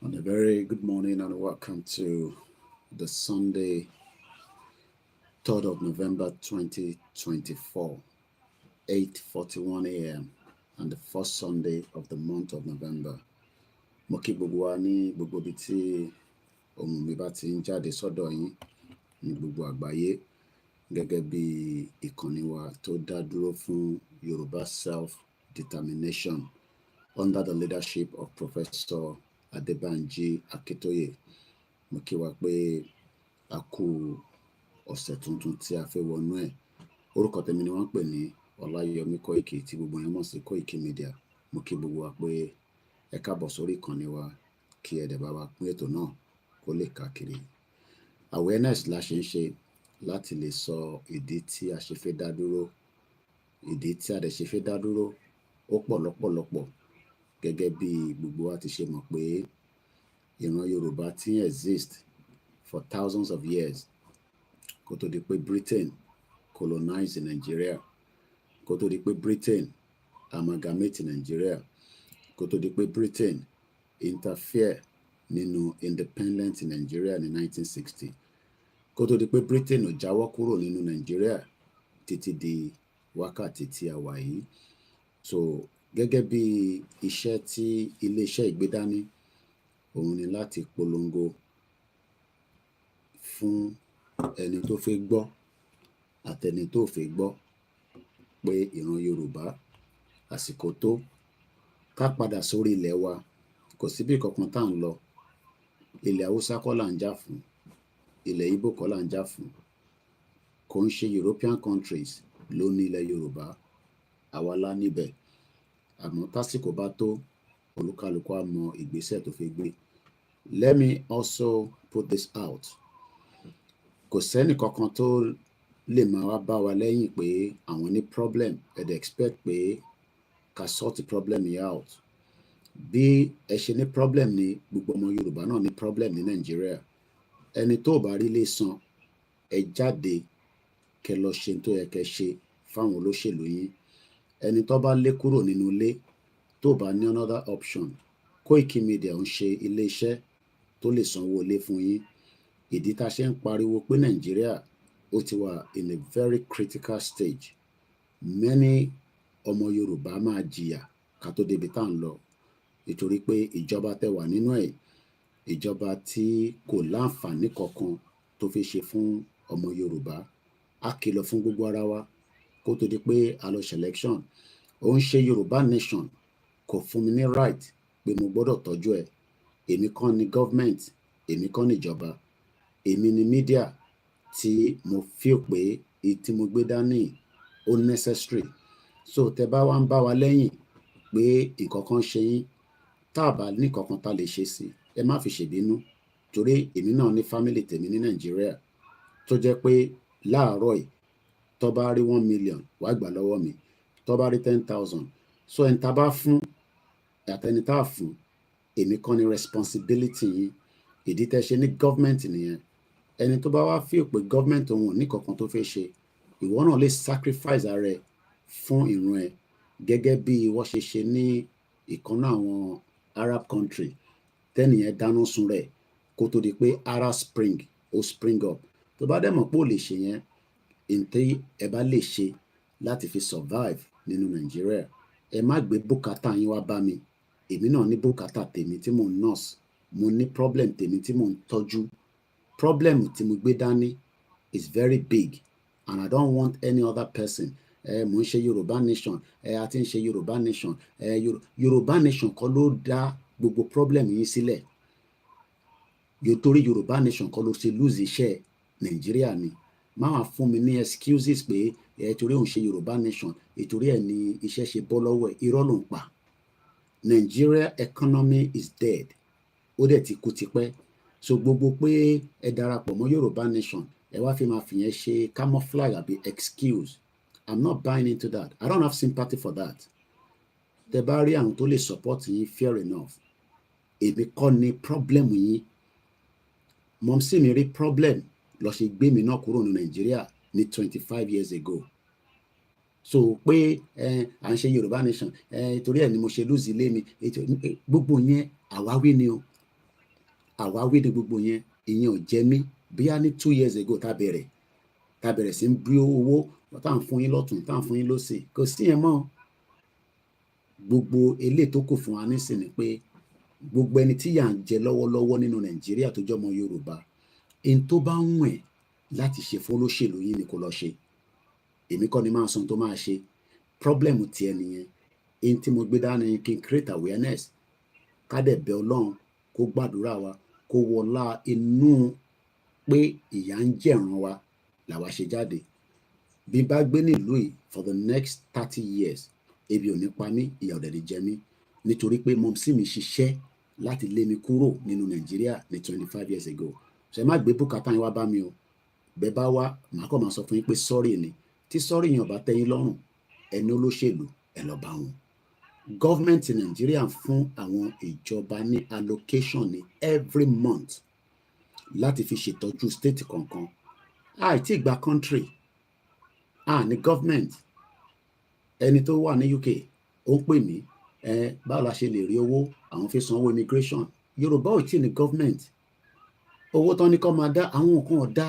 And a very good morning and welcome to the Sunday, 3rd of November 2024, 8:41 a.m. and the first Sunday of the month of November. Mo kí gbogbo wa ní gbogbo ibi tí ohùn mi bá ti ń jáde sọ́dọ̀ yín ní gbogbo àgbáyé gẹ́gẹ́ bí ìkànnì wa tó dá dúró fún Yorùbá self-determination under the leadership of Professor Adebanji Akitoye. Mo kí wa pé a kú ọ̀sẹ̀ tuntun tí a fẹ́ wọnú ẹ̀. Orúkọ tèmi ni wọ́n pè ní Ọláyọmí Kóìkì tí gbogbo yẹn mọ̀ sí Koikimedia. Mo kí gbogbo wa pé ẹ káàbọ̀ sórí ìkànnì wa kí ẹ dẹ̀ bá wa pín ètò náà kó lè káàkiri. Awareness la ṣe ń ṣe láti lè sọ ìdí tí a ṣe fẹ́ dá dúró. Ìdí tí a dẹ̀ ṣe fẹ́ dá dúró ó pọ̀ lọ́pọ̀lọpọ̀ gẹ́gẹ́ bí gbogbo wa ti ṣe mọ̀ pé ìran Yorùbá ti exist for thousands of years kó tó di pé Britain colonize Nigeria, kó tó di pé Britain amalgamate Nigeria, kó tó di pé Britain interfere nínú independent Nigeria ní 1960, kó tó di pé Britain ò jáwọ́ kúrò nínú Nigeria títí di wákàtí tí a wà yìí. So gẹ́gẹ́ bí iṣẹ́ tí iléeṣẹ́ ìgbédání òun ni láti polongo fún ẹni tó fẹ́ gbọ́ àtẹni tó fẹ́ gbọ́ pé ìran Yorùbá àsìkò tó ká padà sórí ilẹ̀ wa. Kò síbi kankan tá à ń lọ. Ilẹ̀ Haúsá kọ́ là ń jà fún, ilẹ̀ Ìgbò kọ́ là ń jà fún, kò ń ṣe European countries ló ní ilẹ̀ Yorùbá, àwa la níbẹ̀. Àmọ́ tásìkò bá tó olúkálùkù á mọ ìgbésẹ̀ tó fẹ́ gbé. Let me also put this out. Kò sẹ́nì kankan tó lè máa wá bá wa lẹ́yìn pé àwọn ní problem ẹ dẹ̀ expect pé ká sort problem yìí out. Bí ẹ ṣe ní problem ni gbogbo ọmọ Yorùbá náà ní problem ní Nàìjíríà. Ẹni tó bá rí lè san ẹ jáde kẹ lọ ṣe tó yẹ kẹ ṣe fáwọn olóṣèlú yín. Ẹni tó bá lé kúrò nínú ilé tó bá ní another option, Koikimedia ń ṣe iléeṣẹ́ tó lè sanwó ilé fún yín. Ìdí tá a ṣe ń pariwo pé Nàìjíríà ó ti wà in a very critical stage. Many ọmọ Yorùbá máa jìyà ká tó débi tá à ń lọ nítorí pé ìjọba tẹ́ wà nínú ẹ̀ ìjọba tí kò láǹfààní kankan tó fi ṣe fún ọmọ Yorùbá. A kìlọ̀ fún gbogbo ara wa kó tó di pé a lọ selection. Ó ń ṣe Yorùbá nation kò fún mi ní right pé mo gbọ́dọ̀ tọ́jú ẹ̀. Èmi kọ́ ni government, èmi kọ́ ni ìjọba, èmi ni media tí mo feel pé èyí tí mo gbé dání ó necessary. So tẹ bá wá ń bá wa lẹ́yìn pé nǹkan kan ṣe yín tá a bá ní kankan tá lè ṣe sí ẹ má fi ṣèbínú, torí èmi náà ní family tèmi ní Nàìjíríà tó jẹ́ pé láàárọ̀ yìí tó bá rí 1 million wàá gbà lọ́wọ́ mi, tó bá rí 10,000. So ẹni tá bá fún àtẹni tá fún èmi kọ́ ni responsibility yín. Ìdí tẹ́ ṣe ní government nìyẹn. Ẹni tó bá wá feel pé government òun ní kankan tó fẹ́ ṣe, ìwọ náà lè sacrifice ara ẹ fún ìran ẹ gẹ́gẹ́ bí wọ́n ṣe ṣe ní ìkànnà àwọn Arab country tẹ́nìyẹn dáná sun rẹ̀ kó tó di pé Arab Spring ó spring up. Tó bá dẹ̀ mọ̀ pé ò lè ṣe yẹn, ǹtẹ́ ẹ bá lè ṣe láti fi survive nínú Nàìjíríà, ẹ má gbé bùkátà yín wá bá mi. Èmi náà ní bùkátà tèmi tí mò ń nurse, mo ní problem tèmi tí mò ń tọ́jú. Problem tí mo gbé dání is very big and I don't want any other person. Mo ń ṣe Yorùbá nation, a ti ń ṣe Yorùbá nation. Yorùbá nation kọ́ ló dá gbogbo problem yín sílẹ̀. Torí Yorùbá nation kọ́ ló ṣe lose iṣẹ́ Nàìjíríà ni. Máa fún mi ní excuses pé torí òun ṣe Yorùbá nation ìtorí ẹ̀ ní iṣẹ́ ṣe bọ́ lọ́wọ́ ẹ̀. Irọ́ ló ń pa. Nigeria economy is dead. Ó dẹ̀ ti kú tipẹ́. So gbogbo pé ẹ darapọ̀ mọ́ Yorùbá nation ẹ wá fi máa fìyẹn ṣe camouflage àbí excuse. I'm not buying into that. I don't have sympathy for that. Tẹ bá rí àwọn tó lè support yín, fair enough. Èmi kọ́ ni problem yín. Mọ̀mísí mi rí problem lọ ṣe gbé mi náà kúrò ní Nàìjíríà ní 25 years ago. So pé à ń ṣe Yorùbá nation torí ẹ̀ ni mo ṣe lose ilé mi. Gbogbo yẹn àwáwí ni o. àwáwí ni gbogbo yẹn, ìyẹn ò jẹ mí bí a ní 2 years ago tá bẹ̀rẹ̀ sí ń bí owó tá à ń fún yín lọ́tún tá à ń fún yín lósì, kò sí yẹn mọ́. Gbogbo eléyìí tó kù fún wa nísìnyí pé gbogbo ẹni tí yà ń jẹ lọ́wọ́lọ́wọ́ nínú Nàìjíríà tó jọmọ Yorùbá, ẹni tó bá ń wẹ̀ láti ṣe fún olóṣèlú yín ni kó lọ ṣe. Èmi kọ́ ni máa sọ tó máa ṣe. Problem tiẹ̀ nìyẹn. Ẹni tí mo gbé dání kí n create awareness, ká dẹ̀ bẹ Ọlọ́run kó gbàdúrà wa, kó wọlá inú pé ìyà ń jẹ̀ràn wa làwa ṣe jáde. Bí bá gbé nílùú yìí for the next 30 years, ebi ò ní pa mí, ìyà ò dẹ̀ ní jẹ mí, nítorí pé mọ̀mísí mi ṣiṣẹ́ láti lé mi kúrò nínú Nàìjíríà ní 25 years ago. Ṣé má gbé bùkátà yín wá bá mi o. Bẹ́ẹ̀ bá wá, màá kàn máa sọ fún yín pé sorry ni. Tí sorry yẹn ò bá tẹ́ yín lọ́rùn, ẹni olóṣèlú ẹ lọ bá wọn. Gọ́ọ̀mẹ̀ntì Nàìjíríà fún àwọn ìjọba ní allocation ní every month láti fi ṣètọ́jú state kọ̀ọ̀kan. Àìtí ìgbà country, ní government. Ẹni tó wà ní UK ó ń pè mí, báwo la ṣe lè rí owó, àwọn fi sanwó immigration. Yorùbá ò tí ì ní government. Owó tán ní kó máa dá, àwọn nǹkan ọ̀dá.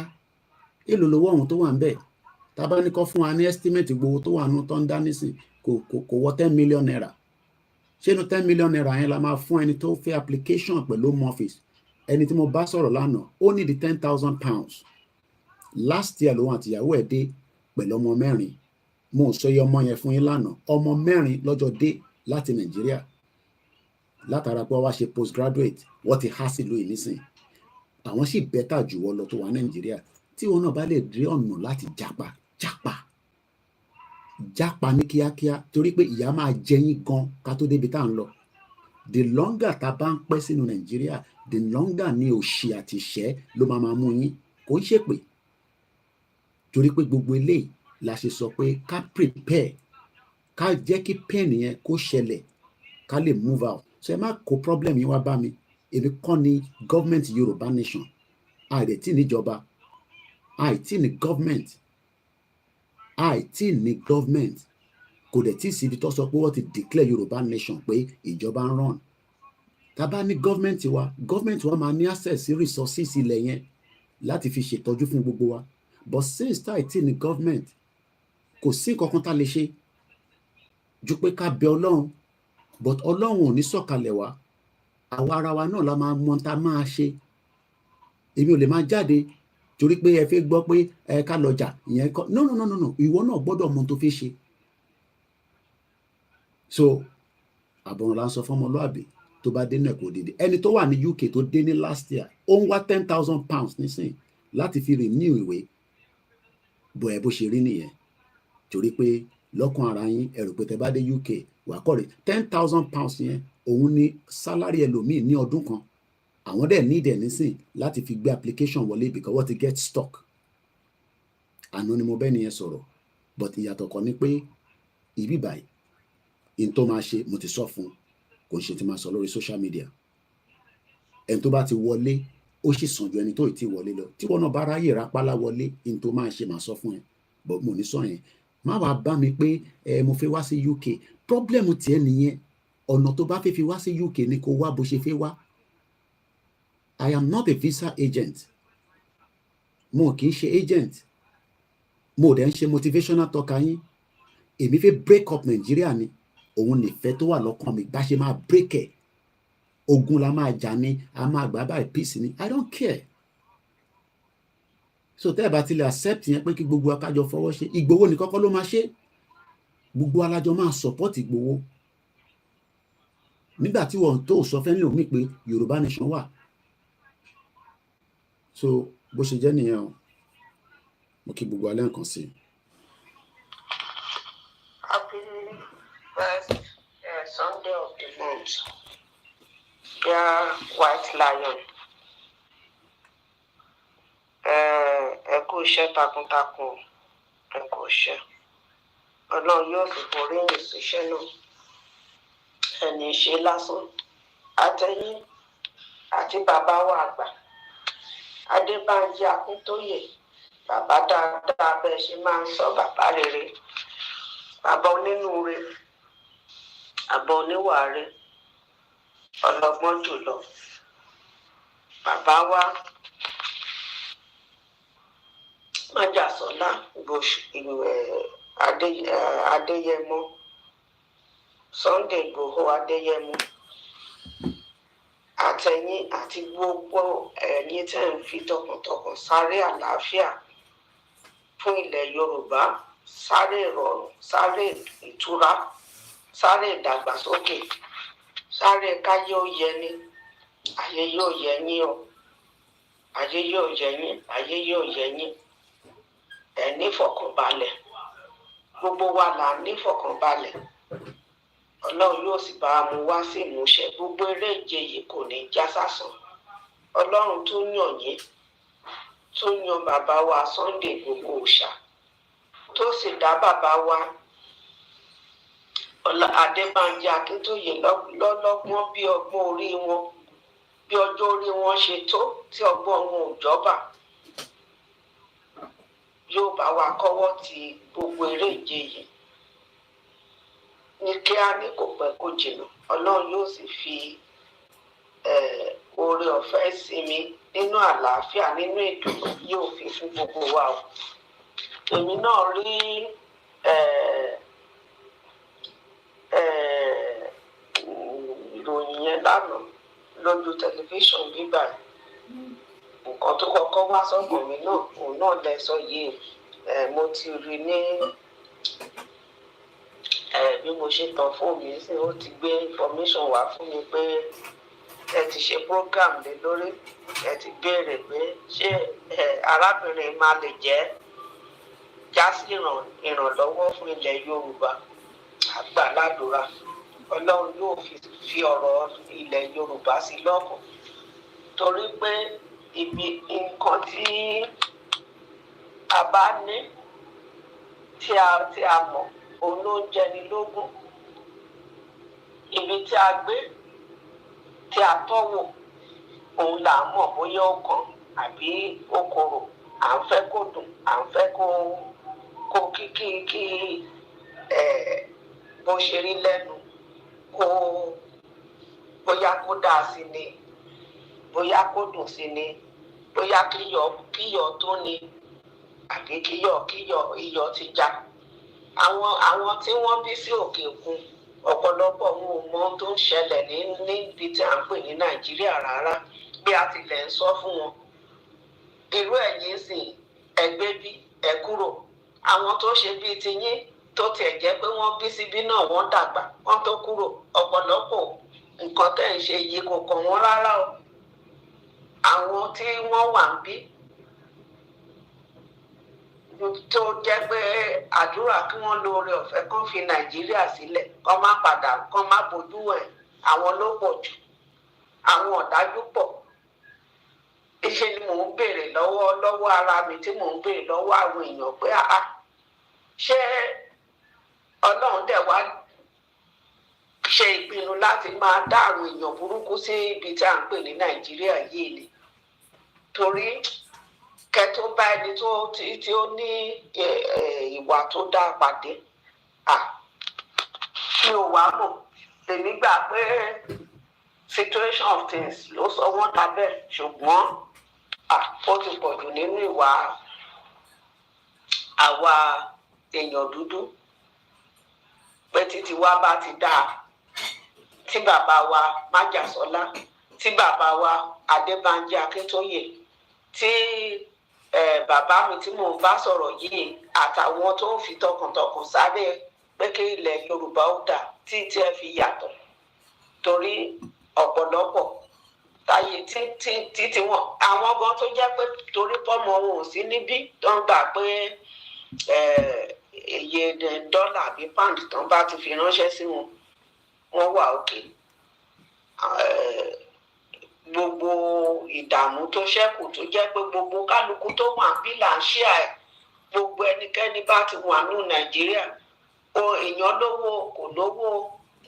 Èlò lówó àwọn tó wà ń bẹ̀. Tá bá ní kó fún wa ní estimate gbogbo tó wà nù tó ń dá nísìn, kò wọ 10 million naira. Ṣé inú 10 million naira yẹn la máa fún ẹni tó fẹ́ application pẹ̀lú home office? Ẹni tí mo bá sọ̀rọ̀ lánàá, ó ní di 10,000 pounds. Last year lòun àti ìyàwó ẹ̀ dé pẹ̀lú ọmọ 4. Mo sọ iye ọmọ yẹn fún yín lánàá. Ọmọ 4 lọ́jọ́ dé láti Nàìjíríà. Látara pé wá ṣe postgraduate, wọ́n ti há sílùú yìí nísìn. Àwọn sì bẹ́tà jù wọ́n lọ tó wà Nàìjíríà. Tí wọn náà bá lè rí ọ̀nà láti jápa ní kíákíá, torí pé ìyà máa jẹ yín gan ká tó débi tá à ń lọ. The longer tá bá ń pẹ́ sínú Nàìjíríà, the longer ni òṣì àti ìṣẹ́ ló máa mú yín. Kò ń ṣèpè. Torí pé gbogbo eléyìí la ṣe sọ pé ká prepare, ká jẹ́ kí pain yẹn kó ṣẹlẹ̀, ká lè move out. So ẹ má kó problem yín wá bá mi. Èmi kọ́ ni government Yorùbá nation. Àìtí níjọba, àìtí ní government, àìtí ní government. Kò dẹ̀ tí síbi tó sọ pé wọ́n ti declare Yorùbá nation pé ìjọba ń run. Tá bá ní government wa máa ní access sí resources ilẹ̀ yẹn láti fi ṣètọ́jú fún gbogbo wa. But since tá àìtí ní government, kò sí nǹkan kan tá lè ṣe ju pé ká bẹ Ọlọ́run. But Ọlọ́run ò ní sọ̀kalẹ̀ wá. Àwa ara wa náà la máa mọ̀ tá máa ṣe. Èmi ò lè máa jáde torí pé ẹ fẹ́ gbọ́ pé ká lọ jà ìyẹn kọ́. No. Ìwọ náà gbọ́dọ̀ mọ̀ tó fi ṣe. So àbọ̀rùn la ń sọ fún ọmọlúàbí tó bá dé náà kò dédé. Ẹni tó wà ní UK tó dé ní last year, ó ń wá 10,000 pounds nísìn láti fi renew ìwé. Bó ṣe rí nìyẹn. Torí pé lọ́kàn ara yín ẹ rò pé tẹ́ bá dé UK wà kọ́ rẹ̀ 10,000 pounds yẹn, òun ni salary ẹlòmíì ní ọdún kan. Àwọn dẹ̀ need ẹ̀ nísìn láti fi gbé application wọlé because wọ́n ti get stuck. Àná ni mo bẹ́ nìyẹn sọ̀rọ̀. But ìyàtọ̀ kan ni pé ibi báyìí, in tó máa ṣe mo ti sọ fún, kò ń ṣe tí máa sọ lórí social media. Ẹni tó bá ti wọlé, ó sì sàn ju ẹni tó ì tí wọlé lọ. Tí wọn náà bá ráyè rápálá wọlé, in tó máa ṣe máa sọ fún ẹ. But mo ní sọ yẹn. Má wàá bá mi pé mo fẹ́ wá sí UK. Problem tiẹ̀ nìyẹn. Ọ̀nà tó bá fẹ́ fi wá sí UK ni kó wá bó ṣe fẹ́ wá. I am not a visa agent. Mo kì í ṣe agent. Mo dẹ̀ ń ṣe motivational talker yín. Èmi fẹ́ break up Nigeria ni. Òun nìfẹ́ tó wà lọ́kàn mi bá ṣe máa break ẹ̀. Ogun la máa jà ni, a máa gbà báyìí peace ni. I don't care. So tẹ́ ẹ bá ti lè accept yẹn pé kí gbogbo akájọ fọwọ́ ṣe, Ìgbòho ní kọ́kọ́ ló máa ṣe. Gbogbo alájọ máa support Ìgbòho. Nígbà tí wọ́n tó sọ fẹ́ nílò mí pé Yorùbá nation wà. So bó ṣe jẹ́ nìyẹn o. Mo kí gbogbo alẹ́ nǹkan sí. Happy first Sunday of the month. Yeah, White Lion. Ẹ kú iṣẹ́ takuntakun. Ẹ kú iṣẹ́. Ọlọ́run yóò fi borí ìṣiṣẹ́ náà. Ẹni ṣe lásán. Àtẹ̀yìn àti bàbá wa àgbà. Adébánjí Akíntóyè. Bàbá dáadáa bẹ́ẹ̀ ṣe máa ń sọ bàbá rere. Bàbá onínúure. Bàbá oníwà rere. Ọlọ́gbọ́n jùlọ. bàbá wa májàsọ́lá Adéyẹmọ Sunday Igboho Adéyẹmọ àtẹ̀yìn àti gbogbo ẹ̀yin tẹ́ ń fi tọkàntọkàn sáré àlàáfíà fún ilẹ̀ Yorùbá, sáré ìrọ̀rùn, sáré ìtura, sáré ìdàgbàsókè, sáré káyé ó yẹni, ayé yóò yẹ yín o, ayé yóò yẹ yín, ayé yóò yẹ yín. Ẹ nífọ̀kànbalẹ̀, gbogbo wa là ń nífọ̀kànbalẹ̀. Ọlọ́run yóò sì bá a mú wá sí ìmúṣẹ. Gbogbo eré ìje yìí kò ní já sásán. Ọlọ́run tó yàn yín, tó yan bàbá wa Sunday Igboho Òòṣà, tó sì dá bàbá wa Adébánjí Akíntóyè lọ́lọ́gbọ́n bí ọgbọ́n orí wọn, bí ọjọ́ orí wọn ṣe tó, tí ọgbọ́n wọn ò jọ́bà. Yóò bá wa kọ́wọ́ ti gbogbo eré ìje yìí ní kíá, ní kò pẹ́ kó jìnnà. Ọlọ́run yóò sì fi oore ọ̀fẹ́ ìsinmi nínú àlàáfíà, nínú ìdùnnú yóò fi fún gbogbo wa o. Èmi náà rí ìròyìn yẹn lánàá lójú tẹlifíṣàn gbígbà. Nǹkan tó kọ́kọ́ wá sọ́kàn mi náà, òun náà lẹ sọ yìí. Mo ti rí ní bí mo ṣe tan fóònù mi sí, ó ti gbé information wá fún mi pé ẹ ti ṣe program lé lórí, ẹ ti béèrè pé ṣé arábìnrin máa lè jẹ́ jásí ìrànlọ́wọ́ fún ilẹ̀ Yorùbá. Àgbà ládùúrà Ọlọ́run yóò fi ọ̀rọ̀ ilẹ̀ Yorùbá sí lọ́kàn, torí pé ibi nǹkan tí a bá ní tí a mọ̀, òun ló ń jẹni lógún. Ibi tí a gbé tí a tọ́wò, òun là ń mọ̀ bóyá ó kàn àbí ó korò. À ń fẹ́ kó dùn, à ń fẹ́ kó kí bó ṣe rí lẹ́nu kó bóyá kó dáa sí ni, bóyá kó dùn sí ni, bóyá kíyọ̀ tó ni àbí iyọ̀ ti já. Àwọn tí wọ́n bí sí òkè òkun, ọ̀pọ̀lọpọ̀ wọn ò mọ tó ń ṣẹlẹ̀ níbi tí à ń pè ní Nàìjíríà rárá, bí a tilẹ̀ ń sọ fún wọn. Irú ẹ̀yin sìn ẹgbẹ́ bí ẹ kúrò. Àwọn tó ṣe bíi tiyín tó tiẹ̀ jẹ́ pé wọ́n bí síbí náà wọ́n dàgbà wọ́n tó kúrò. Ọ̀pọ̀lọpọ̀ nǹkan tẹ́ ń ṣe yìí kò kàn wọ́n rárá o. Àwọn tí wọ́n wà ń bí tó jẹ́ pé àdúrà kí wọ́n lo oore ọ̀fẹ́ kán fi Nàìjíríà sílẹ̀, kán má padà, kán má bojú ẹ̀. Àwọn ló pọ̀ jù, àwọn ọ̀dájú pọ̀. Iṣẹ́ ni mò ń béèrè lọ́wọ́ ara mi, tí mò ń béèrè lọ́wọ́ àwọn èèyàn pé ṣé Ọlọ́run dẹ̀ wá ṣe ìpinnu láti máa dá àwọn èèyàn burúkú sí ibi tí à ń pè ní Nàìjíríà yìí ni? Torí kẹtó bá ẹni tí ó ní ìwà tó dáa pàdé, mi ò wá mọ̀. Èmi gbà pé situation of things ló sọ wọ́n dábẹ́, ṣùgbọ́n ó ti pọ̀ jù nínú ìwà àwa èèyàn dúdú. Pé títí wa bá ti dáa, tí bàbá wa Májàsọ́lá, tí bàbá wa Adébánjí Akíntóyè, tí bàbá mi tí mò ń bá sọ̀rọ̀ yìí, àtàwọn tó ń fi tọkàntọkàn sáré pé kí ilẹ̀ Yorùbá ó dà, tí ẹ fi yàtọ̀. Torí ọ̀pọ̀lọpọ̀ táyé títí wọn, àwọn gan tó jẹ́ pé torí pọ́mọ wọn ò sí níbí, tó ń gbà pé iye dọ́là àbí pound tó ń bá ti fi ránṣẹ́ sí wọn, wọ́n wà òkè. Gbogbo ìdààmú tó ṣẹ́kù tó jẹ́ pé gbogbo kálukú tó wà bí là ń ṣe gbogbo ẹnikẹ́ni bá ti wà ní Nàìjíríà, èèyàn lówó kò lówó,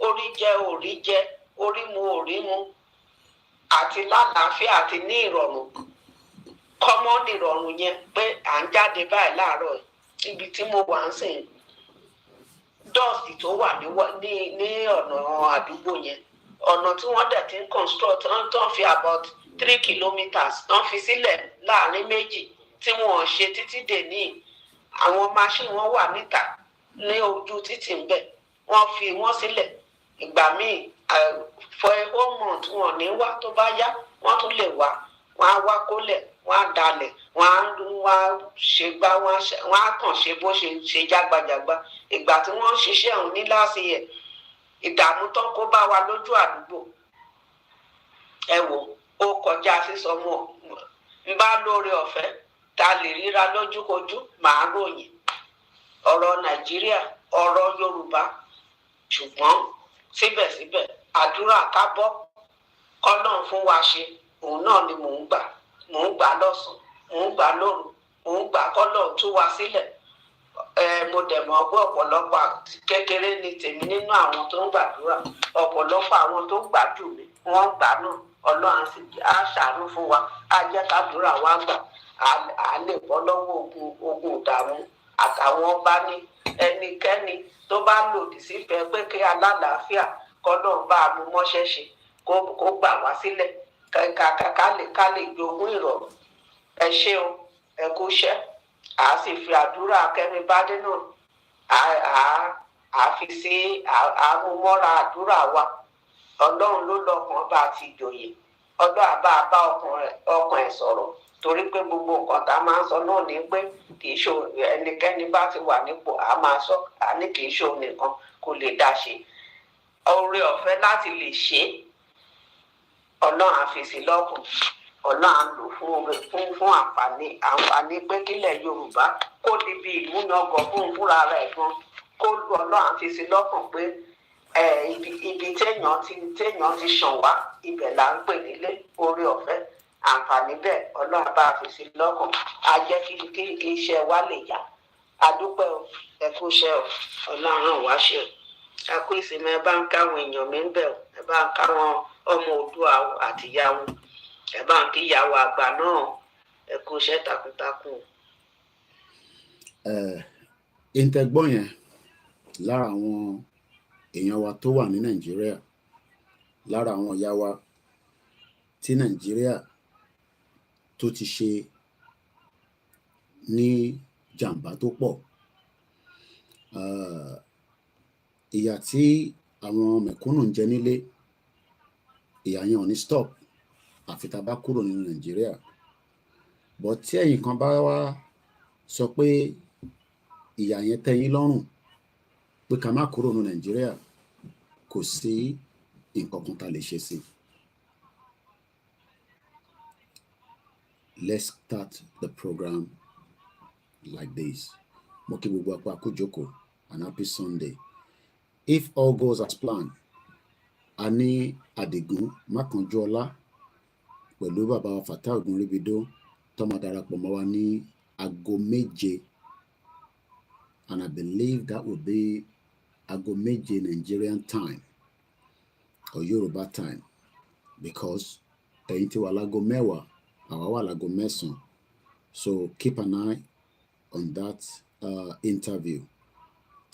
orí jẹ orí jẹ, orí mu orí mu, àti lálàáfíà àti ní ìrọ̀rùn. Kọ́mọ́ ní ìrọ̀rùn yẹn pé à ń jáde báyìí láàárọ̀ ibi tí mo wà ń sìn, dọ́ọ̀sì tó wà ní ọ̀nà àdúgbò yẹn, ọ̀nà tí wọ́n dẹ̀ ti ń construct, tó ń fi about 3 kilometers wọ́n fi sílẹ̀ láàrin méjì tí wọ́n ṣe títí dè ní àwọn machine wọn wà níta ní ojú títì ń bẹ̀ wọ́n fi wọ́n sílẹ̀ ìgbà míì for a whole month wọn ní wá tó bá yá wọ́n tún lè wá wọ́n á wá kólẹ̀ wọ́n á dalẹ̀ wọ́n á ṣe gbá wọ́n á kàn ṣe bó ṣe jágbajàgba ìgbà tí wọ́n ń ṣiṣẹ́ ọ̀hún ní láti yẹ ìdààmú tán kó bá wa lójú àdúgbò ẹ wò ó kọjá sísọ mọ́ n bá lóore ọ̀fẹ́ ta lè ríra lójúkojú màá ròyìn ọ̀rọ̀ Nàìjíríà ọ̀rọ̀ Yorùbá ṣùgbọ́n síbẹ̀síbẹ̀ àdúrà ká bọ́ kọ́lọ́run fún wa ṣe òun náà ni mò ń gbà lọ́sàn mò ń gbà lóru mò ń gbà kọ́lọ́run tú wa sílẹ̀ mo dẹ̀ mọ̀ pé ọ̀pọ̀lọpọ̀ kékeré ni tèmi nínú àwọn tó ń gbàdúrà ọ̀pọ̀lọpọ̀ àwọn tó ń gbà jù mí wọ́n gbà náà Ọlọ́run sì á ṣàánú fún wa á jẹ́ kádùúrà wa gbà á lè bọ́ lọ́wọ́ ogun ìdààmú àtàwọn ọba ní ẹnikẹ́ni tó bá lòdì sífẹ̀ẹ́ pé kí alálàáfíà kọ́lọ́run bá a mú mọ́ṣẹ́ ṣe kó gbà wá sílẹ̀ ká lè jogún ìrọ̀rùn ẹ ṣé o ẹ kú iṣẹ́ à á sì fi àdúrà Kẹ́mi Bádé náà à fi sí àmúmọ́ra àdúrà wa Ọlọ́run ló lọ́kàn bá ti jòyè Ọlọ́run àbá ọkàn ẹ̀ sọ̀rọ̀ torí pé gbogbo nǹkan tá a máa ń sọ náà ní pé kì í ṣe ẹnikẹ́ni bá ti wà nípò a máa sọ a ní kì í ṣe òun nìkan kò lè dá ṣe oore ọ̀fẹ́ láti lè ṣe Ọlọ́run á fi sí lọ́kàn Ọlọ́run á lò fún àǹfààní pé kílẹ̀ Yorùbá kó di bí ìlú yangàn fúnra rẹ̀ gan kó lu Ọlọ́run á fi sí lọ́kàn pé ibi téèyàn ti ṣàn wá ibẹ̀ là ń pè nílé oore ọ̀fẹ́ àǹfààní bẹ́ẹ̀ Ọlọ́run bá fi sí lọ́kàn á jẹ́ kí iṣẹ́ wa lè yá adúpẹ́ o ẹ kú iṣẹ́ o Ọlọ́run ràn wá ṣe o ẹ kú ìsinmi ẹ bá ń káwọn èèyàn mi ń bẹ̀ o ẹ bá ń káwọn ọmọ Oòduà àtìyá wọn ẹ bá ń kí ìyàwó àgbà náà ẹ kú iṣẹ́ takuntakun. ìǹtẹ̀gbọ́n yẹn lára àwọn èèyàn wa tó wà ní Nàìjíríà lára àwọn ìyá wa tí Nàìjíríà tó ti ṣe ní jàǹbá tó pọ̀ ìyà tí àwọn mẹ̀kúnnù ń jẹ nílé ìyà yẹn ò ní stop àfi tá a bá kúrò nínú Nàìjíríà bọ́ tí ẹ̀yin kan bá wá sọ pé ìyà yẹn tẹ́ yín lọ́rùn pé ká má kúrò nínú Nàìjíríà kò sí nǹkan kan tá a lè ṣe sí. Let's start the program like this. Mo kí gbogbo apá àkójókòó and happy Sunday. If all goes as planned, a ní Àdìgún Mákànjúọlá pẹ̀lú bàbá wa Fatai Ògúnríbidó tó máa darapọ̀ mọ́ wa ní aago méje, and I believe that will be aago méje Nigerian time or Yoruba time, because ẹ̀yin ti wà láago mẹ́wàá àwa wà láago mẹ́sàn-án, so keep an eye on that interview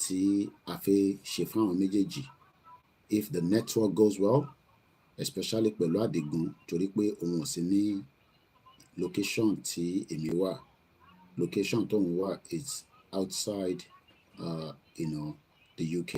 tí a fẹ́ ṣe fún àwọn méjèèjì. If the network goes well, especially pẹ̀lú Àdìgún torí pé òun ò sí ní location tí èmi wà, location tó ń wà is outside the UK.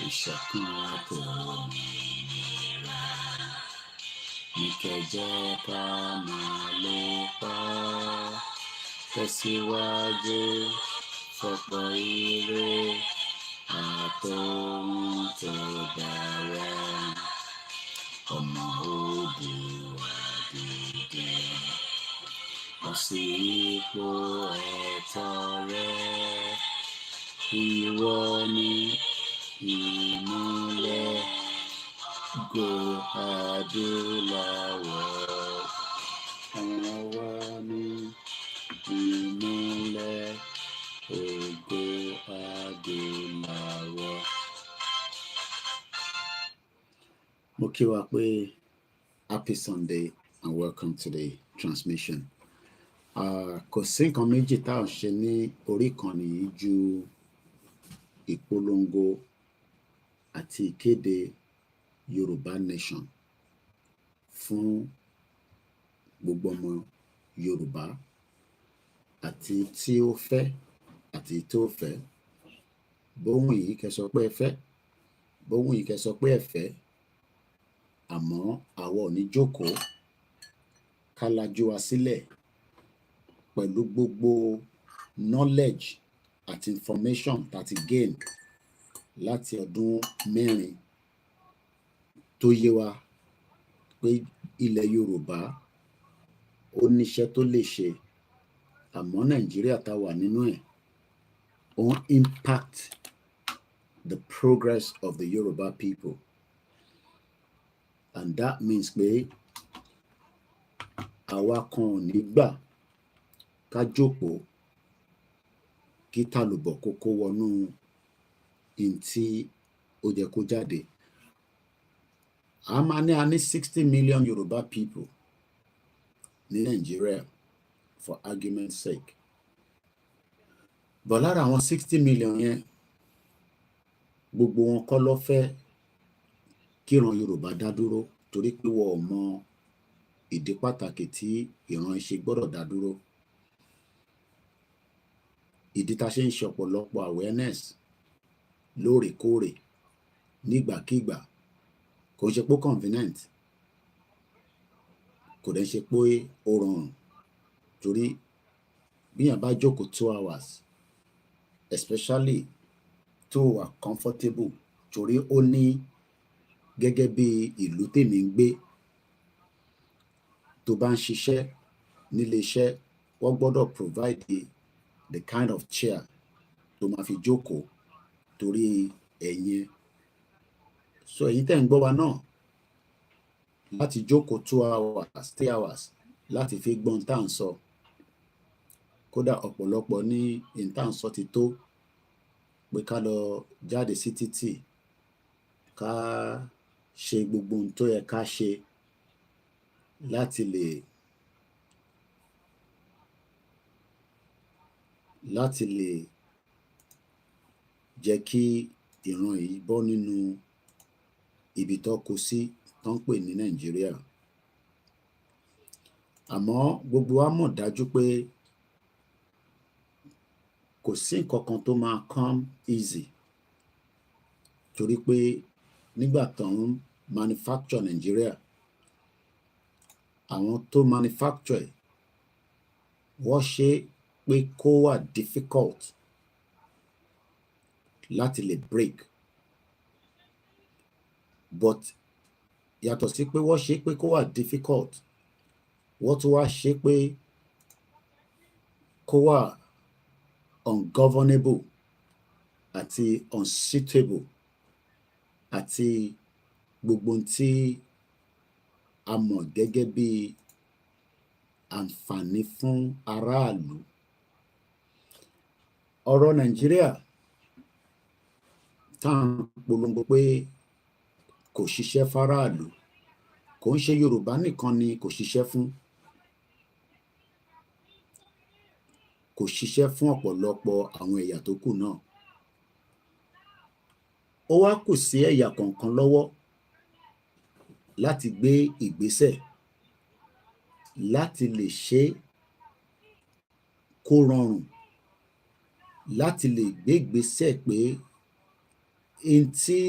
Ìṣọ̀kan àtòmìnira ní kẹjẹ́ ká máa lépa tẹ̀síwájú fọ̀pọ̀ ire àtòhun tó dára. Ọmọ Oòduà dìde lọ sí ipò ẹ̀tọ́ rẹ. ìwọ ni ìmọ́lẹ̀ ògo adúláwọ̀. Ìwọ ni ìmọ́lẹ̀ ògo adúláwọ̀. Mo kí wa pé happy Sunday and welcome to the transmission. Kò sí nǹkan méjì tá à ń ṣe ní orí ìkànnì yìí ju ìpolongo àti ìkéde Yorùbá Nation fún gbogbo ọmọ Yorùbá, àti tí ó fẹ́ àti tí ó fẹ́. Bóhùn yìí kẹ́ sọ pé ẹ fẹ́, bóhùn yìí kẹ́ sọ pé ẹ fẹ́, àmọ́ àwa ò ní jókòó ká lajú wa sílẹ̀ pẹ̀lú gbogbo knowledge àti information tá ti gain láti ọdún mẹ́rin tó yé wa pé ilẹ̀ Yorùbá ó níṣẹ́ tó lè ṣe, àmọ́ Nàìjíríà tá wà nínú ẹ̀ ó ń impact the progress of the Yoruba people, and that means pé àwa kan ò ní gbà ká jókòó kí tàlùbọ̀ kókó wọnú in tí ó jẹ́ kó jáde. A ní 60 million Yoruba people ní Nigeria for argument's sake. But lára àwọn 60 million yẹn, gbogbo wọn kọ́ ló fẹ́ kíran Yorùbá dá dúró, torí pé wọn ò mọ ìdí pàtàkì tí ìran ṣe gbọ́dọ̀ dá dúró. Ìdí tá ṣe ń ṣe ọ̀pọ̀lọpọ̀ awareness lóòrèkóòrè nígbàkígbà kò ṣe pé convenient, kò dẹ̀ ṣe pé ó rọrùn, torí bí yàn bá jókòó 2 hours especially tó wà comfortable, torí ó ní gẹ́gẹ́ bí ìlú tèmi ń gbé, tó bá ń ṣiṣẹ́ nílé iṣẹ́ wọ́n gbọ́dọ̀ provide the kind of chair tó máa fi jókòó torí ẹ̀yin. So èyí tẹ́ ń gbọ́ wa náà láti jókòó 2 hours 3 hours láti fi gbọ́n tá à ń sọ, kódà ọ̀pọ̀lọpọ̀ ní tá à ń sọ ti tó pé ká lọ jáde sí títì ká ṣe gbogbo ohun tó yẹ ká ṣe láti lè jẹ́ kí ìran yìí bọ́ nínú ibi tó kó sí tó ń pè ní Nàìjíríà. Àmọ́ gbogbo wa mọ̀ dájú pé kò sí nǹkan kan tó máa come easy, torí pé nígbà tó ń manufacture Nàìjíríà, àwọn tó manufacture wọ́n ṣe pé kó wà difficult láti lè break, but yàtọ̀ sí pé wọ́n ṣe pé kó wà difficult, wọ́n tún wá ṣe pé kó wà ungovernable àti unsuitable àti gbogbo tí a mọ̀ gẹ́gẹ́ bí àǹfààní fún aráàlú. Ọ̀rọ̀ Nàìjíríà tá à ń polongo pé kò ṣiṣẹ́ fáráàlú, kò ń ṣe Yorùbá nìkan ni kò ṣiṣẹ́ fún, kò ṣiṣẹ́ fún ọ̀pọ̀lọpọ̀ àwọn ẹ̀yà tó kù náà. Ó wá kù sí ẹ̀yà kọ̀ọ̀kan lọ́wọ́ láti gbé ìgbésẹ̀ láti lè ṣe kó rọrùn, láti lè gbé ìgbésẹ̀ pé n tí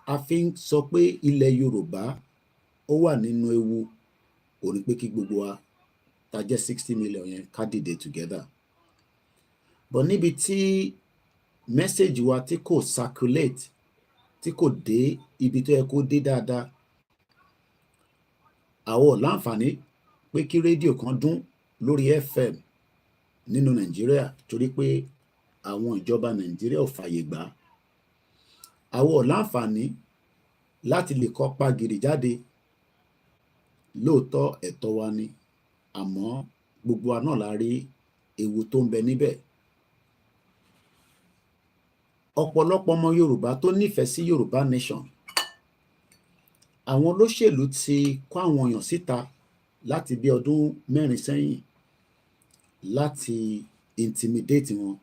a fi ń sọ pé ilẹ̀ Yorùbá ó wà nínú ewu, ò ní pé kí gbogbo wa tá jẹ́ 60 million yẹn ká dìde together. But níbi tí message wa tí kò circulate, tí kò dé ibi tó yẹ kó dé dáadáa, àwọn ò láǹfààní pé kí rédíò kan dún lórí FM nínú Nàìjíríà, torí pé àwọn ìjọba Nàìjíríà ò fàyè gbà. Àwọn ò láǹfààní láti lè kọ́ pagìrì jáde. Lóòótọ́ ẹ̀tọ́ wa ni, àmọ́ gbogbo wa náà la rí ewu tó ń bẹ níbẹ̀. Ọ̀pọ̀lọpọ̀ ọmọ Yorùbá tó nífẹ̀ẹ́ sí Yorùbá nation, àwọn olóṣèlú ti kó àwọn èèyàn síta láti bí ọdún 4 sẹ́yìn láti intimidate wọn.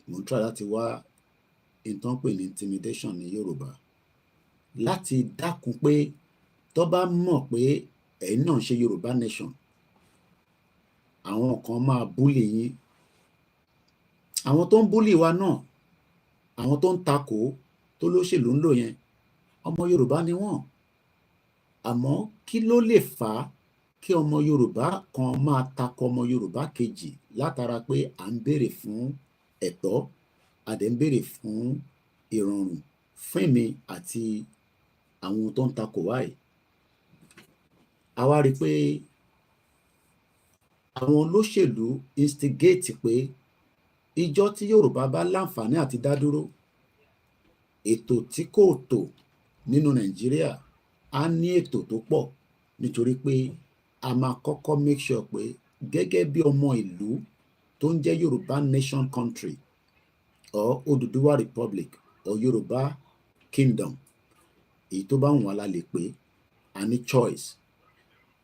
Mo ń try láti wá ìtàn pè ní intimidation ní Yorùbá, láti dákun pé tó bá mọ̀ pé ẹ̀yin náà ń ṣe Yorùbá nation, àwọn kan máa búlì yín. Àwọn tó ń búlì wa náà, àwọn tó ń takò tó lóṣèlú ń lò yẹn, ọmọ Yorùbá ni wọ́n. Àmọ́ kí ló lè fà á kí ọmọ Yorùbá kan máa takò ọmọ Yorùbá kejì látara pé à ń béèrè fún ẹ̀tọ́, a dẹ̀ ń béèrè fún ìrọ̀rùn fún èmi àti àwọn tó ń takò wáyé. A wá rí i pé àwọn olóṣèlú instigate pé ìjọ tí Yorùbá bá láǹfààní àti dá dúró, ètò tí kò tò nínú Nàìjíríà á ní ètò tó pọ̀, nítorí pé a máa kọ́kọ́ make sure pé gẹ́gẹ́ bí ọmọ ìlú tó ń jẹ́ Yorùbá nation country or Odùduwà republic or Yorùbá kingdom, èyí tó bá wù wá la lè pè, a ní choice.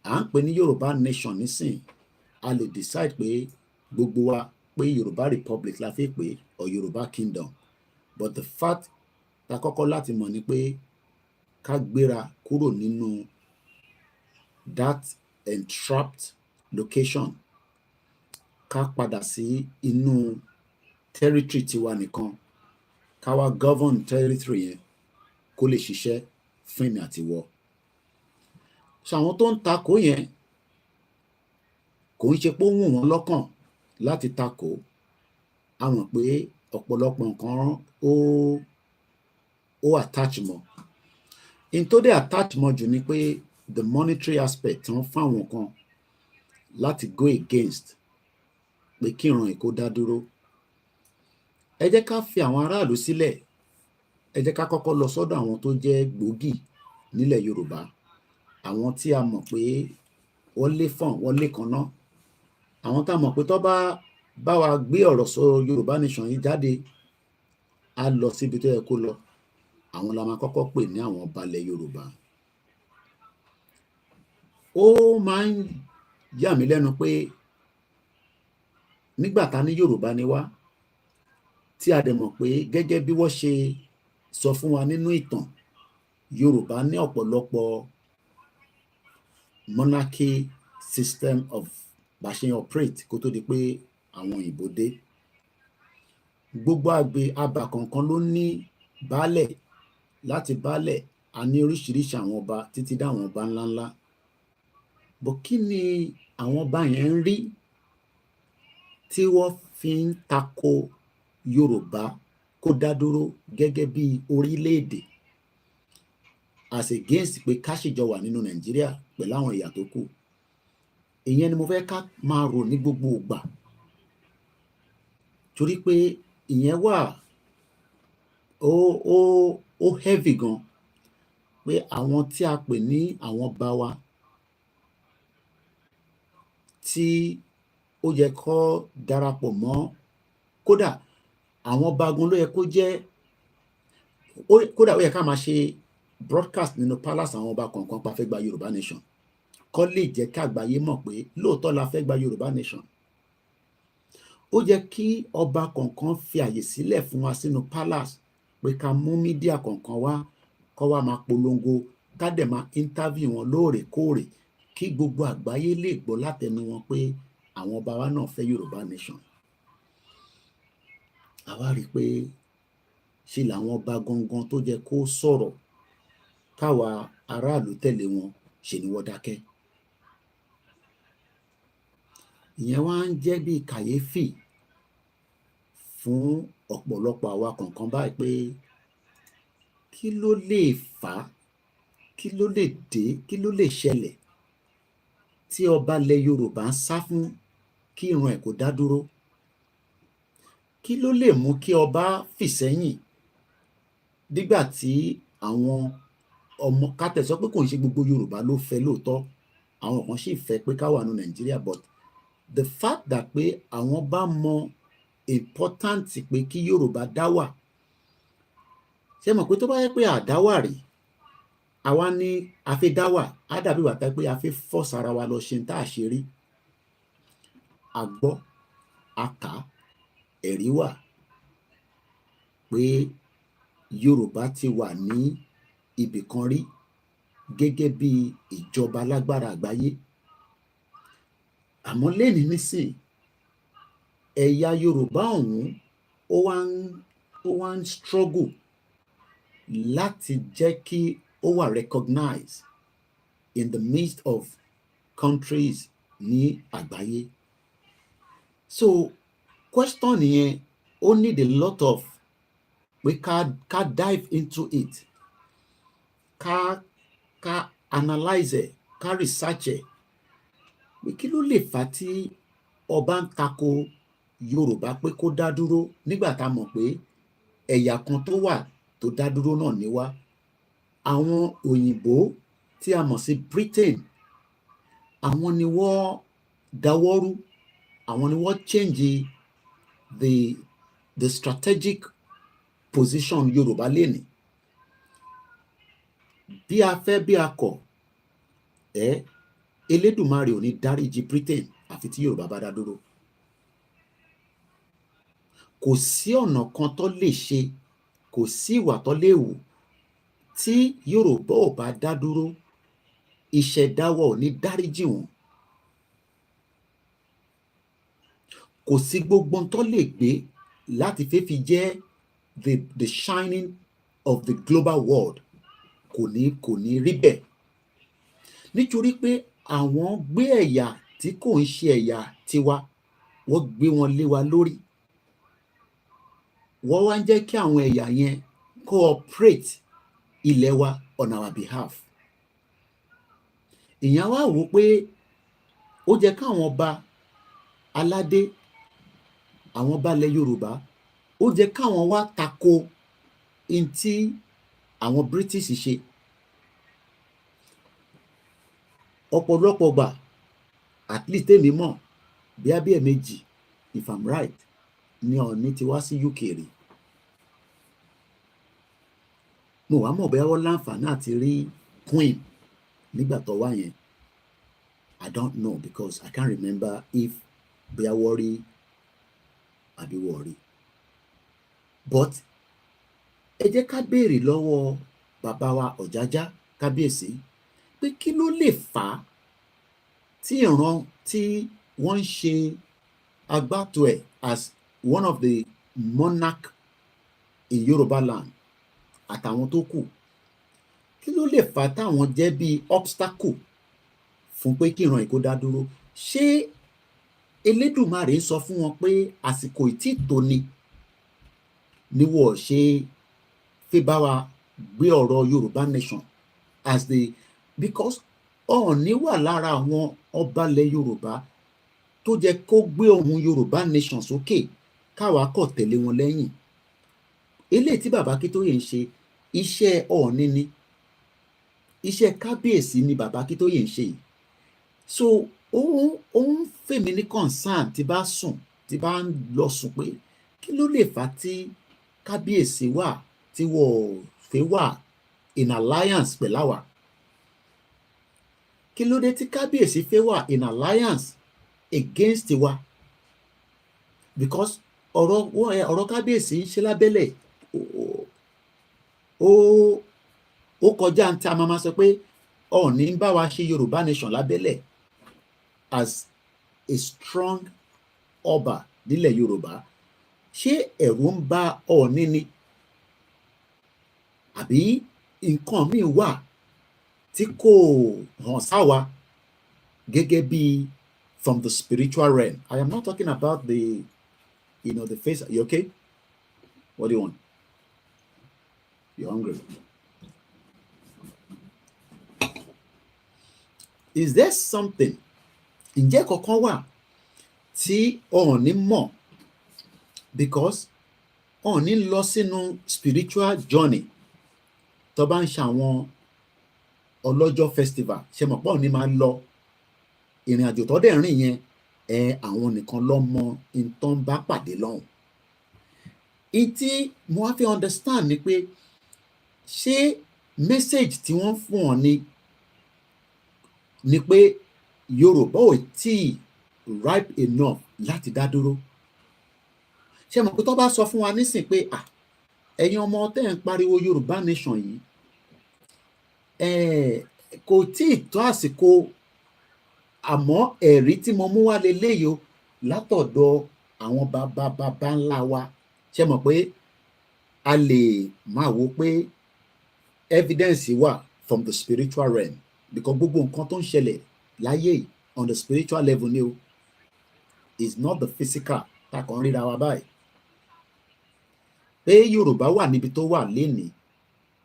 À ń pè ní Yorùbá nation nísìn, a lè decide pé gbogbo wa pé Yorùbá republic la fi pè or Yorùbá kingdom, but the fact ta kọ́kọ́ láti mọ̀ ni pé ká gbéra kúrò nínú that entrapped location, ká padà sí inú territory tiwa nìkan, ká wá govern territory yẹn kó lè ṣiṣẹ́ fún èmi àti wọ. So àwọn tó ń takò yẹn kò ń ṣe pé ó wù wọ́n lọ́kàn láti takò. A mọ̀ pé ọ̀pọ̀lọpọ̀ nǹkan ó attach mọ́. In tó dé attach mọ́ jù ni pé the monetary aspect tán fún àwọn kan láti go against pé kí ìran Èkó dá dúró. Ẹ jẹ́ ká fi àwọn aráàlú sílẹ̀. Ẹ jẹ́ ká kọ́kọ́ lọ sọ́dọ̀ àwọn tó jẹ́ gbòógì nílẹ̀ Yorùbá, àwọn tí a mọ̀ pé wọ́n lé fọ̀n, wọ́n lé kaná, àwọn tá a mọ̀ pé tó bá wa gbé ọ̀rọ̀ sọ Yorùbá nation yìí jáde, á lọ síbi tó yẹ kó lọ. Àwọn la máa kọ́kọ́ pè ní àwọn ọba ilẹ̀ Yorùbá. Ó máa ń yà mí lẹ́nu pé nígbà tá ní Yorùbá ni wá, tí a dẹ̀ mọ̀ pé gẹ́gẹ́ bí wọ́n ṣe sọ fún wa nínú ìtàn, Yorùbá ní ọ̀pọ̀lọpọ̀ monarchy system of bá ṣe operate kó tó di pé àwọn òyìnbó dé. Gbogbo abà kọ̀ọ̀kan ló ní baálẹ̀, láti baálẹ̀ a ní oríṣiríṣi àwọn ọba títí dá àwọn ọba ńláńlá. Bọ̀ kí ni àwọn ọba yẹn ń rí tí wọ́n fi ń tako Yorùbá kó dá dúró gẹ́gẹ́ bí orílẹ̀-èdè as against pé ká ṣèjọ wà nínú Nàìjíríà pẹ̀lú àwọn ẹ̀yà tó kù? Ìyẹn ni mo fẹ́ ká máa rò ní gbogbo ìgbà, torí pé ìyẹn wà ó heavy gan, pé àwọn tí a pè ní àwọn ọba wa tí ó yẹ kó darapọ̀ mọ́, kódà àwọn ọba gan ló yẹ kó jẹ́, kódà ó yẹ ká máa ṣe broadcast nínú palace àwọn ọba kọ̀ọ̀kan pa fẹ́ gba Yorùbá nation, kó lè jẹ́ ká àgbáyé mọ̀ pé lóòótọ́ la fẹ́ gba Yorùbá nation. Ó yẹ kí ọba kọ̀ọ̀kan fi àyè sílẹ̀ fún wa sínú palace, pé ká mú mídíà kọ̀ọ̀kan wá, kó wá máa polongo, ká dẹ̀ máa interview wọn lóòrèkóòrè, kí gbogbo àgbáyé lè gbọ́ látẹnu wọn pé àwọn ọba wa náà fẹ́ Yorùbá nation. A wá rí i pé ṣe làwọn ọba gangan tó jẹ́ kó sọ̀rọ̀ káwa aráàlú tẹ̀lé wọn, ṣe ni wọ́n dákẹ́. Ìyẹn wá ń jẹ́ bí kàyéfì fún ọ̀pọ̀lọpọ̀ àwa kọ̀ọ̀kan báyìí pé kí ló lè fà á, kí ló lè dé, kí ló lè ṣẹlẹ̀ tí ọba ilẹ̀ Yorùbá ń sá fún kí ìran ẹ̀ kó dá dúró. kí ló lè mú kí ọba fìsẹ́yìn nígbà tí àwọn ọmọ kátẹ̀ sọ pé kò ń ṣe gbogbo Yorùbá ló fẹ́ lóòótọ́, àwọn kan sì fẹ́ pé ká wà ní Nàìjíríà, but the fact that pé àwọn bá mọ important pé kí Yorùbá dá wà, ṣe mọ̀ pé tó bá yẹ pé àdáwà rèé, àwa ní a fẹ́ dá wà, á dàbí wà tá pé a fẹ́ force ara wa lọ ṣe tá a ṣe rí. A gbọ́, a kà á, ẹ̀rí wà pé Yorùbá ti wà ní ibì kan rí gẹ́gẹ́ bí ìjọba lágbára àgbáyé. Àmọ́ lénìí nísìn, ẹ̀yà Yorùbá ọ̀hún ó wá ń struggle láti jẹ́ kí ó wà recognized in the midst of countries ní àgbáyé. So question yẹn ó need a lot of pé ká dive into it, ká analyze ẹ̀, ká research ẹ̀. Pé kí ló lè fà á tí ọba ń tako Yorùbá pé kó dá dúró nígbà tá a mọ̀ pé ẹ̀yà kan tó wà tó dá dúró náà ní wá. Àwọn òyìnbó tí a mọ̀ sí Britain, àwọn ni wọ́n dáwọ́rú, àwọn ni wọ́n change the strategic position Yorùbá lénìí. Bí a fẹ́ bí a kọ̀, Elédùmarè ò ní dáríjì Britain àfi tí Yorùbá bá dá dúró. Kò sí ọ̀nà kan tó lè ṣe, kò sí ìwà tó lè wù tí Yorùbá ò bá dá dúró, ìṣẹ̀dá wa ò ní dáríjì wọn. Kò sí gbogbo tó lè gbé láti fẹ́ fi jẹ́ the shining of the global world, kò ní rí bẹ́ẹ̀. Nítorí pé àwọn gbé ẹ̀yà tí kò ń ṣe ẹ̀yà tiwa, wọ́n gbé wọn lé wa lórí. Wọ́n wá ń jẹ́ kí àwọn ẹ̀yà yẹn cooperate ilẹ̀ wa on our behalf. Ìyẹn wá wò pé ó jẹ́ káwọn ọba aládé, àwọn ọba ilẹ̀ Yorùbá, ó jẹ́ káwọn wá tako in tí àwọn British ṣe. Ọ̀pọ̀lọpọ̀ gbà, at least èmi mọ̀, bí ẹ̀ẹ̀mejì, if I'm right, ni Ọọ̀ni ti wá sí UK rí. Mo wá mọ̀ bóyá wọ́n láǹfààní àti rí Queen nígbà tó wá yẹn. I don't know because I can't remember if bóyá wọ́n rí àbí wọ́n rí. But ẹ jẹ́ ká béèrè lọ́wọ́ bàbá wa Ọ̀jájá Kábíyèsí pé kí ló lè fà á tí ìran tí wọ́n ń ṣe agbátọ ẹ̀ as one of the monarch in Yorùbá land àtàwọn tó kù, kí ló lè fà á táwọn jẹ́ bí obstacle fún pé kí ìran yìí kó dá dúró? Ṣé Elédùmarè sọ fún wọn pé àsìkò ìtí tó ni wọ́n ṣe fi bá wa gbé ọ̀rọ̀ Yorùbá nation as the because Ọọ̀ni wà lára àwọn ọba ilẹ̀ Yorùbá tó jẹ́ kó gbé ohùn Yorùbá nation sókè, káwa kọ̀ tẹ̀lé wọn lẹ́yìn. Eléyìí tí bàbá Akíntóyè ń ṣe, iṣẹ́ Ọọ̀ni ni, iṣẹ́ Kábíyèsí ni bàbá Akíntóyè ń ṣe yìí. So òun fèmí ní concern tí bá sùn, tí bá ń lọ sùn pé kí ló lè fà á tí Kábíyèsí wà tí wọ́n fẹ́ wà in alliance pẹ̀lú àwa? Kí ló dé tí Kábíyèsí fẹ́ wà in alliance against wa? Because ọ̀rọ̀ Kábíyèsí ń ṣe lábẹ́lẹ̀ ó kọjá ní tí a máa sọ pé Ọọ̀ni ń bá wa ṣe Yorùbá nation lábẹ́lẹ̀ as a strong ọba nílẹ̀ Yorùbá. Ṣé ẹ̀rù ń bá Ọọ̀ni ni? Àbí nǹkan míì wà tí kò hàn sáwa gẹ́gẹ́ bí from the spiritual realm? I am not talking about the face. You okay? What do you want? You're hungry? Is there something? Ǹjẹ́ kankan wà tí Ọọ̀ni mọ̀ because wọn ò ní lọ sínú spiritual journey tó bá ń ṣe àwọn ọlọ́jọ́ festival ṣe mọ̀ pé òun ní máa lọ ìrìn àjò tó dẹ̀ rìn yẹn àwọn nìkan ló mọ nǹkan bá pàdé lọ́hùn. Ìtí mo wá fi understand ni pé ṣé message tí wọ́n fún ọ ni pé Yorùbá ò tíì ripe enough láti dá dúró. Ṣé mọ̀ pé tó bá sọ fún wa nísìn pé ẹ̀yin ọmọ tẹ́ ń pariwo Yorùbá nation yìí kò tíì tó àsìkò, àmọ́ ẹ̀rí tí mo mú wá leléyìí o látọ̀dọ̀ àwọn bàbá ńlá wa. Ṣé mọ̀ pé a lè máa wò pé evidence wà from the spiritual realm because gbogbo nǹkan tó ń ṣẹlẹ̀ láyé yìí on the spiritual level ni o, is not the physical tá a kàn ríra wa báyìí. Pé Yorùbá wà níbi tó wà lénìí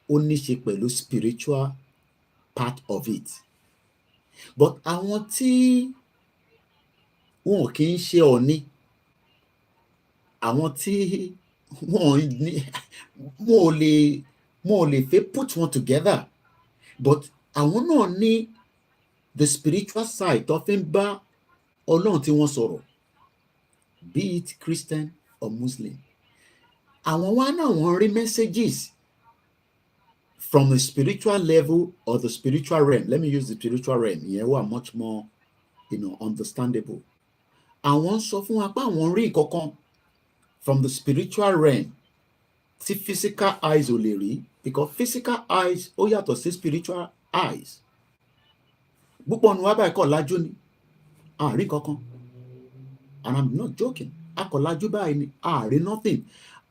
ó ní ṣe pẹ̀lú spiritual part of it. But àwọn tí wọn kì í ṣe Ọ̀ọ̀ni, àwọn tí wọn ò lè fẹ́ put one together, but àwọn náà ní the spiritual side tó fi ń bá Ọlọ́run tí wọ́n sọ̀rọ̀, be it Christian or Muslim. Àwọn wa náà wọ́n rí messages from the spiritual level or the spiritual realm. Let me use the spiritual realm. Ìyẹn wà much more, understandable. Àwọn sọ fún wa pé àwọn rí nǹkankan from the spiritual realm tí physical eyes ò lè rí, because physical eyes ó yàtọ̀ sí spiritual eyes. Púpọ̀ nu wa báyìí kọ̀ lajú ni, a rí nǹkankan. And I'm not joking. A kọ̀ lajú báyìí ni, a rí nothing.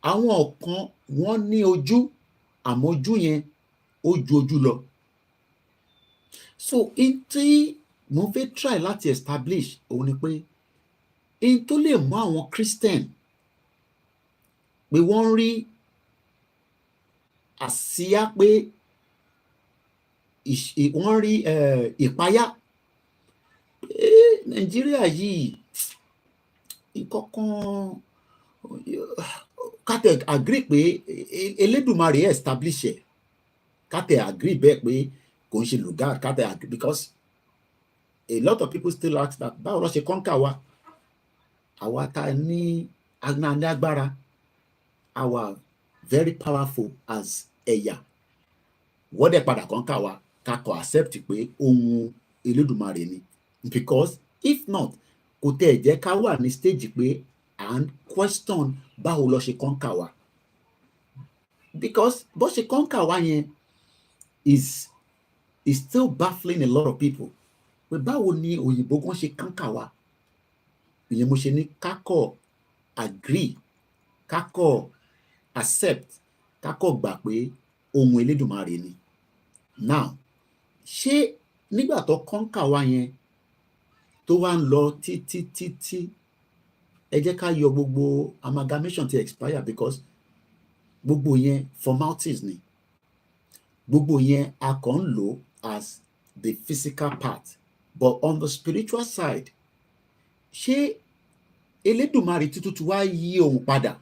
Àwọn kan wọ́n ní ojú, àmọ́ ojú yẹn ó ju ojú lọ. So in tí mo fẹ́ try láti establish òun ni pé in tó lè mú àwọn Christian pé wọ́n rí àsíá pé wọ́n rí ìpayà Nàìjíríà yìí ìkọ̀kan kátẹ agree pé Elédùmarè establish ẹ̀, kátẹ agree bẹ́ẹ̀ pé kò ń ṣe lùgá, kátẹ agree, because a lot of people still ask that báwo ló ṣe kọ́ńkà wa, àwa tá ní agbára, àwa very powerful as ẹ̀yà, wọ́n dẹ̀ padà kọ́ńkà wa, ká kọ́ accept pé ohun Elédùmarè ni, because if not kò tẹ̀ jẹ́ ká wà ní stage pé and question báwo ló ṣe kọ́ńkà wa, because bó ṣe kọ́ńkà wa yẹn is still baffling a lot of people. Pé báwo ni òyìnbó kan ṣe kọ́ńkà wa. Ìyẹn mo ṣe ní kákọ̀ agree, kákọ̀ accept, kákọ̀ gbà pé ohun Elédùmarè ni. Now ṣé nígbà tó kọ́ńkà wa yẹn tó wá ń lọ títí ẹ jẹ́ ká yọ gbogbo amalgamation ti expire, because gbogbo yẹn formalities ni, gbogbo yẹn a kàn ń lò as the physical part, but on the spiritual side ṣé Elédùmarè tuntun wá yí ohun padà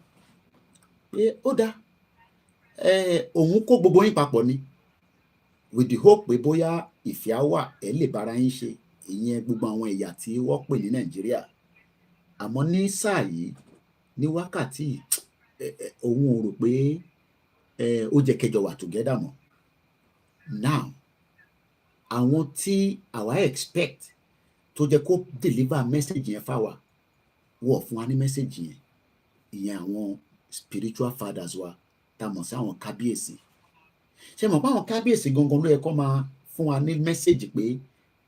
pé ó dá òun kó gbogbo yín papọ̀ ni, with the hope pé bóyá ìfẹ́ á wà, ẹ lè bára yín ṣe, ìyẹn gbogbo àwọn ẹ̀yà tí wọ́n pè ní Nàìjíríà. Àmọ́ ní sáà yìí, ní wákàtí òun ò rò pé ó jẹ́ kẹjọ wà together mọ́. Now àwọn tí àwa expect tó jẹ́ kó deliver message yẹn fáwa, wọ́n fún wa ní message yẹn. Ìyẹn àwọn spiritual fathers wa tá mọ̀ sí àwọn kábíyèsí. Ṣé mọ̀ pé àwọn kábíyèsí gangan ló yẹ kó máa fún wa ní message pé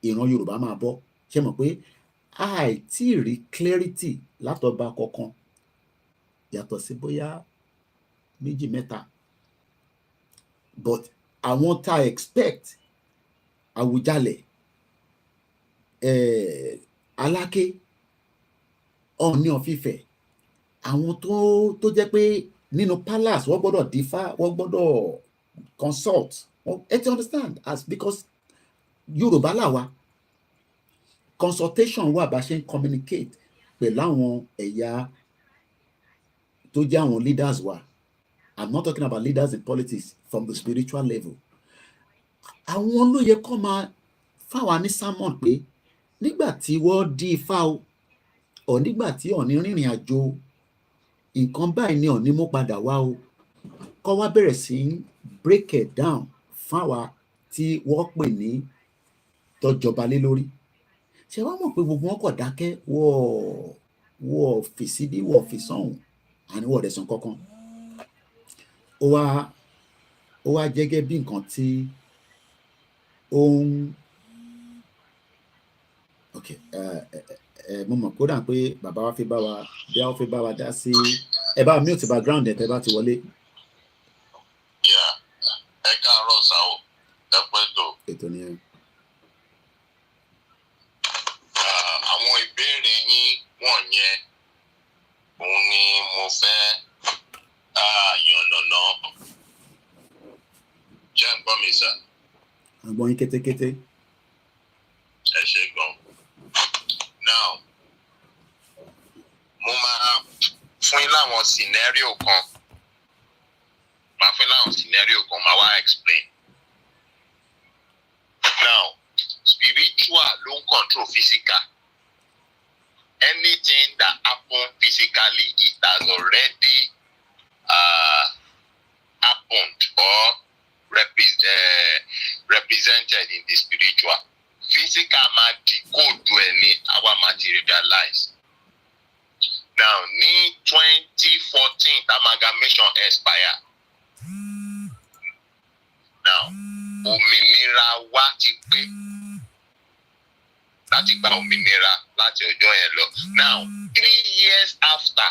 ìran Yorùbá máa bọ́. Ṣé mọ̀ pé àìtí rí clarity látọba kankan yàtọ̀ sí bóyá méjì mẹ́ta, but àwọn tá expect Àwùjalẹ̀, Aláké, Ọọ̀ni of Ifẹ̀, àwọn tó jẹ́ pé nínú palace wọ́n gbọ́dọ̀ dífá, wọ́n gbọ́dọ̀ consult, ẹ ti understand, as because Yorùbá làwa, consultation wà bá ṣe ń communicate pẹ̀lú àwọn ẹ̀yà tó jẹ́ àwọn leaders wa, I'm not talking about leaders in politics, from the spiritual level. Àwọn ló yẹ kó máa fáwa ní sermon pé nígbà tí wọ́n dí Ifá o, ọ̀ nígbà tí Ọ̀ọ̀ni rìnrìn àjò nǹkan báyìí ni Ọ̀ọ̀ni mú padà wá o, kó wá bẹ̀rẹ̀ sí í break it down fáwa tí wọ́n pè ní tọ́jọba lé lórí. Ṣé wàá mọ̀ pé gbogbo wọn kò dákẹ́, wọ́ọ̀ fèsì bí wọ́ọ̀ fèsì ọ̀hún, àní wọ́ọ̀ dẹ̀ sọ kankan. Ó wá jẹ́gẹ́ bí nǹkan tí ó ń mo mọ̀ kó dà pé bàbá wa fẹ́ bá wa bí a fẹ́ bá wa dá sí ẹ bá mute background ẹ̀ tẹ́ bá ti wọlé. Ẹ káàárọ̀ sá o, ẹ pẹ́ tó. Ètò nìyẹn. Àwọn ìbéèrè yín wọ̀nyẹn òun ni mo fẹ́ yànnàná. Ṣé ń gbọ́ mi sà? À ń gbọ́ yín kétékété. Ẹ ṣé gan. Now, mo máa fún yín láwọn scenario kan. Màá wá explain. Now, spiritual ló ń control physical. Anything that happen physically, it has already happened or represented in the spiritual. Physical ma decode any our materialize. Now, ní 2014, amalgamation expire. Now, òmìnira wa ti pé láti gba òmìnira láti ọjọ́ yẹn lọ. Now, 3 years after,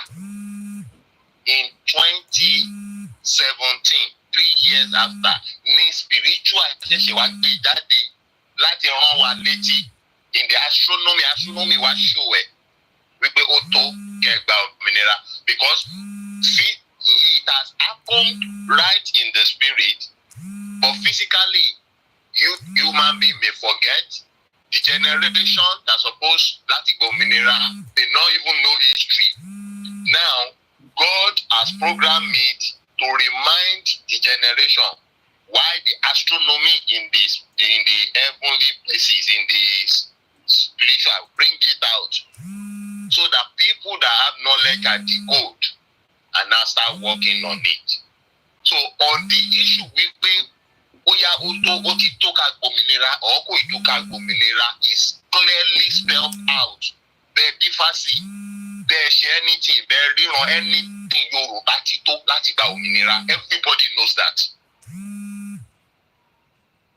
in 2017, 3 years after, ní spiritual ṣẹ̀ṣẹ̀ wá gbé jáde láti rán wa létí in the astronomy wa show ẹ̀ wípé ó tó kẹgbà òmìnira because it has happened right in the spirit, but physically human being may forget. The generation that supposed láti gba òmìnira may not even know history. Now, God has programmed it to remind the generation why the astronomy in the heavenly places, in the spiritual, bring it out, so that people that have knowledge can decode and now start working on it. So on the issue wípé ó ti tó ká gbòmìnira or kò tó ká gbòmìnira is clearly spelled out. Bẹ́ẹ̀ dífá sí, bẹ́ẹ̀ ṣe anything, bẹ́ẹ̀ ríran anything Yorùbá ti tó láti gba òmìnira. Everybody knows that.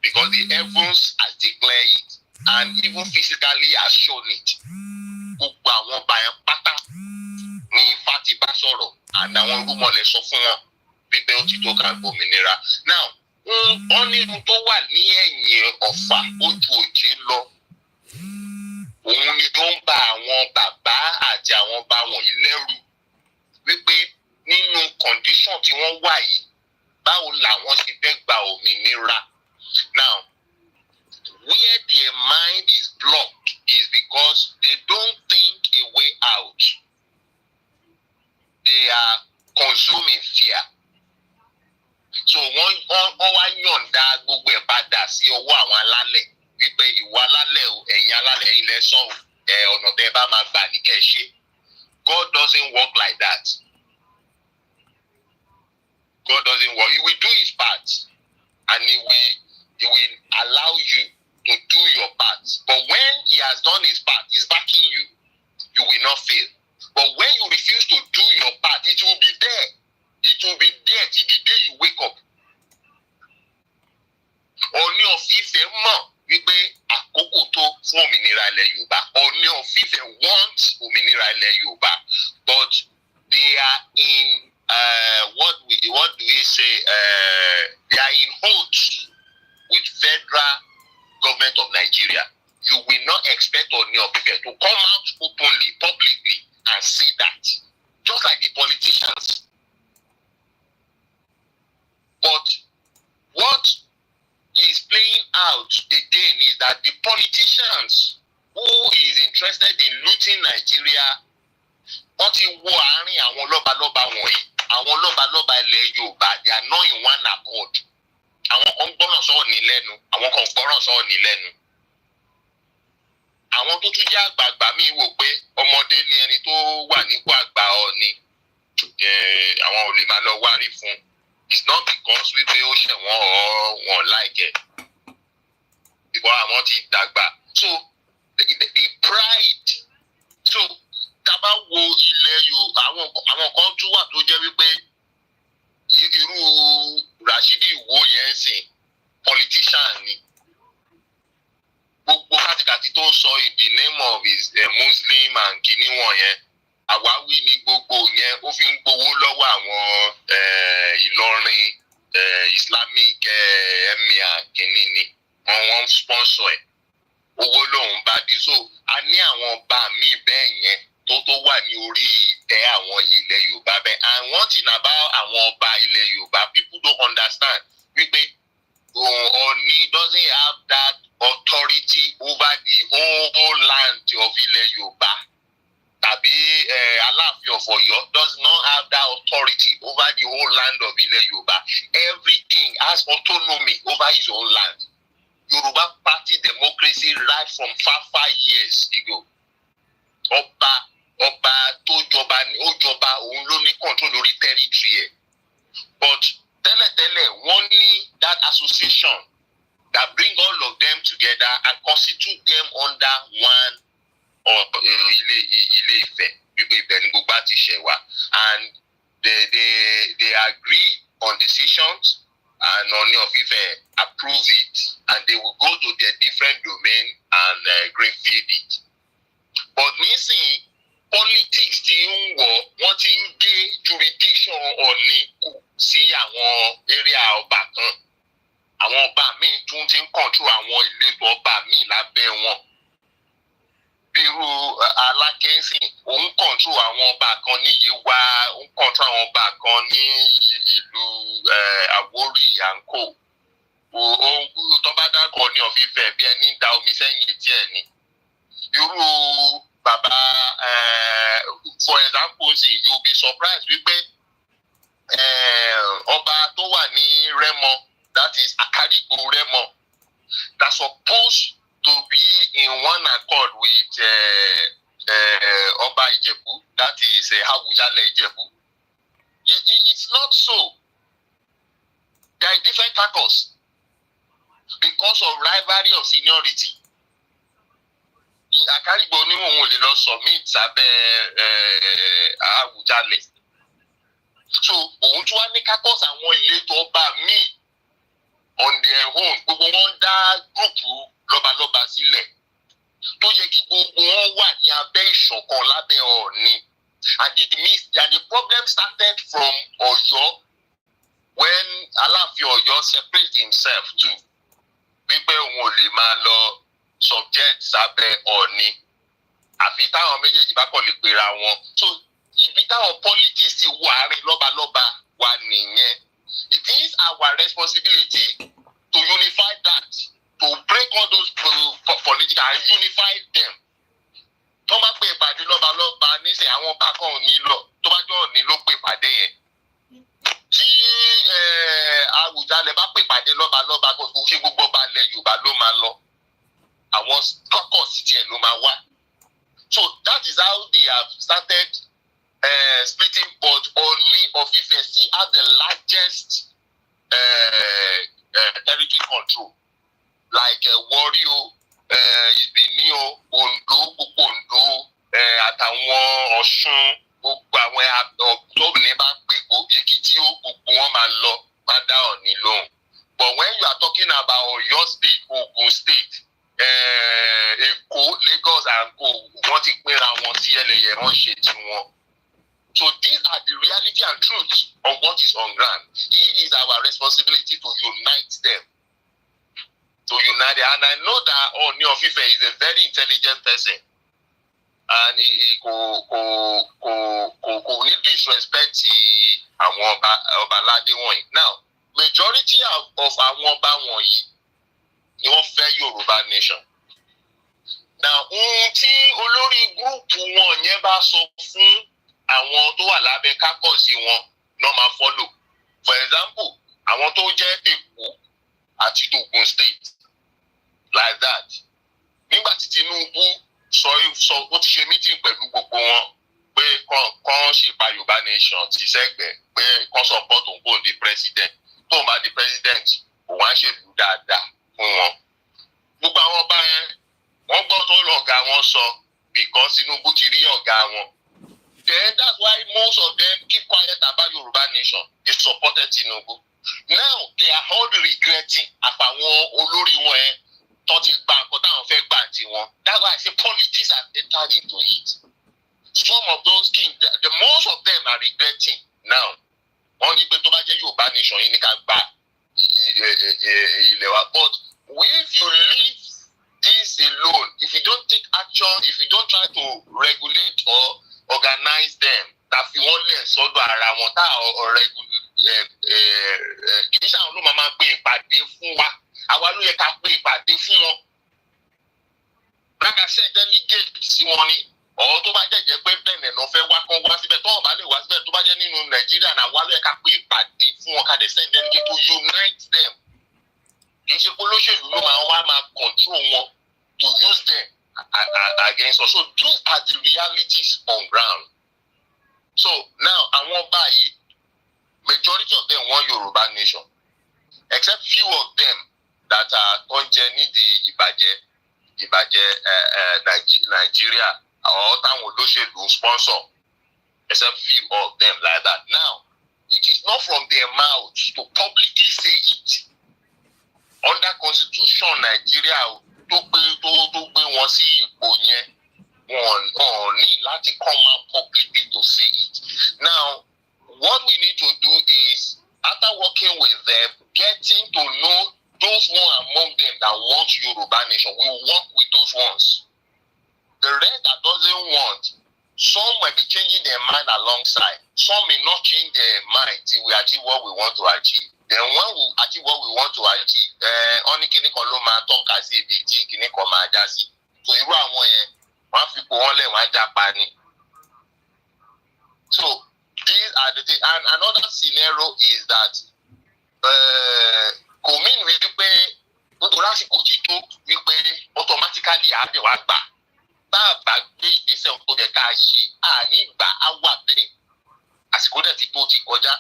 Because the heavens has declared it and even physically has shown it. Gbogbo àwọn ọba yẹn pátá ní Ifá ti bá sọ̀rọ̀ and àwọn rúmọlẹ̀ sọ fún wọn wípé ó ti tó ká gbòmìnira. Now, wọ́n ní irun tó wà ní ẹ̀yìn Ọ̀fà ojú òjé lọ. Òun ni tó ń bá àwọn bàbá àti àwọn ọba wọ̀nyí lẹ́rù wípé nínú condition tí wọ́n wà yìí, báwo làwọn ṣe fẹ́ gba òmìnira. Now, where their mind is blocked is because they don't think a way out. They are consuming fear. So wọ́n wá yọ̀ǹda gbogbo ẹ̀ padà sí ọwọ́ àwọn alálẹ̀ wípé ìwà alálẹ̀ o, ẹ̀yin alálẹ̀ yín lẹ́sàn ọ̀nà tẹ́ bá máa gbà ní kẹ́ ẹ ṣe. God doesn't work like that. God doesn't work. He will do his part and he will allow you to do your part. But when he has done his part, he's backing you. You will not fail. But when you refuse to do your part, it will be there. It will be there till the day you wake up. Ọ̀ọ̀ni of Ifẹ̀ mọ̀ wípé àkókò tó fún òmìnira ilẹ̀ Yorùbá. Ọ̀ọ̀ni of Ifẹ̀ want òmìnira ilẹ̀ Yorùbá. But they are in what do we say? They are in hold with federal government of Nigeria. You will not expect Ọ̀ọ̀ni of Ifẹ̀ to come out openly, publicly, and say that. Just like the politicians. But what is playing out again is that the politicians who is interested in looting Nigeria wọ́n ti wọ àárín àwọn lọ́balọ́ba wọ̀nyí, àwọn lọ́balọ́ba ilẹ̀ Yorùbá, they are not in one accord. Àwọn kan gbọ́ràn sọ́ọ̀ ní lẹ́nu, àwọn kan gbọ́ràn sọ́ọ̀ ní lẹ́nu. Àwọn tó tún jẹ́ àgbààgbà míì wò pé ọmọdé ni ẹni tó wà nípò àgbà Ọọ̀ni, àwọn ò lè máa lọ wárí fún. It's not because wípé ó ṣẹ̀wọ̀n or wọn like it. Because àwọn ti dàgbà. So the pride. So tábà wo ilẹ̀ Yorùbá, àwọn kan tún wà tó jẹ́ wípé irú Rashidi Ìwó yẹn sìn politician ni. Gbogbo kàtìkàtì tó ń sọ in the name of his Muslim and kìíní wọ̀nyẹn, àwáwí ni gbogbo yẹn, ó fi ń gbowó lọ́wọ́ àwọn Ìlọrin Islamic emir kìíní ni wọ́n sponsor ẹ̀, owó lòun bá di. So a ní àwọn ọba míì bẹ́ẹ̀ yẹn tó wà ní orí ìtẹ́ àwọn ilẹ̀ Yorùbá bẹ́ẹ̀. And one thing about àwọn ọba ilẹ̀ Yorùbá, people don't understand wípé Ọọ̀ni doesn't have that authority over the whole land of ilẹ̀ Yorùbá. Tàbí Aláàfin of Ọ̀yọ́ does not have that authority over the whole land of ilẹ̀ Yorùbá. Every king has autonomy over his own land. Yorùbá party democracy right from far years ago. Ọba tó jọba ó jọba, òun ló ní control lórí territory ẹ̀. But tẹ́lẹ̀tẹ́lẹ̀ wọ́n ní that association that bring all of them together and constitute them under one Ilé Ifẹ̀, wípé ibẹ̀ ni gbogbo àti ṣẹ̀ wá. And they agree on decisions and Ọọ̀ni of Ifẹ̀ approve it, and they will go to their different domain and greenfield it. But nísìnyí politics ti ń wọ́n ti ń gé jurisdiction Ọọ̀ni kù sí àwọn area ọba kan. Àwọn ọba míì tún ti ń control àwọn ìletò ọba míì lábẹ́ wọn. Bírú Alákẹ́sìn, òun control àwọn ọba kan ní Yewa, òun control àwọn ọba kan ní ìlú Àwórì Àǹkó. Tó bá dákọ̀ Ọọ̀ni of Ifẹ̀ bí ẹni da omi sẹ́yìn etí ẹ̀ ni. Irú bàbá for example, you'll be surprised wípé ọba tó wà ní Rẹ́mọ, that is Àkárìgbò Rẹ́mọ, that's supposed to be in one accord with Ọba Ìjẹ̀bú, that is Àwùjalẹ̀ Ìjẹ̀bú. It's not so. They are in different caucus because of rivalry of seniority. Àkárìgbò oníwọ̀n ò lè lọ submit sábẹ́ Àwùjalẹ̀. So òun tún wá ní caucus àwọn ìletò ọba míì on their own. Gbogbo wọn dá gúrùpù lọ́balọ́ba sílẹ̀ tó yẹ kí gbogbo wọn wà ní abẹ́ ìṣọ̀kan lábẹ́ Ọọ̀ni. And the problem started from Ọ̀yọ́ when Aláàfin Ọ̀yọ́ separate himself too. Wípé òun ò lè máa lọ subject sábẹ́ Ọọ̀ni àfi táwọn méjèèjì bá kàn lè pera wọn. So ibi táwọn politics ti wà àárín lọ́balọ́ba wà nìyẹn. It is our responsibility to unify that, to break all those political and unify them. Tó bá pè ìpàdé lọ́balọ́ba nísìnyí, àwọn ọba kan ò ní lọ. Tó bá jọ Ọọ̀ni ló pè ìpàdé yẹn. Tí Àwùjalẹ̀ bá pè ìpàdé lọ́balọ́ba, kò ṣe gbogbo ọba ilẹ̀ Yorùbá ló máa lọ. Àwọn caucus tiẹ̀ ló máa wá. So that is how they have started splitting, but Ọọ̀ni of Ifẹ̀ still have the largest territory control, like Warri o, Ìbìní o, Oǹdó, gbogbo Oǹdó, àtàwọn Ọ̀ṣun, gbogbo àwọn tóbìnrin bá pè Èkìtì o, gbogbo wọn máa lọ, máa dá Ọọ̀ni lóhùn. But when you are talking about Ọ̀yọ́ state, Ògùn state, Èkó, Lagos and Co, wọ́n ti pínra wọn sí ẹlẹ́yẹ, wọ́n ṣe tiwọn. So these are the reality and truth of what is on ground. It is our responsibility to unite them. To unite them. And I know that Ọọ̀ni of Ifẹ̀ is a very intelligent person. And he kò ní disrespect àwọn ọba aládé wọ̀nyí. Now, majority of àwọn ọba wọ̀nyí ni wọ́n fẹ́ Yorùbá nation. Now, ohun tí olórí gúrùpù wọn yẹn bá sọ fún àwọn tó wà lábẹ́ kákọ̀sí wọn náà máa follow. For example, àwọn tó jẹ́ Èkó àti Ògùn State like that. Nígbà tí Tinubu sọ ó ti ṣe meeting pẹ̀lú gbogbo wọn pé kàn ṣèpá Yorùbá nation ti sẹ́gbẹ̀ẹ́ pé kàn support òun kò di president. Tó bá di president, òun á ṣèlú dáadáa fún wọn. Gbogbo àwọn ọba yẹn wọ́n gbọ́ tó lọ̀gá wọn sọ because Tinubu ti rí ọ̀gá wọn. Then that's why most of them keep quiet about Yoruba nation. They supported Tinubu. Now they are all regretting àfàwọn olórí wọn ẹ tó ti gba nǹkan táwọn fẹ́ gbà tiwọn. That's why I say politics has entered into it. Some of those kings, the most of them are regretting now. Wọ́n ní pé tó bá jẹ́ Yoruba nation yìí ní ká gba ilẹ̀ wa. But if you leave this alone, if you don't take action, if you don't try to regulate or organize them, that fi wọ́n lẹ̀ sọ́dọ̀ ara wọn tá kì í ṣàwọn ló máa gbé ìpàdé fún wa, àwa ló yẹ ká gbé ìpàdé fún wọn. Like I said, delegate sí wọn ni, ọ̀rọ̀ tó bá jẹ́ pé bẹ́ẹ̀ náà fẹ́ wá kán wá síbẹ̀, tó bá lè wá síbẹ̀ tó bá jẹ́ nínú Nàìjíríà náà wá ló yẹ ká gbé ìpàdé fún wọn ká dẹ̀ send delegate to unite them. Kì í ṣe pé olóṣèlú ló máa control wọn to use them against us. So those are the realities on ground. So now, àwọn báyìí, majority of them want Yoruba nation, except few of them that are on journey the ìbàjẹ́ Nigeria or táwọn olóṣèlú sponsor, except few of them like that. Now, it is not from their mouths to publicly say it. Under Constitution Nigeria, tó gbé wọn sí ipò yẹn, wọn ní láti come out publicly to say it. Now, what we need to do is, after working with them, getting to know those one among them that want Yoruba nation, we work with those ones. The rest that doesn't want, some might be changing their mind alongside. Some may not change their mind till we achieve what we want to achieve. Then when we achieve what we want to achieve, only kìíní kan ló máa tọ́ka sí ibi tí kìíní kan máa já sí. So irú àwọn yẹn, wọ́n fi kó wọn lẹ̀ wọ́n á já pa ni. So these are the things. And another scenario is that kò mean wípé nítorí àsìkò ti tó wípé automatically àbẹ̀wá gbà. Tá a bá gbé ìgbésẹ̀ tó yẹ ká ṣe, àní gbà á wà bẹ́ẹ̀. Àsìkò dẹ̀ ti tó ti kọjá.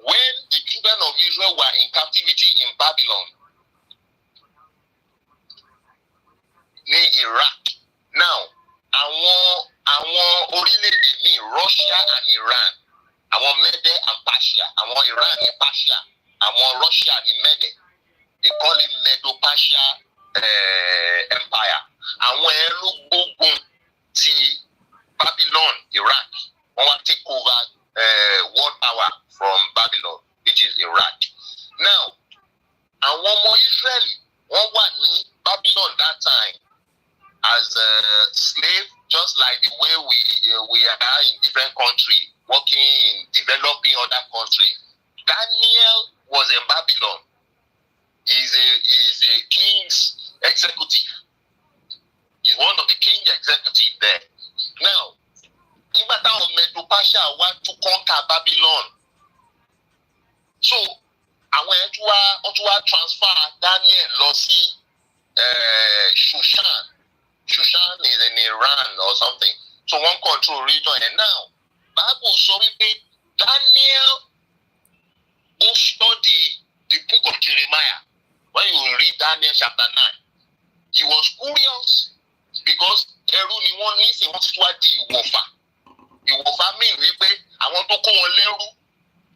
When the children of Israel were in captivity in Babylon, ní Iraq, now àwọn orílẹ̀-èdè ní Russia and Iran, àwọn Mede and Persia, àwọn Iran ní Persia, àwọn Russia ní Mede, they call it Medo-Persia Empire. Àwọn ẹrú gbógun ti Babylon, Iraq, wọ́n wá take over world power from Babylon, which is Iraq. Now, àwọn ọmọ Israeli wọ́n wà ní Babylon that time as a slave, just like the way we are in different countries, working in developing other countries. Daniel was in Babylon. He's a king's executive. He's one of the king's executive there. Now, nígbà táwọn Medo-Persia wá to conquer Babylon, so àwọn ẹ̀ tún wá transfer Daniel lọ sí Shushan. Shushan is in Iran or something. So one control region. And now, Bible sọ wípé Daniel ó study the book of Jeremiah. When you read Daniel chapter 9, he was curious because ẹrú ni wọ́n ní sí wọ́n ti tún wá di ìwọ̀fà. Ìwọ̀fà mean wípé àwọn tó kó wọn lẹ́rú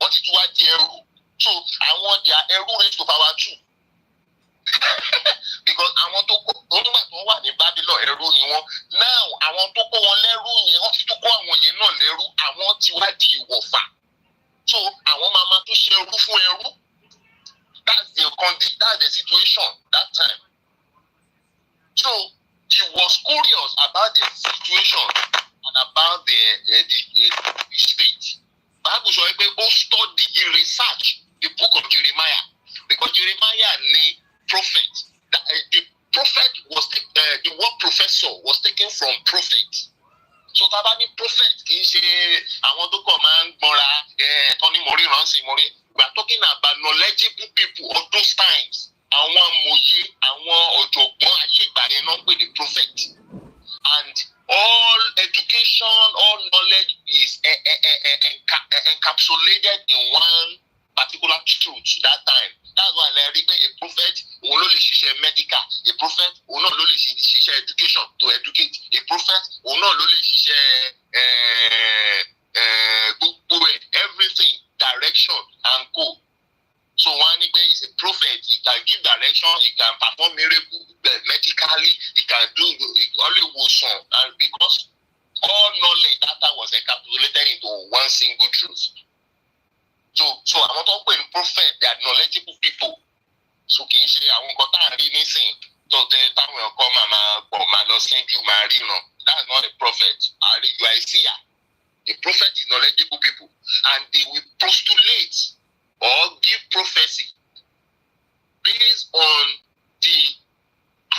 wọ́n ti tún wá di ẹrú. So àwọn their ẹrú raised to power 2. Because àwọn tó kó onígbà tó wà ní Babylon ẹrú ni wọ́n. Now àwọn tó kó wọn lẹ́rú yẹn wọ́n ti tún kó àwọn yẹn náà lẹ́rú, àwọn ti wá di ìwọ̀fà. So àwọn máa tún ṣe ẹrú fún ẹrú. That's the situation that time. So he was curious about the situation and about the state. Bible sọ pé ó study, he research the book of Jeremiah, because Jeremiah ni prophet. The prophet was the word professor was taken from prophet. So tá a bá ní prophet kì í ṣe àwọn tó kàn máa ń gbọ́nra tọ́ni mọ̀rí ránṣẹ́ mọ̀rí. We are talking about knowledgeable people of those times. Àwọn amòye, àwọn ọ̀jọ̀gbọ́n ayé ìgbà yẹn náà pè ní prophet. And all education, all knowledge is encapsulated in one particular truth that time. That's why I read a prophet òun ló lè ṣiṣẹ́ medical, a prophet òun náà ló lè ṣiṣẹ́ education to educate, a prophet òun náà ló lè ṣiṣẹ́ gbogbo everything, direction and co. So one is a prophet, he can give direction, he can perform miracle medically, he can do only wisdom, and because all knowledge that was encapsulated into one single truth. So àwọn tó ń pè ní prophet, they are knowledgeable people. So kì í ṣe àwọn nǹkan tá à ń rí nísìn tó tẹ táwọn ẹ̀kọ́ máa lọ sẹ́jú máa ríran. That's not a prophet. You are a seer. A prophet is knowledgeable people, and they will postulate or give prophecy based on the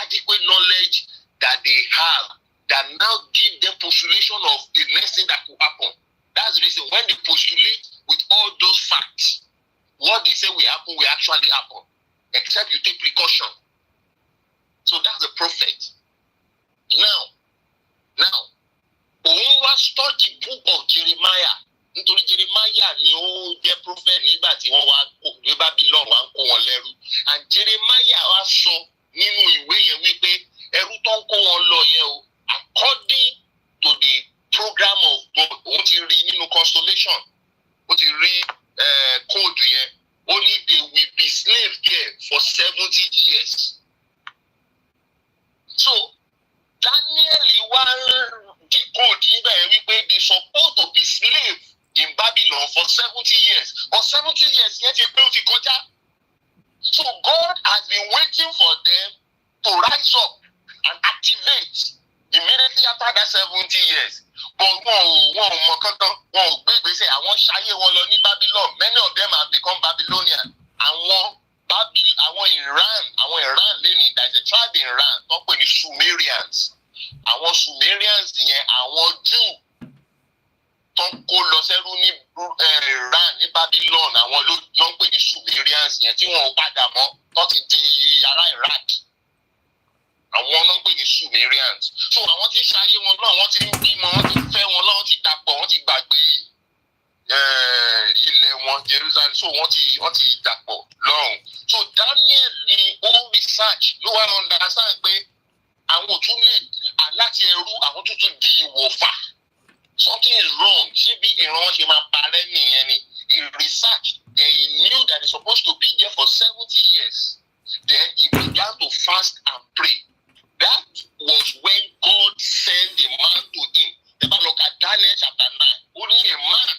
adequate knowledge that they have, that now give them postulation of the next thing that could happen. That's the reason when they postulate with all those facts, what they say will happen will actually happen, except you take precaution. So that's the prophet. Now, òun wá study book of Jeremiah. Nítorí Jeremiah ni ó jẹ́ prophet nígbà tí wọ́n wá ní Babylon wá ń kó wọn lẹ́rú. And Jeremiah wá sọ nínú ìwé yẹn wípé ẹrú tó ń kó wọn lọ yẹn o, according to the program of God, òun ti rí nínú constellation, ó ti rí code yẹn, ó ní they will be slaves there for 70 years. So Daniel wá decode níbẹ̀ yẹn wípé they supposed to be slaves in Babylon for 70 years. Or 70 years yet you built it. So God has been waiting for them to rise up and activate immediately after that 70 years. But wọ́n mọ̀ kankan, wọ́n ò gbé ìgbésẹ̀, àwọn ṣayé wọn lọ ní Babylon. Many of them have become Babylonian. Àwọn Iran lẹ́yìn, there is a tribe in Iran tó pè ní Sumerians. Àwọn Sumerians yẹn, àwọn Jew tó ń kó lọ sẹ́rú ní Iran ní Babylon, àwọn ló ń pè ní Sumerians yẹn tí wọn ò padà mọ́ tó ti di ará Iraq. Àwọn ló ń pè ní Sumerians. So àwọn tí ń ṣayé wọn náà, wọ́n ti ń bímọ, wọ́n ti fẹ́ wọn náà, wọ́n ti dàpọ̀, wọ́n ti gbàgbé ilẹ̀ wọn Jerusalem. So wọ́n ti dàpọ̀ lọ́hùn. So Daniel ni ó research ló wá understand pé àwọn òtún lè láti ẹrú àwọn tuntun di ìwọ̀fà. Something is wrong. Ṣé bí ìran wọn ṣe máa parẹ́ nìyẹn ni? He researched. Then he knew that he's supposed to be there for 70 years. Then he began to fast and pray. That was when God sent a man to him. The man look at Daniel chapter 9. Only a man.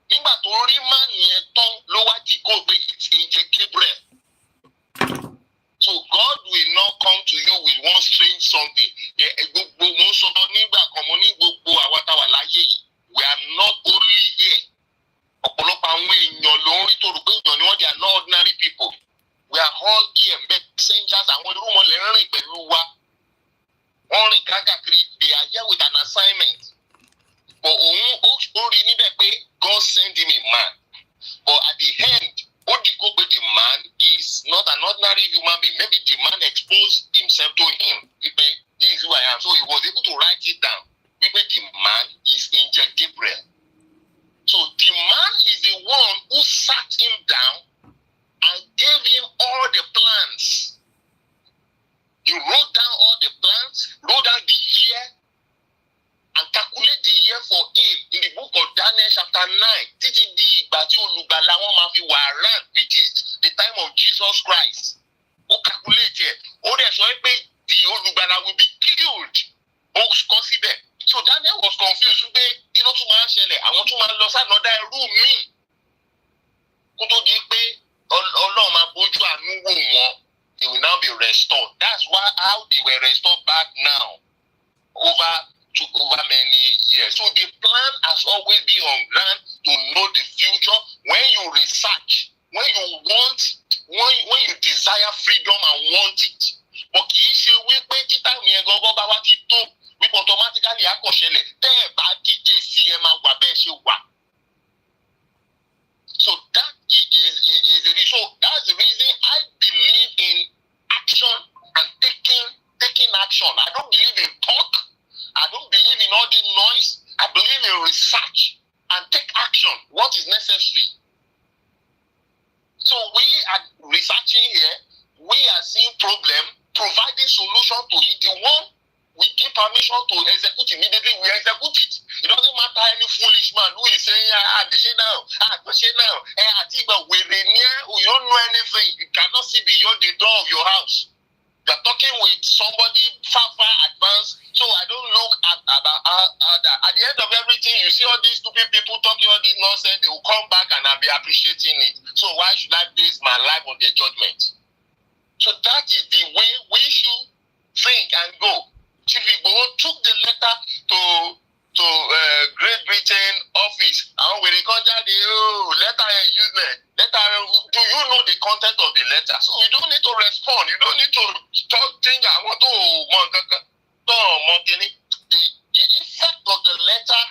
Nígbà tó rí man yẹn tán ló wá ti kó gbé ìjẹ Gabriel. So God will not come to you with one strange something. Gbogbo mo sọ nígbà kan mo ní gbogbo àwa tá wà láyé yìí. We are not only here. Ọ̀pọ̀lọpọ̀ àwọn èèyàn ló ń rí tó rò pé èèyàn ni wọ́n, they are not ordinary people. We are all here, messengers, àwọn irú wọn lè rìn pẹ̀lú wa. Wọ́n rìn káàkiri, they are here with an assignment. But òun ó rí níbẹ̀ pé God send him a man. But at the end, ó dìgbò pé the man is not an ordinary human being. Maybe the man exposed himself to him. Wípé this is who I am. So he was able to write it down. Wípé the man is Angel Gabriel. So the man is the one who sat him down and gave him all the plans. He wrote down all the plans, wrote down the year, and calculate the year for him in the book of Daniel chapter 9. Títí di ìgbà tí olùgbàlà wọn máa fi wà around, which is the time of Jesus Christ. Ó calculate it. Ó dẹ̀ sọ pé the olùgbàlà will be killed. Ó kọ síbẹ̀. So Daniel was confused pé kí ló tún máa ń ṣẹlẹ̀? Àwọn tún máa lọ sánọ́dá ẹrú míì. Kó tó di pé Ọlọ́run máa bójú àánú wò wọ́n. They will now be restored. That's how they were restored back now. Over many years. So the plan has always been on ground to know the future. When you research, when you desire freedom and want it, but kì í ṣe wípé títà mi yẹn gangan bá wá ti tó wípé automatically á kàn ṣẹlẹ̀ tẹ́ ẹ̀ bá díje sí ẹ máa wà bẹ́ẹ̀ ṣe wà. So that is the reason. So that's the reason I believe in action and taking action. I don't believe in talk. I don't believe in all this noise. I believe in research and take action. What is necessary? So we are researching here. We are seeing problem, providing solution to it. The one we give permission to execute immediately, we execute it. It doesn't matter any foolish man who is saying, they say now, you don't know anything. You cannot see beyond the door of your house. You're talking with somebody far advanced. So I don't look at that. At the end of everything, you see all these stupid people talking all this nonsense, they will come back and I'll be appreciating it. So why should I base my life on their judgment? So that is the way we should think and go. Chief Igbo took the letter to Great Britain office. And when they contact the letter useless. Letter, do you know the content of the letter? So you don't need to respond. You don't need to talk things. I want to the effect of the letter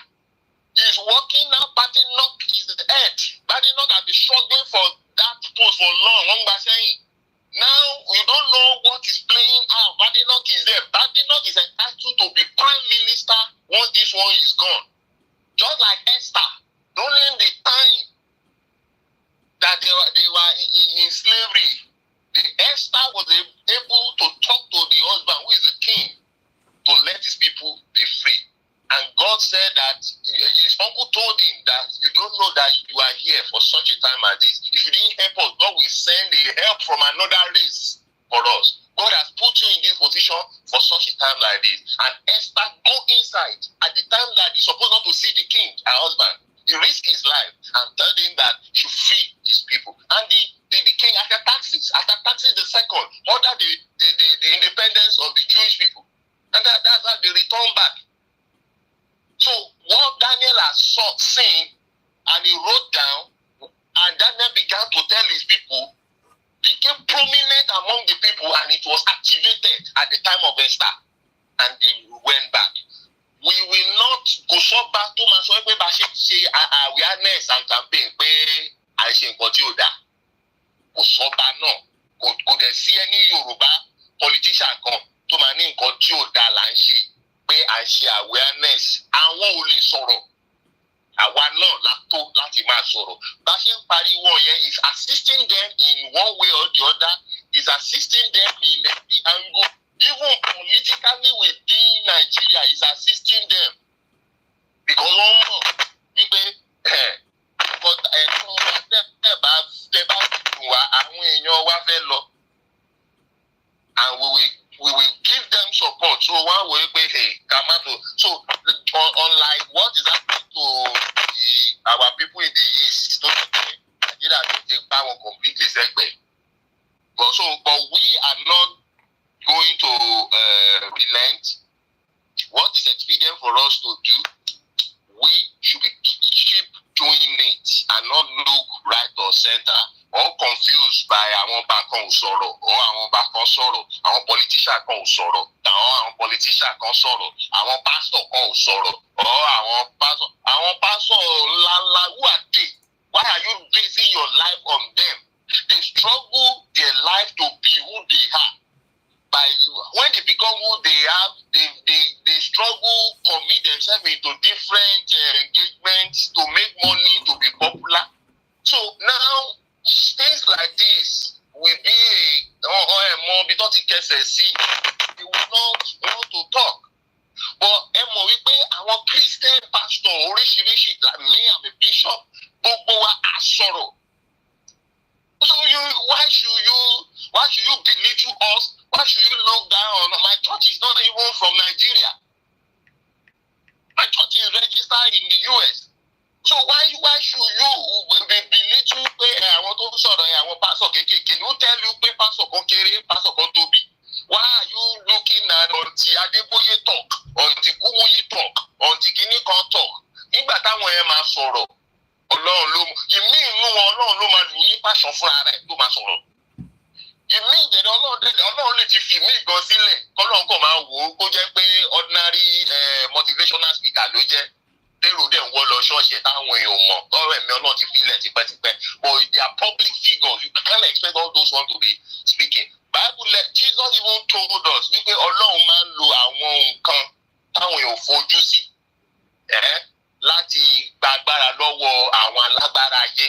is working now. Badenoch is the head. Badenoch has been struggling for that post for long. Long by saying. Now you don't know what is playing out. Badenoch is there. Badenoch is entitled to be prime minister once this one is gone. Just like Esther, during the time that they were in slavery, the Esther was able to talk to the husband, who is the king, to let his people be free. And God said that his uncle told him that you don't know that you are here for such a time as this. If you didn't help us, God will send the help from another race for us. God has put you in this position for such a time like this. And Esther go inside at the time that he's supposed not to see the king, her husband. He risked his life and told him that he should free his people. And the king, after taxes the second, ordered the independence of the Jewish people. And that's how they returned back. So what Daniel has seen and he wrote down, and Daniel began to tell his people, became prominent among the people, and it was activated at the time of Esther, and they went back. We will not go so back to my soul, but say awareness and campaign. I say what you da. Go so back no. Could there see any Yòrùbá politician come to my name called you da lanche? I share awareness. Àwọn ò lè sọ̀rọ̀. Àwa náà látó láti máa sọ̀rọ̀. Bá ṣe ń pariwo yẹn is assisting them in one way or the other. Is assisting them in every angle. Even politically within Nigeria is assisting them. Because wọ́n mọ̀ wípé tẹ́ bá wà àwọn èèyàn wa fẹ́ lọ. And we will give them support. So one way, hey, Kamato. So unlike what is happening to our people in the East, Nigeria will take power completely segment. But we are not going to relent. What is expedient for us to do? We should keep doing it and not look right or center or confused by àwọn bákan ò sọ̀rọ̀ or àwọn bákan sọ̀rọ̀, àwọn politician kan ò sọ̀rọ̀, àwọn politician kan sọ̀rọ̀, àwọn pastor kan ò sọ̀rọ̀ or àwọn pastor ńláńlá. Who are they? Why are you basing your life on them? They struggle their life to be who they are. When they become who they are, they struggle, commit themselves into different engagements to make money, to be popular. So now things like this will be more because they will not want to talk. But our Christian pastor oríṣiríṣi like me, I'm a bishop, gbogbo wa á sọ̀rọ̀. So why should you belittle us? Why should you look down? My church is not even from Nigeria. My church is registered in the US. So why should you belittle àwọn tó ń sọ̀rọ̀ àwọn pastor kékèké? Who tell you pé pastor kan kéré, pastor kan tóbi? Why are you looking at until Adeboye talk, until Kumuyi talk, until Kini kan talk? Nígbà táwọn ẹ̀ máa sọ̀rọ̀, Ọlọ́run ló ìmí inú Ọlọ́run ló máa lù ní pàṣọ fúnra rẹ̀ tó máa sọ̀rọ̀. Ìmí ìdẹ̀dẹ̀ Ọlọ́run lè ti fi mí gan sílẹ̀ kọ́lọ́n kàn máa wò ó kó jẹ́ pé ordinary motivational speaker ló jẹ́ tèrò dẹ̀ ń wọ́ lọ ṣọ́ọ̀ṣì táwọn èèyàn mọ̀ ọ̀rọ̀ ẹ̀mí ọlọ́run ti filẹ̀ tipẹ́tipẹ́ but they are public figures you can't expect all those ones to be speaking. Bible Jesus even told us wípé ọlọ́run máa ń lo àwọn nǹkan táwọn èèyàn fojú sí láti gba agbára lọ́wọ́ àwọn alágbára ayé.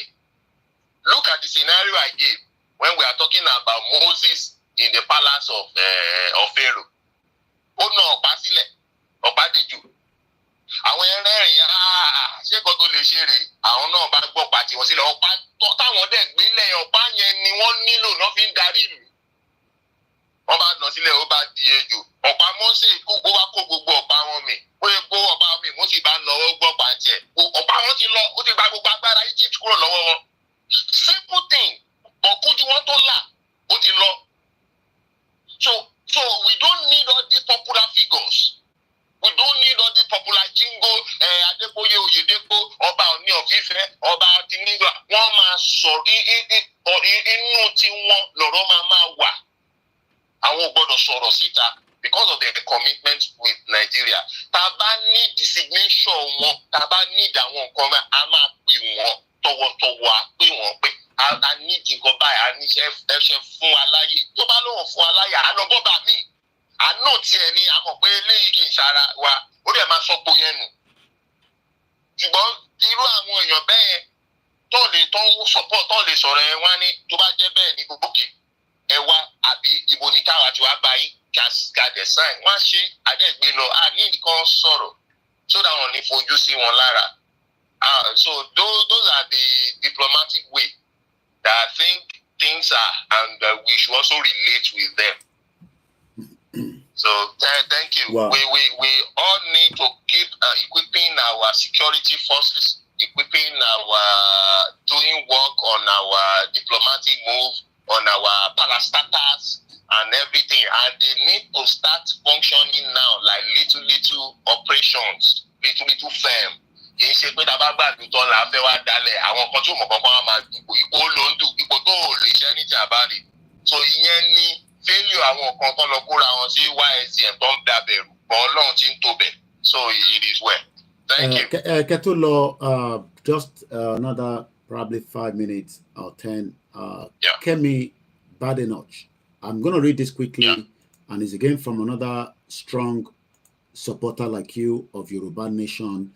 Look at the scenario I gave when we are talking about Moses in the palace of Pharaoh. Ó na ọ̀pá sílẹ̀, ọ̀pá dejò. Àwọn ẹlẹ́rìn ṣé nǹkan tó lè ṣe rè àwọn náà bá gbọ́ ọ̀pá tiwọn sílẹ̀. Ọ̀pá táwọn dẹ̀ gbé lẹ́yìn ọ̀pá yẹn ni wọ́n nílò náà fi ń darí ìlú. Wọ́n bá nà sílẹ̀ ó bá di ejò. Ọ̀pá Mósè ó wá kó gbogbo ọ̀pá wọn mì. Ó yẹ kó ọ̀pá mi Mósè bá nà ọwọ́ gbọ́ ọ̀pá tiẹ̀. Ọ̀pá wọn ti lọ, ó ti gba gbogbo agbára Egypt kúrò lọ́wọ́ wọn. Simple thing, but kójú wọn tó là, ó ti lọ. So we don't need all these popular figures. We don't need all these popular jingle, Adéboyè Oyèdépò, ọba Ọ̀ní of Ifẹ̀, ọba Tinigba. Wọ́n máa sọ̀rọ̀ inú tí wọ́n lọ̀rọ̀ máa wà. Àwọn ò gbọ́dọ̀ sọ̀rọ̀ síta because of their commitment with Nigeria. Tá a bá ní designation wọn, tá a bá ní àwọn nǹkan a máa pè wọ́n tọwọ́tọwọ́ á pè wọ́n pé a ní nǹkan báyìí, a ní ẹṣẹ fún aláyè. Tó bá lóun fún aláyè, a lọ bọ́bà míì. Àánú tiẹ̀ ni a mọ̀ pé eléyìí kì í ṣara wa, ó dẹ̀ máa sọ́pọ̀ yẹn nù. Ṣùgbọ́n irú àwọn èèyàn bẹ́ẹ̀ tó ń support tó lè sọ̀rọ̀ ẹ̀ wá ní tó bá jẹ́ bẹ́ẹ̀ ní gbogbo kè ẹ wá àbí ibo ni káwa tí wàá bá yín ká dẹ̀ sign wọ́n á ṣe àdẹ́gbé lọ ní nǹkan sọ̀rọ̀ so that wọ́n ní fojú sí wọn lára. So those are the diplomatic way that I think things are and we should also relate with them. So thank you. Wow. We all need to keep equipping our security forces, equipping our doing work on our diplomatic move, on our parastatals and everything. And they need to start functioning now like little operations, little firm. Kì í ṣe pé tá a bá gbàdúrà tán la fẹ́ wá dálẹ̀ àwọn kan tí ò mọ̀ kankan wá máa dùn ipò ló ń dùn ipò tó ò lè ṣẹ́ ní jàmbáre. So ìyẹn ní failure àwọn kan tó lọ kóra wọn sí YSDM tó ń dàbẹ̀rù bọ́ ọlọ́run tí ń tó bẹ̀. So it is well. Thank you. Ketulo, just another probably 5 minutes or 10. Yeah. Kemi Badenoch. I'm going to read this quickly, Yeah. and it's again from another strong supporter like you of Yoruba Nation.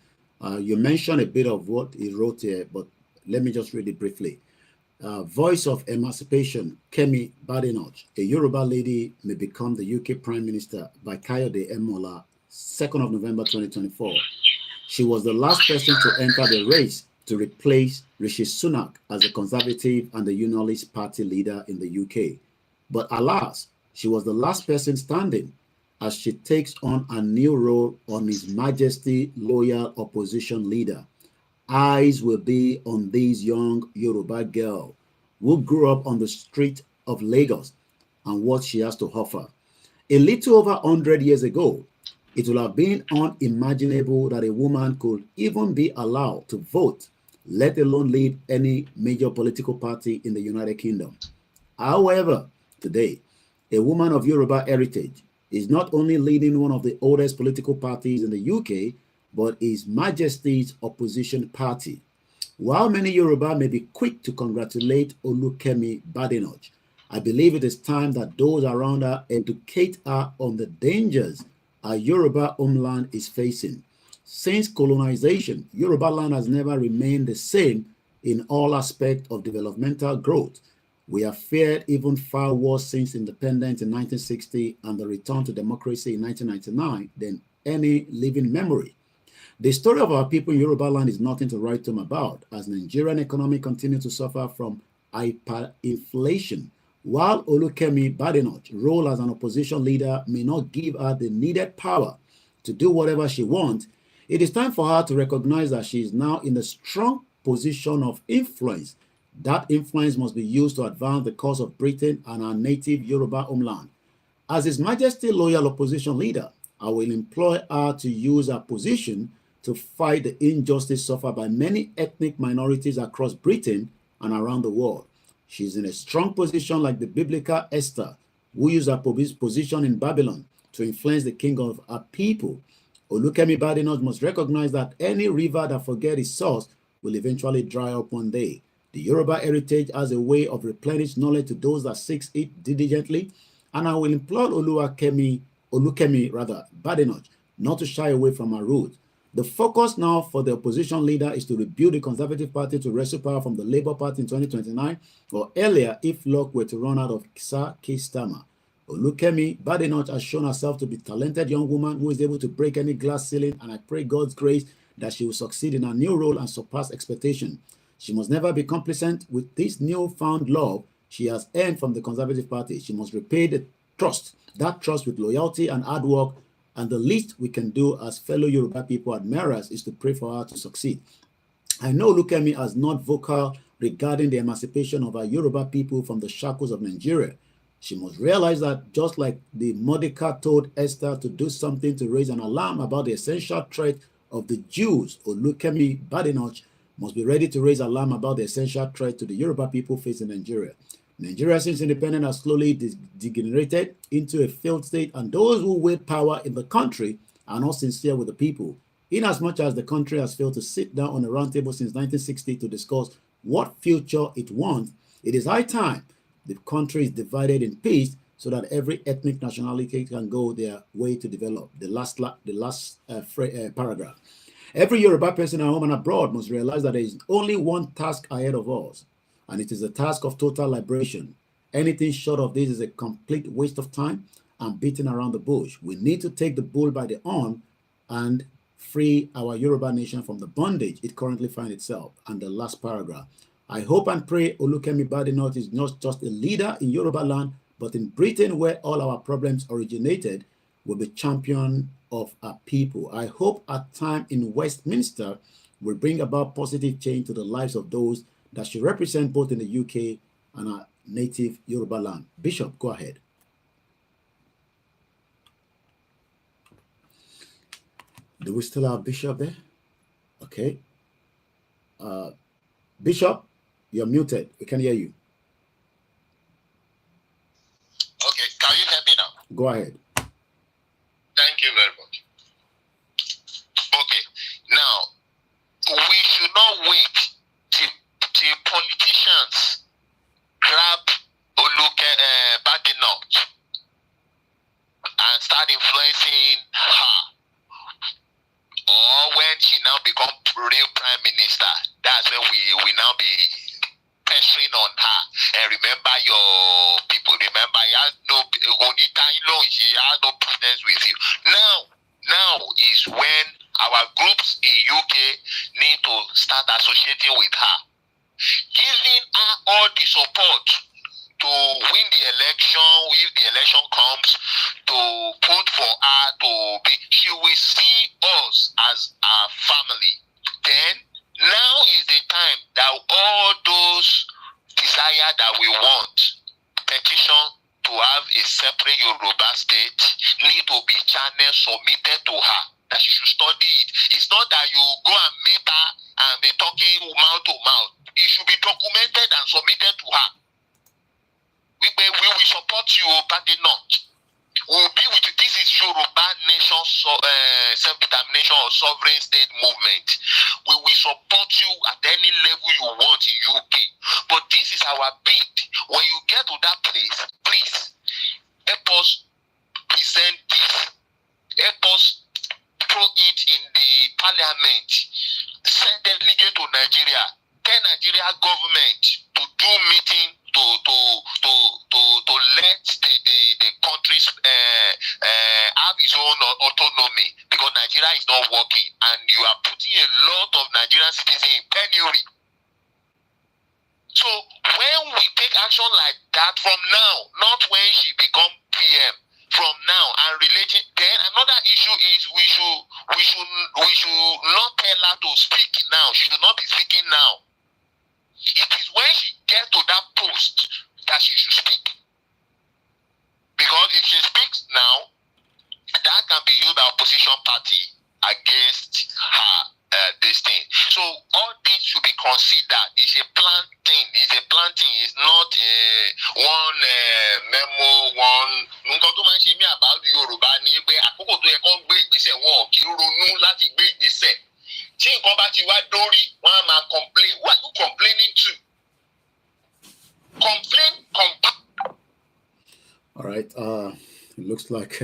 You mentioned a bit of what he wrote here, but let me just read it briefly. Voice of Emancipation, Kemi Badenoch, a Yoruba lady may become the UK Prime Minister by Kayode Emola, 2nd of November 2024. She was the last person to enter the race to replace Rishi Sunak as the Conservative and the Unionist Party leader in the UK. But alas, she was the last person standing as she takes on a new role on His Majesty loyal opposition leader. Eyes will be on this young Yoruba girl who grew up on the street of Lagos and what she has to offer. A little over 100 years ago, it would have been unimaginable that a woman could even be allowed to vote, let alone lead any major political party in the United Kingdom. However, today, a woman of Yoruba heritage is not only leading one of the oldest political parties in the UK, but His Majesty's opposition party. While many Yoruba may be quick to congratulate Olukemi Badenoch, I believe it is time that those around her educate her on the dangers our Yoruba homeland is facing. Since colonization, Yoruba land has never remained the same in all aspects of developmental growth. We have fared even far worse since independence in 1960 and the return to democracy in 1999 than any living memory. The story of our people in Yoruba land is nothing to write home about, as Nigerian economy continues to suffer from hyperinflation. While Olukemi Badenoch's role as an opposition leader may not give her the needed power to do whatever she wants, it is time for her to recognize that she is now in a strong position of influence. That influence must be used to advance the cause of Britain and our native Yoruba homeland. As His Majesty loyal opposition leader, I will employ her to use her position to fight the injustice suffered by many ethnic minorities across Britain and around the world. She's in a strong position like the biblical Esther, who used her position in Babylon to influence the king of her people. Olukemi Badenoch must recognize that any river that forgets its source will eventually dry up one day. The Yoruba heritage has a way of replenishing knowledge to those that seek it diligently, and I will implore Olukemi Badenoch not to shy away from her roots. The focus now for the opposition leader is to rebuild the Conservative Party to wrestle power from the Labour Party in 2029 or earlier if luck were to run out of Sir Keir Starmer. Olukemi Badenoch has shown herself to be a talented young woman who is able to break any glass ceiling, and I pray God's grace that she will succeed in her new role and surpass expectation. She must never be complacent with this newfound love she has earned from the Conservative Party. She must repay that trust with loyalty and hard work, and the least we can do as fellow Yoruba people admirers is to pray for her to succeed. I know Olukemi is not vocal regarding the emancipation of our Yoruba people from the shackles of Nigeria. She must realize that just like the Mordecai told Esther to do something to raise an alarm about the essential threat of the Jews, Olukemi Badenoch must be ready to raise alarm about the essential threat to the Yoruba people facing Nigeria. Nigeria, since independence, has slowly degenerated into a failed state, and those who wield power in the country are not sincere with the people. Inasmuch as the country has failed to sit down on a round table since 1960 to discuss what future it wants, it is high time the country is divided in peace so that every ethnic nationality can go their way to develop. The last paragraph. Every Yoruba person at home and abroad must realize that there is only one task ahead of us, and it is the task of total liberation. Anything short of this is a complete waste of time and beating around the bush. We need to take the bull by the horn and free our Yoruba nation from the bondage it currently finds itself. And the last paragraph. I hope and pray Olukemi Badenoch is not just a leader in Yoruba land, but in Britain, where all our problems originated, will be champion of our people. I hope our time in Westminster will bring about positive change to the lives of those that she represents both in the UK and our native Yoruba land. Bishop, go ahead. Do we still have Bishop there? Okay. Bishop, you're muted. We can hear you. Okay, can you hear me now? Go ahead. Thank you very much. Okay, now, we should not wait till politicians grab Badenoch and start influencing her. Or when she now become real prime minister, that's when we now be pressuring on her. And remember your people, remember, he has no business with you. Now is when our groups in UK need to start associating with her, giving her all the support to win the election. If the election comes, to vote for her, she will see us as our family. Then now is the time that all those desire that we want, petition to have a separate Yoruba state, need to be channel submitted to her, that she should study it. It's not that you go and meet her and be talking mouth to mouth. It should be documented and submitted to her. We will support you, Badenoch. We will be with you. This is Yoruba nation self-determination or sovereign state movement. We will support you at any level you want in UK. But this is our bid. When you get to that place, please help us present this. Help us throw it in the parliament. Send delegate to Nigeria. Tell Nigeria government to do meeting to let the countries have its own autonomy, because Nigeria is not working and you are putting a lot of Nigerian citizens in penury. So when we take action like that from now, not when she become PM, from now and relating, then another issue is we should not tell her to speak now. She should not be speaking now. It is when she gets to that post that she should speak. Because if she speaks now, that can be used by opposition party against her this thing. So all this should be considered. It's a plan thing. It's not one memo, one ronú láti gbé ìgbésẹ̀. Tí nǹkan bá ti wá dórí, wọ́n á máa complain. What are you complaining to? All right. It looks like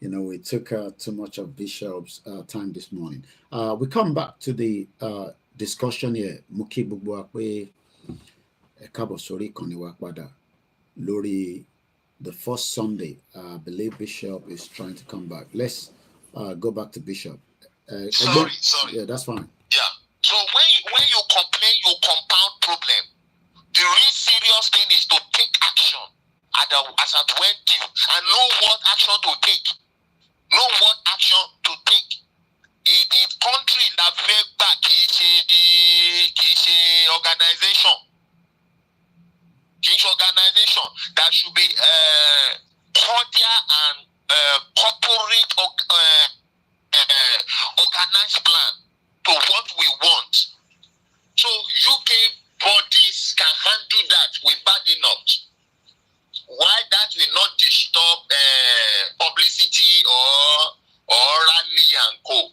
we took too much of Bishop's time this morning. We come back to the discussion here. Muki Bugbuakwe Kabosori Koniwapada Lori. The first Sunday, I believe Bishop is trying to come back. Let's go back to Bishop. Sorry. Yeah, that's fine. Yeah. So when you complain, you compound problem. The real serious thing is to take action as at when due and know what action to take. Know what action to take. In country that break back, organization that should be cordial and corporate organized plan to what we want. So UK bodies can handle that with bad enough. Why that will not disturb publicity or rally and co.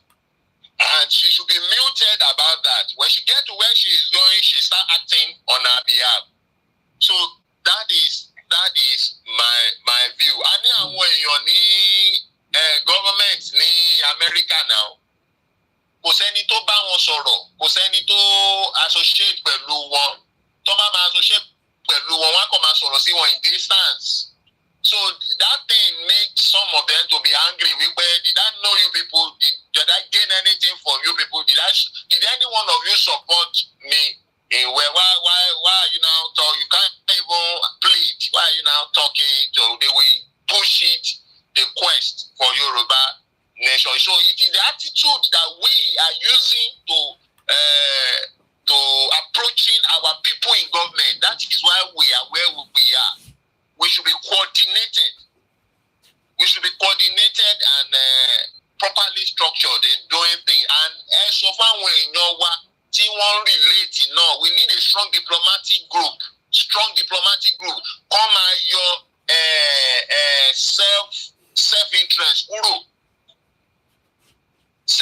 And she should be muted about that. When she gets to where she is going, she start acting on her behalf. So that is my view. I know when you're government ní America now. Kò sẹ́ni tó bá wọn sọ̀rọ̀, kò sẹ́ni tó associate pẹ̀lú wọn. Tó bá máa associate pẹ̀lú wọn, wọ́n á kàn máa sọ̀rọ̀ sí wọn in distance. So that thing makes some of them to be angry. Did I know you people? Did I gain anything from you people? Did any one of you support me? Why are you now talking? You can't even plead. Why are you now talking? So they will push it, the quest for Yoruba nation. So it is the attitude that we are using to approaching our people in government. That is why we are where we are. We should be coordinated. We should be coordinated and properly structured in doing things. And so far when tí wọ́n relate náà, we need a strong diplomatic group. Come and your self-interest kúrò. I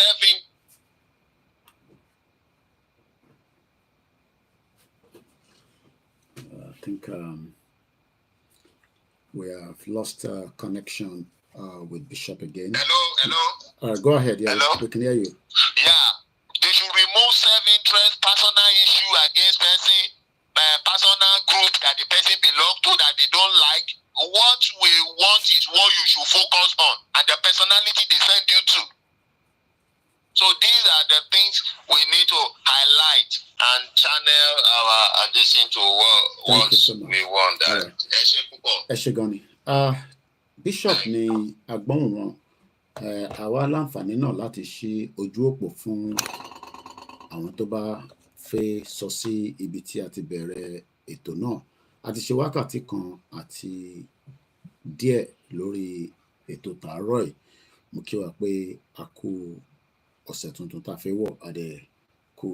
think we have lost connection with Bishop again. Hello. Go ahead. Yeah, hello? We can hear you. Yeah, they should remove self-interest, personal issue against personal group that the person belongs to that they don't like. What we want is what you should focus on, and the personality they send you to. So these are the things we need to highlight and channel our addition to what we want. Eshegoni. Bishop ni agbọ́n wọn. Àwa láǹfààní náà láti ṣí ojú òpó fún àwọn tó bá fẹ́ sọ sí ibi tí a ti bẹ̀rẹ̀ ètò náà. A ti ṣe wákàtí kan àti díẹ̀ lórí ètò tàárọ̀ yìí. Mo kí wa pé a kú ọ̀sẹ̀ tuntun tá a fẹ́ wọ̀, a dẹ̀ kú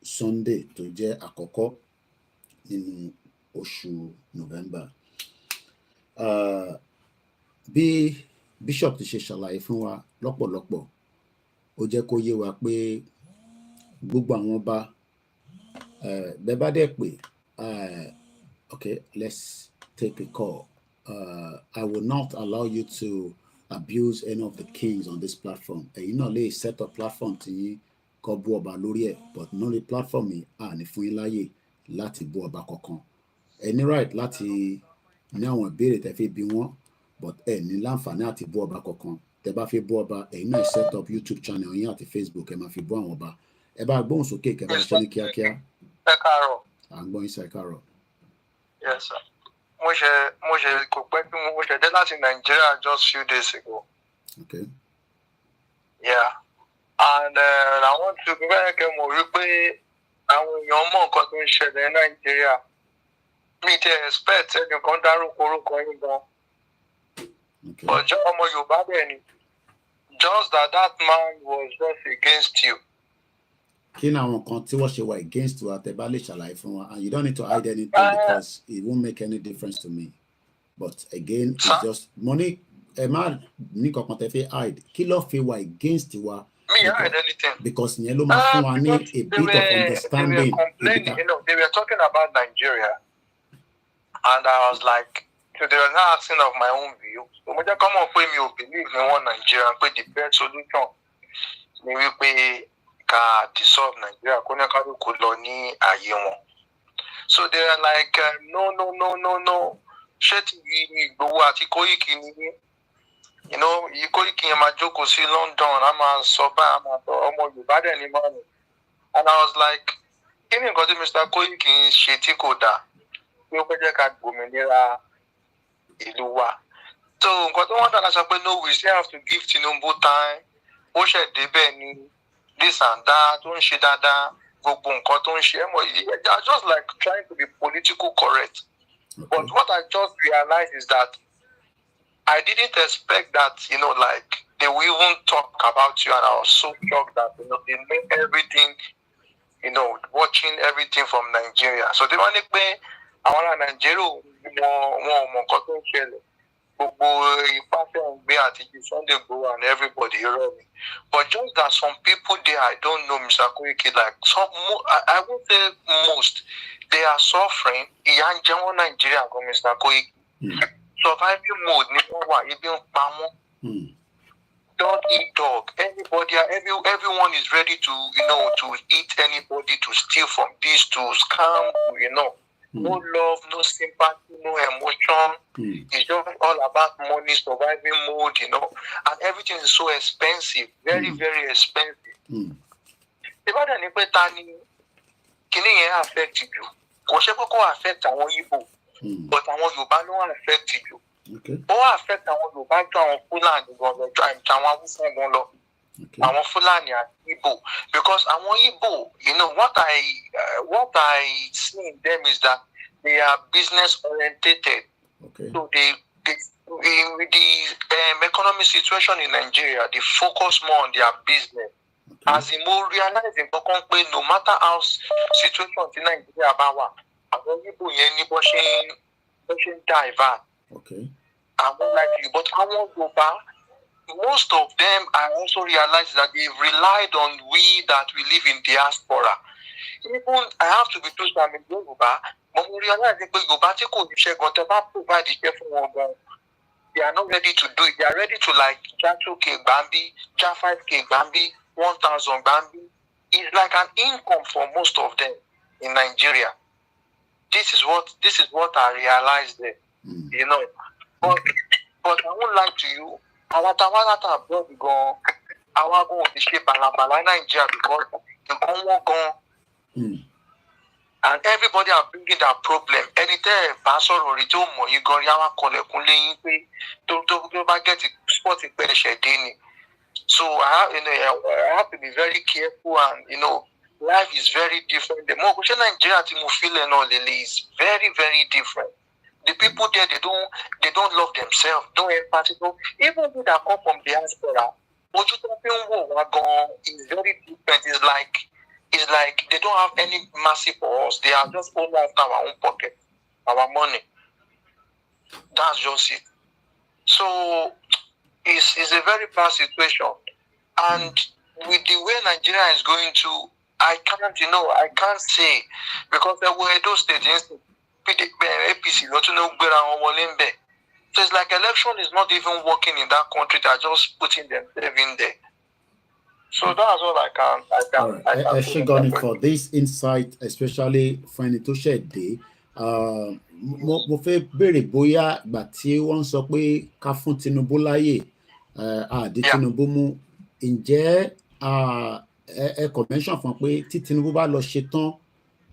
Sunday tó jẹ́ àkọ́kọ́ nínú oṣù November. Bí Bishop ti ṣe ṣàlàyé fún wa lọ́pọ̀lọpọ̀, ó jẹ́ kó yé wa pé gbogbo àwọn ọba bẹ́ẹ̀ bá dẹ̀ pé okay, let's take a call. I will not allow you to abuse any of the kings on this platform. Ẹ̀yin náà lè set up platform tí yín kọ́ bú ọba lórí ẹ̀, but lórí platform yìí à ní fún yín láyè láti bú ọba kankan. Ẹ ní right láti ní àwọn ìbéèrè tẹ́ fi bí wọ́n, but ẹ ní láǹfààní àti bú ọba kankan. Tẹ́ bá fi bú ọba, ẹ̀yin náà set up YouTube channel yín àti Facebook, ẹ máa fi bú àwọn ọba. Ẹ bá gbóhùn sókè kẹ́ bá ṣe ní kíákíá. Ẹ káàárọ̀. À ń gbọ́ yín sẹ́ káàárọ̀. Yes, sir. Mo ṣe kò pẹ́ bí mo ṣe dé láti Nigeria just few days ago. Okay. Yeah. And I want to be very careful wípé àwọn èèyàn mọ̀ nǹkan tó ń ṣẹlẹ̀ ní Nigeria. Mi ti expect ẹnìkan dárúkọ orúkọ yín gan. Okay. Ọjọ́ ọmọ Yorùbá bẹ́ẹ̀ ni. Just that man was just against you. Kí ni àwọn kan tí wọ́n ṣe wà against wa tẹ́ bá lè ṣàlàyé fún wa, and you don't need to hide anything because it won't make any difference to me. But again, it's just money. ẹ má ní kankan tẹ́ fẹ́ hide kí ló fi wà against wa. Me hide anything. Because yẹn ló máa fún wa ní a bit of understanding. They were complaining, they were talking about Nigeria, and I was like, so they were not asking of my own view. So when they come up with me, I believe in one Nigeria, but the best solution, maybe we can dissolve Nigeria. So they are like, no. You know, you Koiki Majoko see London, I'm a soba, I'm a Yòrùbá anymore. And I was like, even got Mr. Koiki Shetikoda, you can Bumenera Iluwa. So, got the one that I said, no, we still have to give Tinubu time. Osha Debeni, this and that, don't she dada, go boom, cotton shame. I just like trying to be political correct. Okay. But what I just realized is that I didn't expect that, you know, like they will even talk about you, and I was so shocked that, you know, they made everything, you know, watching everything from Nigeria. So they want to pay our Nigeria more cotton shell. Sunday go and everybody hear me. But just that some people there, I don't know, Mr. Koiki, like some, I would say most, they are suffering. Nigeria go, Mr. Koiki. Surviving mode, don't eat dog. Everybody, everyone is ready to, you know, to eat anybody, to steal from this, to scam, you know. No love, no sympathy, no emotion. It's just all about money, surviving mode, you know. And everything is so expensive, very, very expensive. If I don't know, affect you. Affect our Igbo. But àwọn Yorùbá ló wà affect you. Ó wà affect àwọn Yorùbá jọ àwọn Fúlàní gan lọ jọ àwọn Haúsá gan lọ. Àwọn Fúlàní àti Igbo, because àwọn Igbo, you know, what I see in them is that they are business orientated. So with the economic situation in Nigeria, they focus more on their business. As in more realizing, no matter how situation in Nigeria about divert. I'm not like you, but I won't go back. Most of them, I also realized that they've relied on we that we live in diaspora. Even I have to be true, I'm in Yòrùbá, but we realize that provide the they are not ready to do it. They are ready to like ja 2K Bambi, ja 5K Bambi, 1,000 Bambi. It's like an income for most of them in Nigeria. This is what I realized there, you know. But I won't lie to you. Our Tawalata abroad go. Our go the shape balabala Nigeria because the Congo gone. And everybody are bringing that problem. Anytime pastor or ritomo, you go yawa kolekunle to get it spot it So I have to be very careful, and you know, life is very different. The more Nigeria is very, very different. The people there, they don't love themselves, don't empathy. Even people that come from diaspora, is very different. It's like they don't have any mercy for us. They are just only after our own pocket, our money. That's just it. So it's a very bad situation. And with the way Nigeria is going to, I can't say, because there were those states, APC, so it's like election is not even working in that country. They're just putting themselves in there. So that's all I can. I should go for this insight, especially for any to share day. Mo fẹ́ béèrè bóyá ìgbà tí wọ́n sọ pé ká fún Tinubu láyè àdí Tinubu mú, ǹjẹ́ ẹ convention fún pé tí Tinubu bá lọ ṣe tán,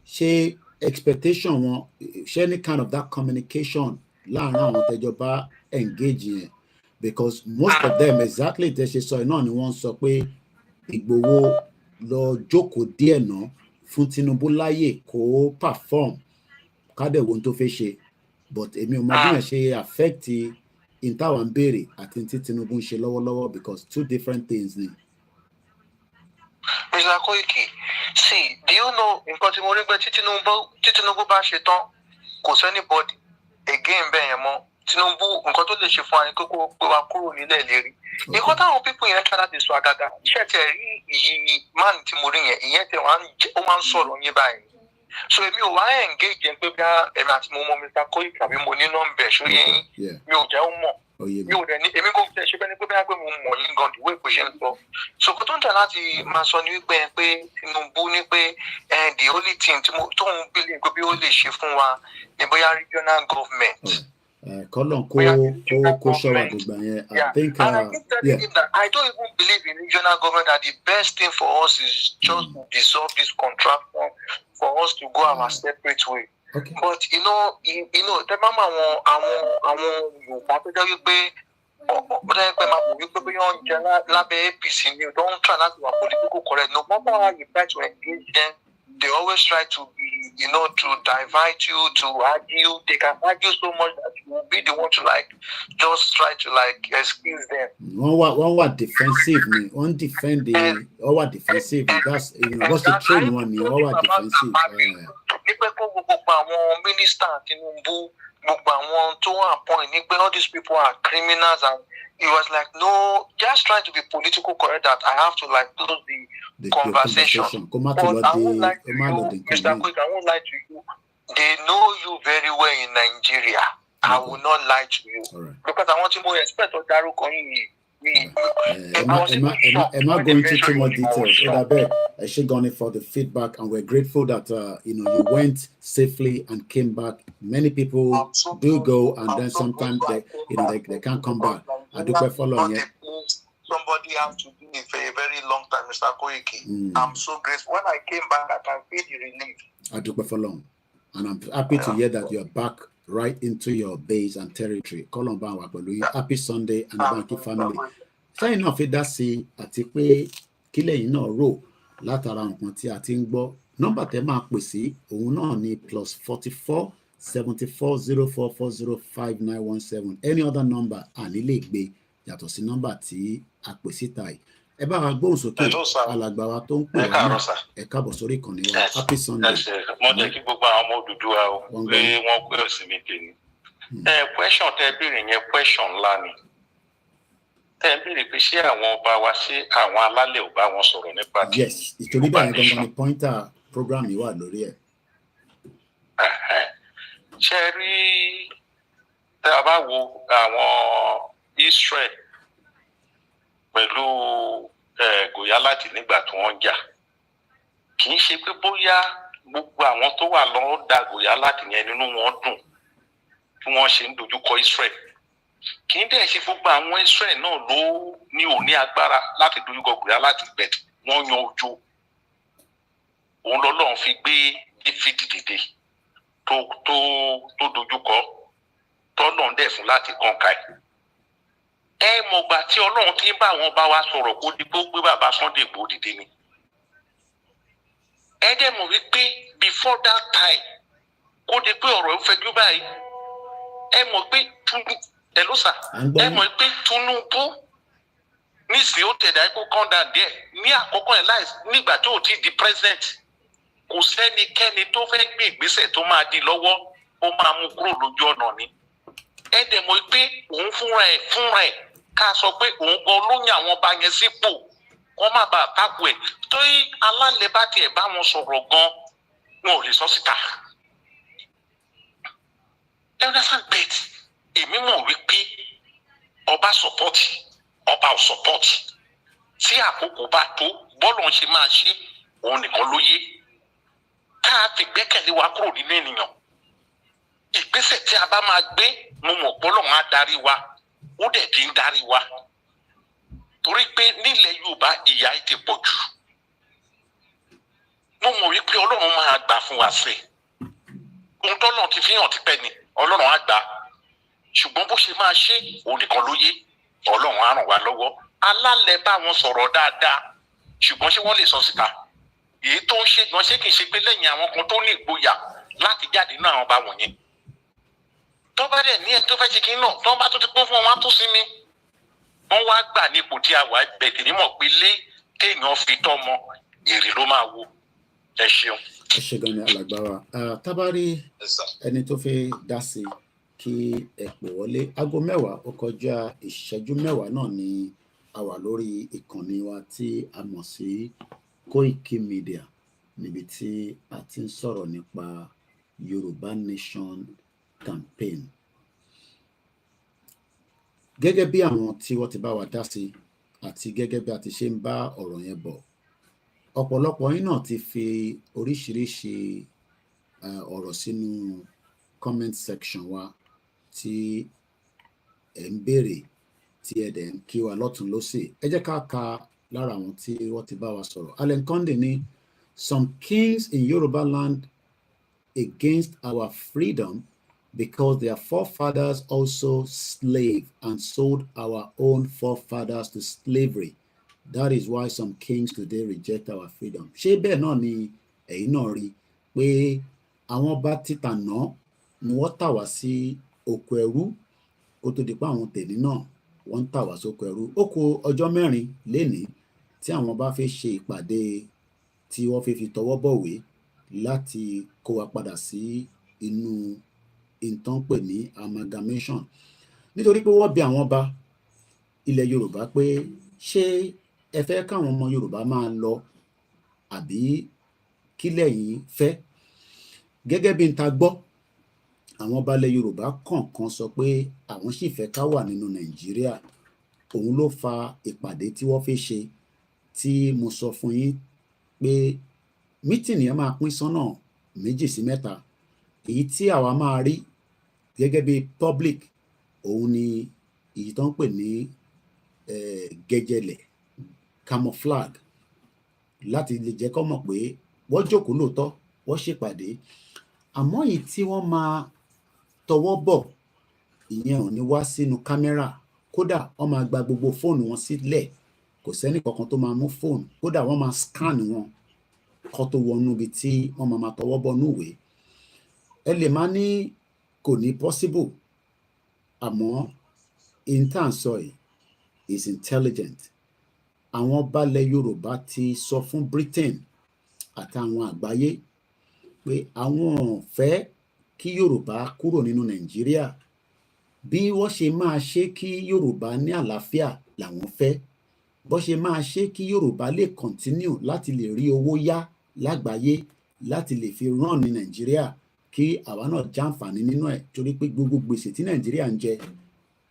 ṣé expectation wọn, ṣé any kind of that communication láàárín àwọn tẹ́jọ bá engage yẹn, because most of them exactly tẹ́ ṣe sọ náà ni wọ́n sọ pé Ìgbòho lọ jókòó díẹ̀ náà fún Tinubu láyè kó perform kádẹ̀ wo tó fẹ́ ṣe, but èmi ò mọ bí yẹn ṣe affect in táwọn ń béèrè àti tí Tinubu ń ṣe lọ́wọ́lọ́wọ́, because two different things ni. Mr. Koiki, see, do you know nǹkan tí mo rí pé tí Tinubu bá ṣe tán, kò sẹ́nibody again bẹ́ẹ̀ yẹn mọ́ Tinubu nǹkan tó lè ṣe fún wa ni kókó pé wa kúrò nílẹ̀ lérí. Nǹkan táwọn pípọ̀ yẹn kára ti sọ àgàgà iṣẹ́ tẹ̀ rí ìyí máà tí mo rí yẹn ìyẹn tẹ̀ ó máa ń sọ̀rọ̀ yín báyìí. So èmi ò wá engage pé bí ẹ̀mí àti mo mọ Mr. Koiki àbí mo ní nọ́mbẹ̀ ṣó yẹn mi ò jẹ́ ó mọ̀. Mi ò dẹ̀ ní èmi kò tẹ̀ ṣe bẹ́ẹ̀ ni pé bẹ́ẹ̀ pé mo mọ̀ yín gan ìwé ìpè ṣe ń sọ. So kò tó ń tẹ̀ láti máa sọ ní wípé Tinubu ní pé the only thing tóun bílẹ̀ pé bí ó lè ṣe fún wa ní bóyá regional government. Kọ́lọ́n kó ṣọ́ra gbogbo yẹn. I think I don't even believe in regional government that the best thing for us is just to dissolve this contraction for us to go our separate way. Okay. But you know, the mama àwọn Yorùbá tó jẹ́ wípé ọ̀pọ̀lọpọ̀ ẹgbẹ́ máa wò wípé bí wọ́n ń jẹ lábẹ́ APC ni don't try not to be political correct. No matter how you try to engage them, they always try to be, to divert you, to argue. They can argue so much that you will be the one to just try to excuse them. One were defensive, one defend the over defensive. That's what's the train one? One were defensive. Minister Tinubu, all these people are criminals, and it was like, no, just trying to be political correct that I have to close the conversation. But I won't lie to you, Mr. Quick, I won't lie to you. They know you very well in Nigeria. I will not lie to you. Right. Because I want to more expect or Daru am I going into too much details? I should go in for the feedback, and we're grateful that you went safely and came back. Many people do go, and then sometimes they can't come back. I do follow you. Somebody has to do it for a very long time, Mr. Koiki. I'm so grateful. When I came back, I can feel the relief. I do for long, and I'm happy to hear that you're back right into your base and territory. Happy Sunday and Banky family. Saying off it, that's it. Àti pé kílẹ̀ yìí náà rò látara nǹkan tí a ti ń gbọ́. Nọ́mbà tẹ́ máa pè sí òun náà ni +44 74 04 40 5917. Any other number àní lè gbé yàtọ̀ sí nọ́mbà tí a pè síta yìí. Ẹ bá wa gbóhùn sókè alàgbà wa tó ń pè wá ẹ káàbọ̀ sórí ìkànnì wa. Happy Sunday. Mo jẹ́ kí gbogbo àwọn ọmọ Odùduwà o pé wọ́n pé òsì mi tè ní. Question tẹ́ béèrè yẹn question ńlá ni. Tẹ́ béèrè pé ṣé àwọn ọba wa ṣé àwọn alálẹ̀ ò bá wọn sọ̀rọ̀ nípa tí. Yes, ìtorí báyìí gangan ni pointer program yìí wà lórí ẹ̀. Ṣé rí tẹ́ a bá wo àwọn Israel pẹ̀lú Gòyálátì nígbà tí wọ́n jà, kì í ṣe pé bóyá gbogbo àwọn tó wà lọ́wọ́ da Gòyálátì yẹn nínú wọn dùn tí wọ́n ṣe ń dojúkọ Israel. Kì í dẹ̀ ṣe gbogbo àwọn Israel náà ló ní òní agbára láti dojúkọ Gòyálátì bẹ̀t wọ́n yan ojo. Òun lọ́lọ́run fi gbé David dìde tó dojúkọ tọ́lọ́run dẹ̀ fún láti kànká ẹ̀. Mọ̀gbà tí Ọlọ́run ti ń bá àwọn bá wa sọ̀rọ̀ kó di gbé bàbá Sunday Igboho dìde ni. Dẹ̀ mọ̀ wípé before that time kó di pé ọ̀rọ̀ ìfẹ́jú báyìí mọ̀ pé mọ̀ pé Tinubu nísìnyí ó tẹ̀dá ikú kan dà díẹ̀ ní àkọ́kọ́ ẹ̀ láì nígbà tó ti di president kò sẹ́nikẹ́ni tó fẹ́ gbé ìgbésẹ̀ tó máa di lọ́wọ́ ó máa mú kúrò lójú ọ̀nà ni. Dẹ̀ mọ̀ pé òun fúnra ẹ̀ ká sọ pé òun gan olóyìn àwọn ọba yẹn sípò wọ́n má bàa tako ẹ̀ torí alálẹ̀ bá tiẹ̀ bá wọn sọ̀rọ̀ gan wọn ò lè sọ síta. Bet èmi mọ̀ wípé ọba sọ̀pọ̀tì ọba ò sọ̀pọ̀tì tí àkókò bá tó bọ́ọ̀lù ń ṣe máa ṣe òun nìkan ló yé ká fi gbẹ́kẹ̀lé wa kúrò nínú ènìyàn. Ìgbésẹ̀ tí a bá máa gbé mo mọ̀ pé Ọlọ́run á darí wa ó dẹ̀ ti ń darí wa torí pé nílẹ̀ Yorùbá ìyà ti pọ̀ jù. Mo mọ̀ wípé Ọlọ́run máa gbà fún wa sí ohun tọ́lọ́run ti fi hàn tipẹ́ ni Ọlọ́run á gbà ṣùgbọ́n bó ṣe máa ṣe òun nìkan ló yé. Ọlọ́run á ràn wá lọ́wọ́. Alálẹ̀ bá wọn sọ̀rọ̀ dáadáa ṣùgbọ́n ṣé wọ́n lè sọ síta èyí tó ń ṣe gan ṣé kì í ṣe pé lẹ́yìn àwọn kan tó ní ìgboyà láti jáde nínú àwọn ọba wọ̀nyẹn. Tó bá dẹ̀ ní ẹ̀ tó fẹ́ ṣe kí náà tó bá tó ti pín fún wọn wá tó sinmi. Wọ́n wá gbà ní ipò tí a wà bẹ̀tẹ̀ nímọ̀ pé lé kéèyàn fi tọ́mọ èrè ló máa wo. Ẹ ṣeun. Ẹ ṣe gan ni alàgbà wa. Tábàárí ẹni tó fẹ́ dá sí kí ẹ pè wọlé. Aago 10 ó kọjá ìṣẹ́jú 10 náà ni a wà lórí ìkànnì wa tí a mọ̀ sí Koikimedia, níbi tí a ti ń sọ̀rọ̀ nípa Yorùbá Nation campaign. Gẹ́gẹ́ bí àwọn tí wọ́n ti bá wa dá sí àti gẹ́gẹ́ bí a ti ṣe ń bá ọ̀rọ̀ yẹn bọ̀, ọ̀pọ̀lọpọ̀ yín náà ti fi oríṣiríṣi ọ̀rọ̀ sínú comment section wa tí ẹ̀ ń béèrè, tí ẹ̀ dẹ̀ ń kí wa lọ́tùn lósì. Ẹ jẹ́ ká ka lára àwọn tí wọ́n ti bá wa sọ̀rọ̀. Allen Conde ní some kings in Yoruba land against our freedom because their forefathers also slave and sold our own forefathers to slavery. That is why some kings today reject our freedom. Ṣé bẹ́ẹ̀ náà ni ẹ̀yin náà rí pé àwọn bá títà náà ni wọ́n tà wá sí oko ẹrú kó tó di pé àwọn tèmi náà wọ́n ń tà wá sóko ẹrú? Ó kù ọjọ́ 4 lénìí tí àwọn bá fẹ́ ṣe ìpàdé tí wọ́n fi tọwọ́ bọ̀wé láti kó wa padà sí inú ìtàn pè ní amalgamation, nítorí pé wọ́n bi àwọn ọba ilẹ̀ Yorùbá pé ṣé ẹ fẹ́ káwọn ọmọ Yorùbá máa lọ àbí kí lẹ̀yin fẹ́? Gẹ́gẹ́ bí n ta gbọ́, àwọn ọba ilẹ̀ Yorùbá kọ̀ọ̀kan sọ pé àwọn sì fẹ́ ká wà nínú Nàìjíríà. Òun ló fa ìpàdé tí wọ́n fẹ́ ṣe, tí mo sọ fún yín pé mítìnì yẹn máa pín sọ́nà 2 sí 3. Èyí tí àwa máa rí gẹ́gẹ́ bí public, òun ni èyí tó ń pè ní gẹ́jẹ̀lẹ̀, camouflage, láti lè jẹ́ kó mọ̀ pé wọ́n jókòó lóòótọ́, wọ́n ṣèpàdé. Àmọ́ èyí tí wọ́n máa tọwọ́ bọ̀, ìyẹn ò ní wá sínú kámẹ́rà. Kódà wọ́n máa gba gbogbo fóònù wọn sílẹ̀, kò sẹ́ni kankan tó máa mú fóònù. Kódà wọ́n máa scan wọn kó tó wọnú ibi tí wọ́n máa tọwọ́ bọ̀ núwèé. Ẹ lè máa ní kò ní possible, àmọ́ intansoy is intelligent. Àwọn balẹ̀ Yorùbá ti sọ fún Britain àtàwọn àgbáyé pé àwọn ò fẹ́ kí Yorùbá kúrò nínú Nàìjíríà. Bí wọ́n ṣe máa ṣe kí Yorùbá ní àlàáfíà làwọn fẹ́. Bó ṣe máa ṣe kí Yorùbá lè continue láti lè rí owó yá lágbàáyé, láti lè fi run ní Nàìjíríà, kí àwa náà jàǹfààní nínú ẹ̀, torí pé gbogbo gbèsè tí Nàìjíríà ń jẹ,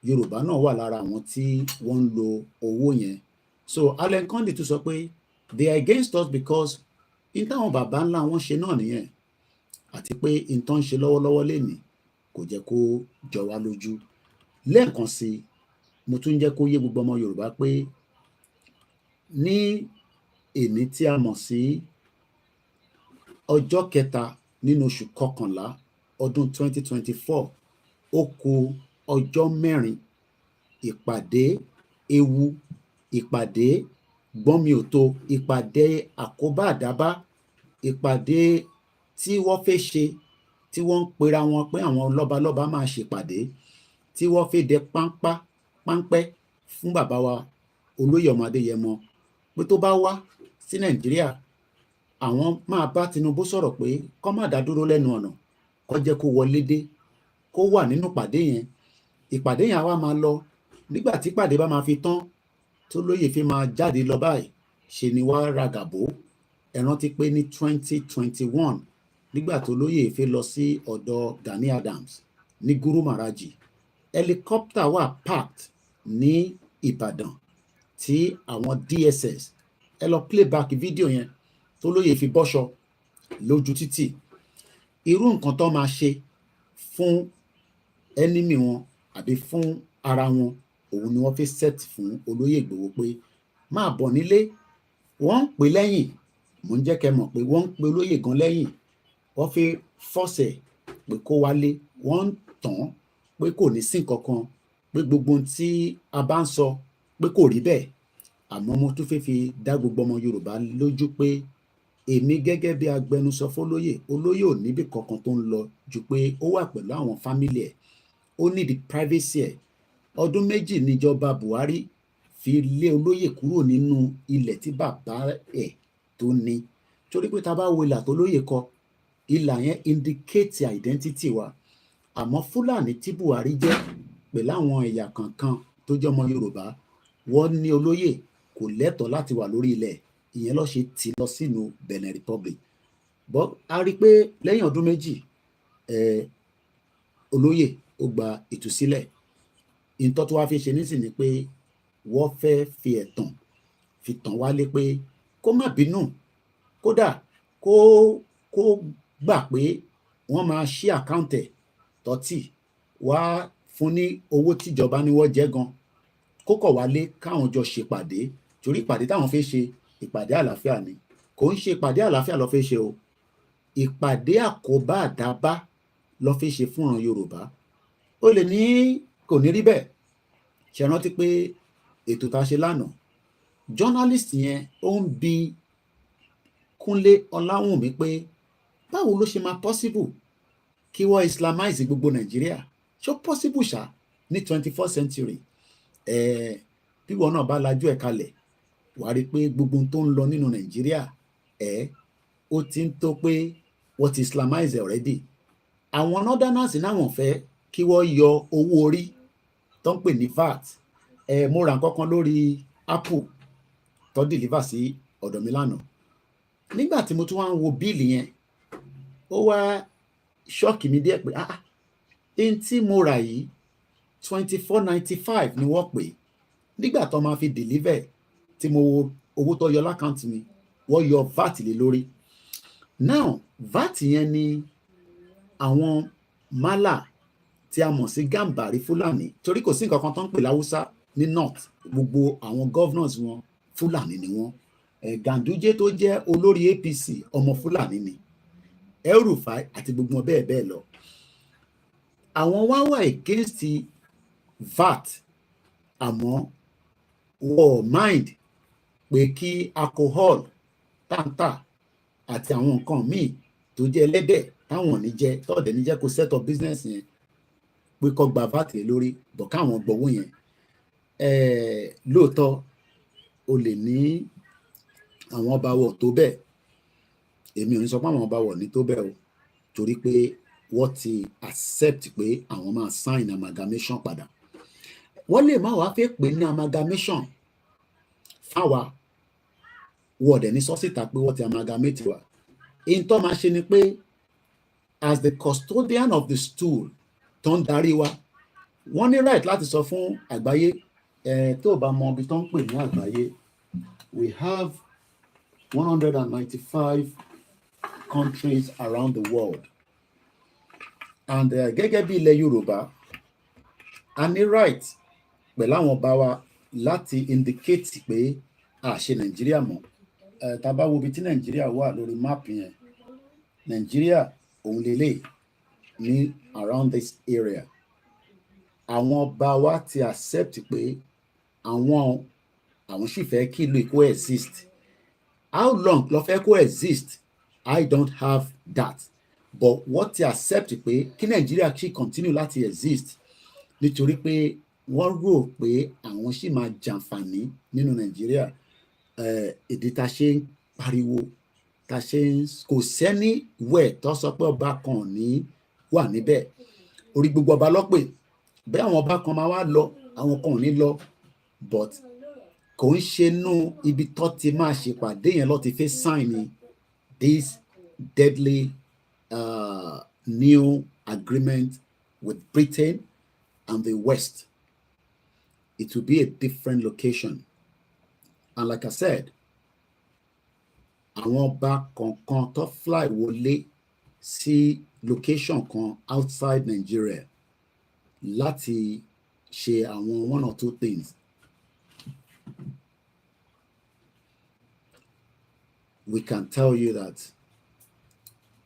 Yorùbá náà wà lára àwọn tí wọ́n ń lo owó yẹn. So Allen Conde tún sọ pé they are against us because in táwọn bàbá ńlá wọn ṣe náà nìyẹn, àti pé in tó ń ṣe lọ́wọ́lọ́wọ́ lénìí kò jẹ́ kó jọ wá lójú. Lẹ́ẹ̀kan sí, mo tún jẹ́ kó yé gbogbo ọmọ Yorùbá pé ní èní tí a mọ̀ sí ọjọ́ 3 nínú oṣù kọkànlá ọdún 2024, ó kù ọjọ́ 4 ìpàdé ewu, ìpàdé gbọ́nmi òtó, ìpàdé àkóbá àdábá, ìpàdé tí wọ́n fẹ́ ṣe, tí wọ́n ń pera wọn pé àwọn lọ́balọ́ba máa ṣèpàdé, tí wọ́n fẹ́ dẹ páńpẹ́ fún bàbá wa Olóyè Ọmọ Adéyẹmọ pé tó bá wá sí Nàìjíríà, àwọn máa bá Tinubu sọ̀rọ̀ pé kó má dá dúró lẹ́nu ọ̀nà, kó jẹ́ kó wọlé dé, kó wà nínú ìpàdé yẹn. Ìpàdé yẹn á wá máa lọ. Nígbà tí ìpàdé bá máa fi tán, tó lóyè fi máa jáde lọ báyìí, ṣe ni wá ragàbó. Ẹ rántí pé ní 2021, nígbà tó lóyè fi lọ sí ọ̀dọ̀ Gani Adams ní Guru Maharaji, helicopter wà parked ní Ìbàdàn tí àwọn DSS, ẹ lọ playback fídíò yẹn, tó lóyè fi bọ́ṣọ lójú títì. Irú nǹkan tó máa ṣe fún enemy wọn àbí fún ara wọn, òun ni wọ́n fi set fún Olóyè Ìgbòho pé máa bọ̀ nílé. Wọ́n ń pè lẹ́yìn, mò ń jẹ́ kẹ́ mọ̀ pé wọ́n ń pe olóyè gan lẹ́yìn. Wọ́n fi fọ́sẹ̀ pé kó wálé, wọ́n ń tàn pé kò ní sí nǹkankan, pé gbogbo ohun tí a bá ń sọ pé kò rí bẹ́ẹ̀. Àmọ́ mo tún fẹ́ fi dá gbogbo ọmọ Yorùbá lójú pé èmi gẹ́gẹ́ bí agbẹnusọ fólóyè, olóyè ò níbi kankan tó ń lọ ju pé ó wà pẹ̀lú àwọn fámílì ẹ̀, ó ní the privacy ẹ̀. Ọdún 2 níjọba Buhari fi lé olóyè kúrò nínú ilẹ̀ tí bàbá ẹ̀ tó ní, torí pé tá bá wo ìlà tó lóyè kọ, ìlà yẹn indicate identity wa. àmọ́ Fúlàní tí Buhari jẹ́ pẹ̀lú àwọn ẹ̀yà kankan tó jẹ́ ọmọ Yorùbá wọ́n ní olóyè kò lẹ́tọ̀ọ́ láti wà lórí ilẹ̀, ìyẹn ló ṣe tì lọ sínú Benin Republic. Bọ́ a rí i pé lẹ́yìn ọdún méjì olóyè ó gba ìtúsílẹ̀. Ìtọ́ tó wá fi ṣe nísìnyí pé wọ́n fẹ́ fi ẹ̀tàn fi tàn wálé pé kó má bínú, kódà kó gbà pé wọ́n máa ṣí àkáǹtẹ̀ tọ́tì wá fún ní owó tíjọba ní wọ́n jẹ́ gan, kó kọ̀ wálé káwọn jọ ṣèpàdé, torí ìpàdé táwọn fẹ́ ṣe ìpàdé àlàáfíà ni, kò ń ṣe ìpàdé àlàáfíà ló fẹ́ ṣe o, ìpàdé àkóbá àdábá ló fẹ́ ṣe fúnran Yorùbá. Ó lè ní kò ní rí bẹ́ẹ̀. Ṣe rántí pé ètò tá a ṣe lánàá, journalist yẹn ó ń bi Kúnlé Ọláwùnmí pé báwo ló ṣe máa possible kí wọ́n islamize gbogbo Nàìjíríà, ṣó possible ṣá ní 21st century? Bí wọn náà bá lajú ẹ̀ kalẹ̀ wàá rí i pé gbogbo tó ń lọ nínú Nàìjíríà ó ti ń tó pé wọ́n ti islamize already. Àwọn northerners náà wọ́n fẹ́ kí wọ́n yọ owó orí tó ń pè ní VAT. Mo ra nǹkan kan lórí Apple tó deliver sí ọ̀dọ̀ mi lánàá. Nígbà tí mo tún wá ń wo bíìlì yẹn, ó wá ṣọ́ọ̀kì mi díẹ̀ pé ẹni tí mo rà yìí 24.95 ni wọ́n pè. Nígbà tó máa fi deliver tí mo wo owó tó yọ lákàntì mi, wọ́n yọ VAT lé lórí. Now VAT yẹn ni àwọn málà tí a mọ̀ sí Gàmbàrí Fúlàní, torí kò sí nǹkan kan tó ń pè láwùsá ní north, gbogbo àwọn governors wọn Fúlàní ni wọ́n. Ganduje tó jẹ́ olórí APC ọmọ Fúlàní ni, El-Rufai àti gbogbo wọn bẹ́ẹ̀ bẹ́ẹ̀ lọ. Àwọn wá wà against VAT, àmọ́ wọ́n mind pé kí alcohol táǹtà àti àwọn nǹkan míì tó jẹ́ ẹlẹ́dẹ̀ táwọn ò ní jẹ́ tọ́ọ̀dẹ̀ ní jẹ́ kó set up business yẹn pé kó gba VAT lórí, bọ̀ káwọn gbowó yẹn. Lóòótọ́ o lè ní àwọn ọba wọ̀ tó bẹ́ẹ̀, èmi ò ní sọ pé àwọn ọba wọ̀ ní tó bẹ́ẹ̀ o, torí pé wọ́n ti accept pé àwọn máa sign amalgamation padà. Wọ́n lè má wàá fẹ́ pè ní amalgamation fáwa, wọ́n dẹ̀ ní sọ́sìtà pé wọ́n ti amalgamate wa. In tó máa ṣe ni pé as the custodian of the stool tó ń darí wa, wọ́n ní right láti sọ fún àgbáyé, tó o bá mọ ibi tó ń pè ní àgbáyé, we have 195 countries around the world, and gẹ́gẹ́ bí ilẹ̀ Yorùbá a ní right pẹ̀lú àwọn ọba wa láti indicate pé a ṣe Nàìjíríà mọ́. Tá bá wo ibi tí Nàìjíríà wà lórí máàpù yẹn, Nàìjíríà òun lélẹ̀ ní around this area. Àwọn ọba wa ti accept pé àwọn sì fẹ́ kí ìlú coexist. How long ló fẹ́ coexist? I don't have that, but wọ́n ti accept pé kí Nàìjíríà ṣì continue láti exist, nítorí pé wọ́n rò pé àwọn sì máa jàǹfààní nínú Nàìjíríà. Ìdí tá ṣe ń pariwo, tá ṣe ń kò sẹ́ni wẹ̀ tó sọ pé ọba kan ò ní wà níbẹ̀. Orí gbogbo ọba lọ́pẹ̀, bẹ́ẹ̀ àwọn ọba kan máa wá lọ, àwọn kan ò ní lọ, but kò ń ṣe nú ibi tó ti máa ṣèpàdé yẹn ló ti fẹ́ sign this deadly new agreement with Britain and the West. It will be a different location. And like I said, àwọn ọba kọ̀ọ̀kan tó fly wọlé sí location kan outside Nigeria láti ṣe àwọn one or two things. We can tell you that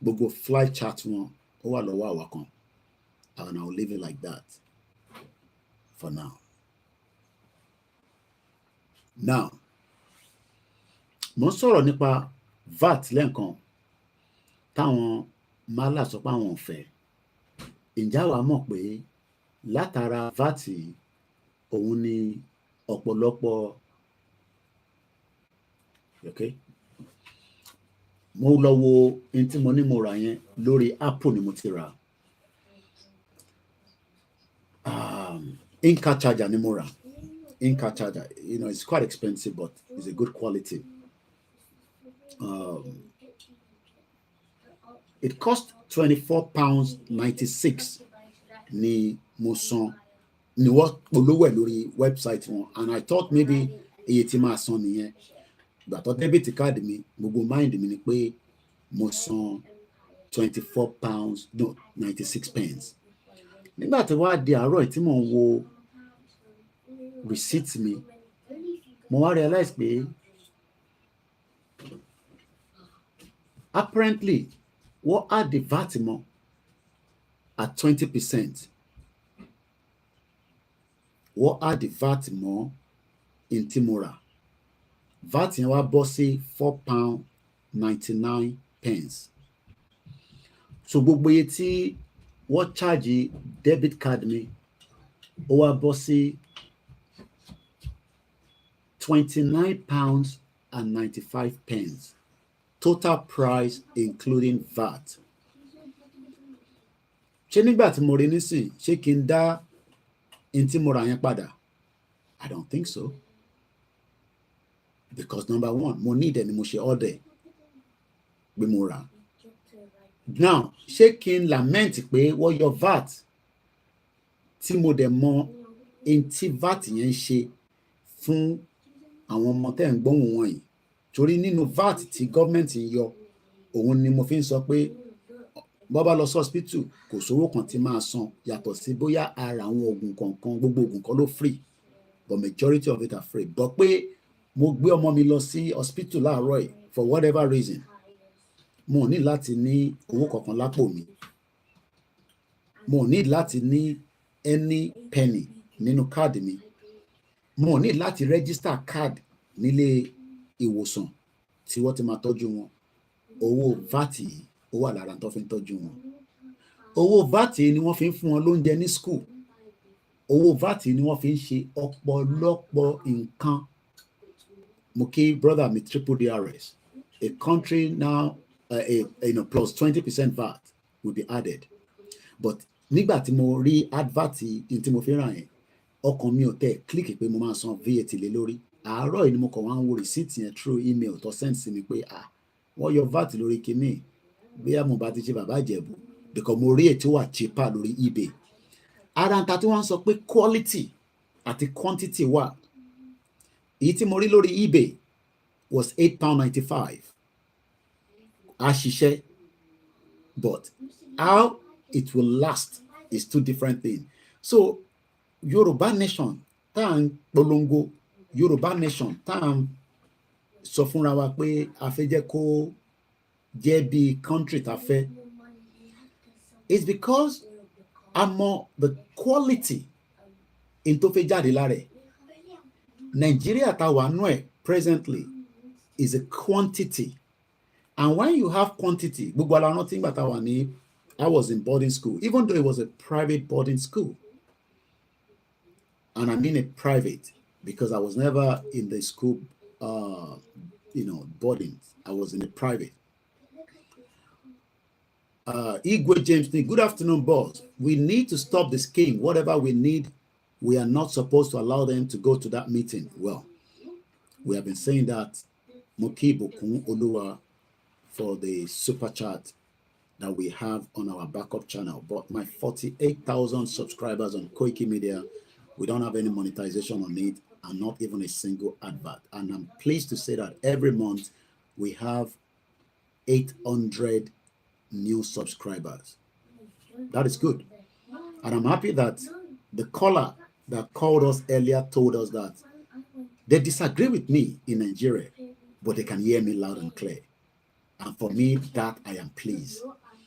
gbogbo flight chart wọn ó wà lọ́wọ́ àwa kan, and I will leave it like that for now. Now, mo sọ̀rọ̀ nípa VAT lẹ́ǹkan táwọn málà sọ pé àwọn ò fẹ́. Ǹjẹ́ àwa mọ̀ pé látara VAT òun ni ọ̀pọ̀lọpọ̀ mo lọ wo ohun tí mo ní mo rà yẹn lórí Apple ni mo ti rà. in-car charger Nimura. In-car charger, you know, it's quite expensive, but it's a good quality. It cost £24.96 ni mo san ni wọ́n polówó ẹ̀ lórí website wọn, and I thought maybe iye tí máa san nìyẹn. Ìgbà tó debit card mi, gbogbo mind mi ni pé mo san £24.96. Nígbà tí wàá di àárọ̀ tí mò ń wo receipt mi, mo wá realize pé apparently wọ́n add the VAT mọ́ at 20%. Wọ́n add the VAT mọ́ in tí mo rà. VAT yẹn wá bọ́ sí £4.99. So gbogbo iye tí wọ́n charge debit card mi, ó wá bọ́ sí £29.95. Total price including VAT. Ṣé nígbà tí mo rí nísìn, ṣé kí n dá in tí mo rà yẹn padà? I don't think so. Because number one, mo need ẹni mo ṣe order pé mo rà. Now, ṣé kí n lament pé wọ́n yọ VAT tí mo dẹ̀ mọ in tí VAT yẹn ń ṣe fún àwọn ọmọ tẹ́ ń gbóhùn wọ̀nyí? Torí nínú VAT tí gọ́ọ̀mẹ̀ntì ń yọ, òun ni mo fi ń sọ pé bọ́ bá lọ sí hospital kò sówó kan tí máa san yàtọ̀ sí bóyá ara àwọn oògùn kọ̀ọ̀kan, gbogbo oògùn kan ló free, but majority of it are free. But pé mo gbé ọmọ mi lọ sí hospital láàárọ̀ yìí for whatever reason, mo ní láti ní owó kankan lápò mi. Mo ní láti ní any penny nínú káàdì mi. Mo ní láti register card nílé ìwòsàn tí wọ́n ti máa tọ́jú wọn. Owó VAT yìí ó wà lára tó fi ń tọ́jú wọn. Owó VAT ni wọ́n fi ń fún wọn lóúnjẹ ní school. Owó VAT ni wọ́n fi ń ṣe ọ̀pọ̀lọpọ̀ nǹkan. Mo kí brother mi triple DRS. A country now, plus 20% VAT will be added. But nígbà tí mo rí advert in tí mo fi ràn yẹn, ọkàn mi ò tẹ̀ click pé mo máa san VAT lé lórí. Àárọ̀ yìí ni mo kàn wá ń wo receipt yẹn through email tó send sí mi pé wọ́n yọ VAT lórí kíní. Bóyá mo bá ti ṣe bàbá Ìjẹ̀bú, because mo rí ètò wà cheaper lórí eBay. Ara ń ta tí wọ́n sọ pé quality àti quantity wà. Èyí tí mo rí lórí eBay was £8.95. A ṣiṣẹ́, but how it will last is two different things. So Yorùbá nation tá à ń polongo, Yorùbá nation tá à ń sọ fúnra wa pé a fẹ́ jẹ́ kó jẹ́ bí country tá a fẹ́, it's because a mọ the quality in tó fẹ́ jáde lára ẹ̀. Nigeria tá wà nú ẹ̀ presently is a quantity, and when you have quantity, gbogbo ala rántí nígbà tá wà ní, I was in boarding school, even though it was a private boarding school, and I mean a private because I was never in the school, boarding. I was in a private. Igwe James, good afternoon, boss. We need to stop the scheme. Whatever we need, we are not supposed to allow them to go to that meeting. Well, we have been saying that. Moki Bokun Oluwa for the super chat that we have on our backup channel. But my 48,000 subscribers on Koikimedia, we don't have any monetization on it and not even a single advert. And I'm pleased to say that every month we have 800 new subscribers. That is good. And I'm happy that the caller that called us earlier told us that they disagree with me in Nigeria, but they can hear me loud and clear. And for me, that I am pleased.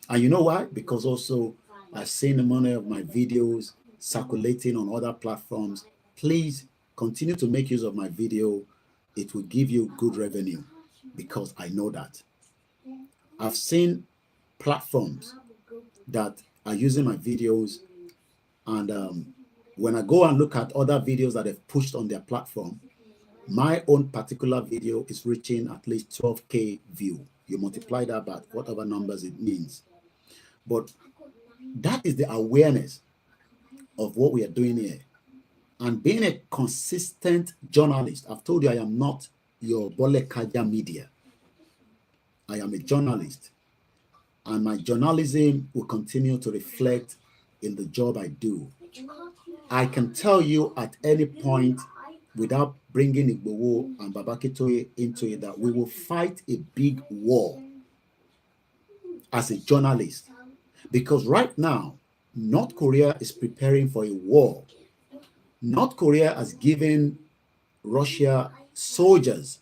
And you know why? Because also I've seen many of my videos circulating on other platforms. Please continue to make use of my video. It will give you good revenue because I know that. I've seen platforms that are using my videos, and when I go and look at other videos that they've pushed on their platform, my own particular video is reaching at least 12K view. You multiply that by whatever numbers it means. But that is the awareness of what we are doing here. And being a consistent journalist, I've told you I am not your Bolekaja media. I am a journalist. And my journalism will continue to reflect in the job I do. I can tell you at any point, without bringing Igboho and Babakitoye into it, that we will fight a big war as a journalist. Because right now, North Korea is preparing for a war. North Korea has given Russia soldiers,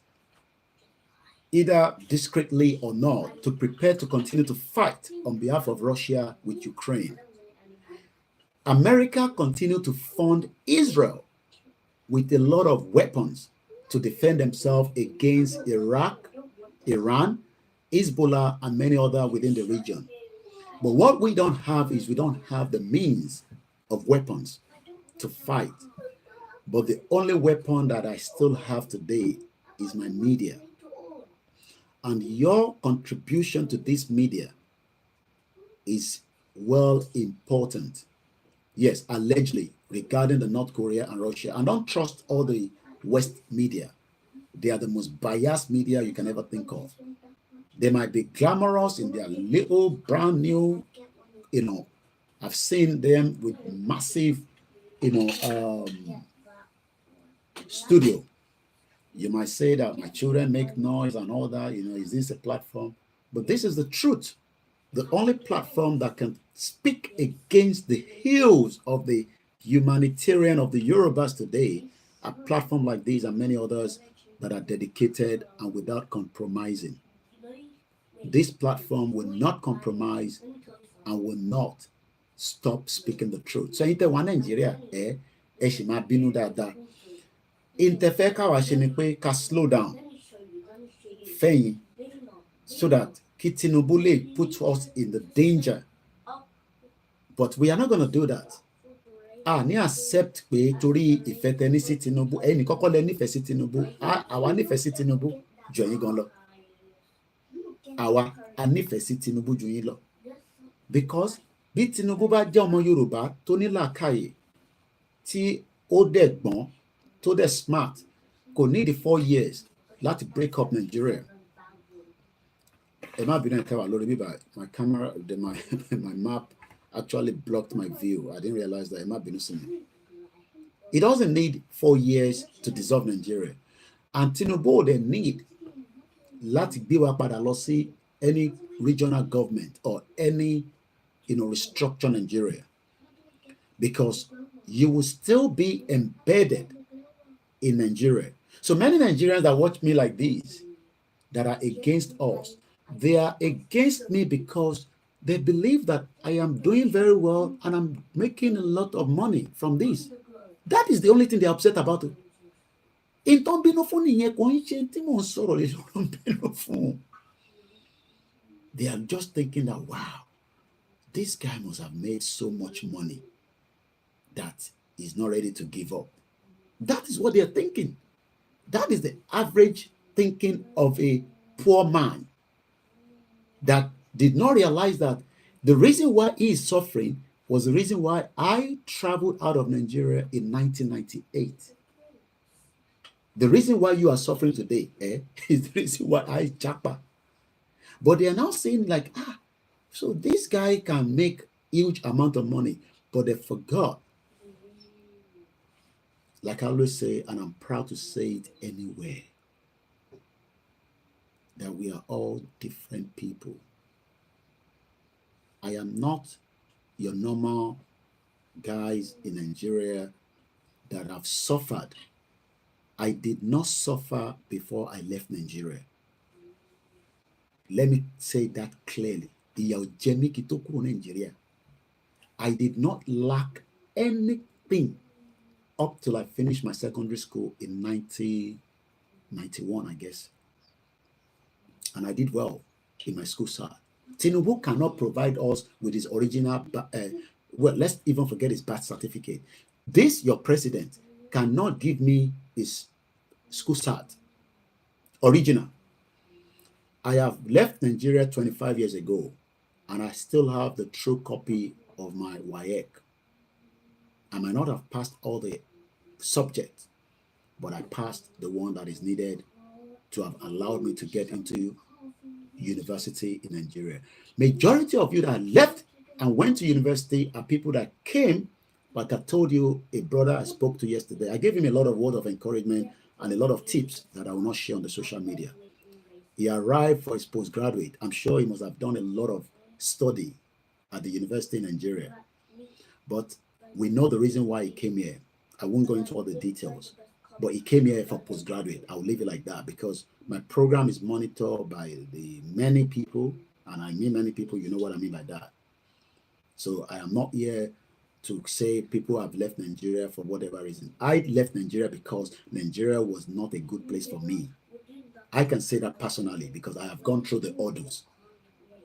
either discreetly or not, to prepare to continue to fight on behalf of Russia with Ukraine. America continued to fund Israel with a lot of weapons to defend themselves against Iraq, Iran, Hezbollah, and many others within the region. But what we don't have is we don't have the means of weapons to fight. But the only weapon that I still have today is my media. And your contribution to this media is well important. Yes, allegedly, regarding the North Korea and Russia. And don't trust all the West media. They are the most biased media you can ever think of. They might be glamorous in their little brand new, I've seen them with massive, studio. You might say that my children make noise and all that, is this a platform? But this is the truth. The only platform that can speak against the ills of the humanitarian of the Yorubas today, a platform like these and many others that are dedicated and without compromising. This platform will not compromise and will not stop speaking the truth. So in Nigeria, interfere wa ṣe ni pé ká slow down fẹ́yìn so that kí Tinubu lè put us in the danger. But we are not going to do that. Ní accept pé torí ìfẹ́ tẹni sí Tinubu, ẹni kọ́kọ́ lẹ nífẹ̀ẹ́ sí Tinubu, àwa nífẹ̀ẹ́ sí Tinubu jù yín gan lọ. Àwa a nífẹ̀ẹ́ sí Tinubu jù yín lọ. Because bí Tinubu bá jẹ́ ọmọ Yorùbá tó ní làákàyè tí ó dẹ̀ gbọ́n tó dẹ̀ smart, kò need 4 years láti break up Nigeria. Ẹ má bínú ẹ̀ka wà lórí bíbá, my camera, my map actually blocked my view. I didn't realize that. Ẹ má bínú sí mi. It doesn't need 4 years to dissolve Nigeria. And Tinubu they need láti gbé wa padà lọ sí any regional government or any restructure Nigeria. Because you will still be embedded in Nigeria. So many Nigerians that watch me like this, that are against us, they are against me because they believe that I am doing very well and I'm making a lot of money from this. That is the only thing they're upset about. They are just thinking that, wow, this guy must have made so much money that he's not ready to give up. That is what they are thinking. That is the average thinking of a poor man that did not realize that the reason why he is suffering was the reason why I traveled out of Nigeria in 1998. The reason why you are suffering today is the reason why I japa. But they are now saying like, so this guy can make huge amount of money, but they forgot. Like I always say, and I'm proud to say it anywhere, that we are all different people. I am not your normal guys in Nigeria that have suffered. I did not suffer before I left Nigeria. Let me say that clearly. I did not lack anything up till I finished my secondary school in 1991, I guess. And I did well in my school side. Tinubu cannot provide us with his original, well, let's even forget his birth certificate. This, your president, cannot give me his school cert, original. I have left Nigeria 25 years ago, and I still have the true copy of my WAEC. I might not have passed all the subjects, but I passed the one that is needed to have allowed me to get into university in Nigeria. Majority of you that left and went to university are people that came, like I told you, a brother I spoke to yesterday. I gave him a lot of words of encouragement and a lot of tips that I will not share on the social media. He arrived for his postgraduate. I'm sure he must have done a lot of study at the university in Nigeria. But we know the reason why he came here. I won't go into all the details, but he came here for postgraduate. I'll leave it like that because my program is monitored by the many people, and I mean many people, you know what I mean by that. So I am not here to say people have left Nigeria for whatever reason. I left Nigeria because Nigeria was not a good place for me. I can say that personally because I have gone through the orders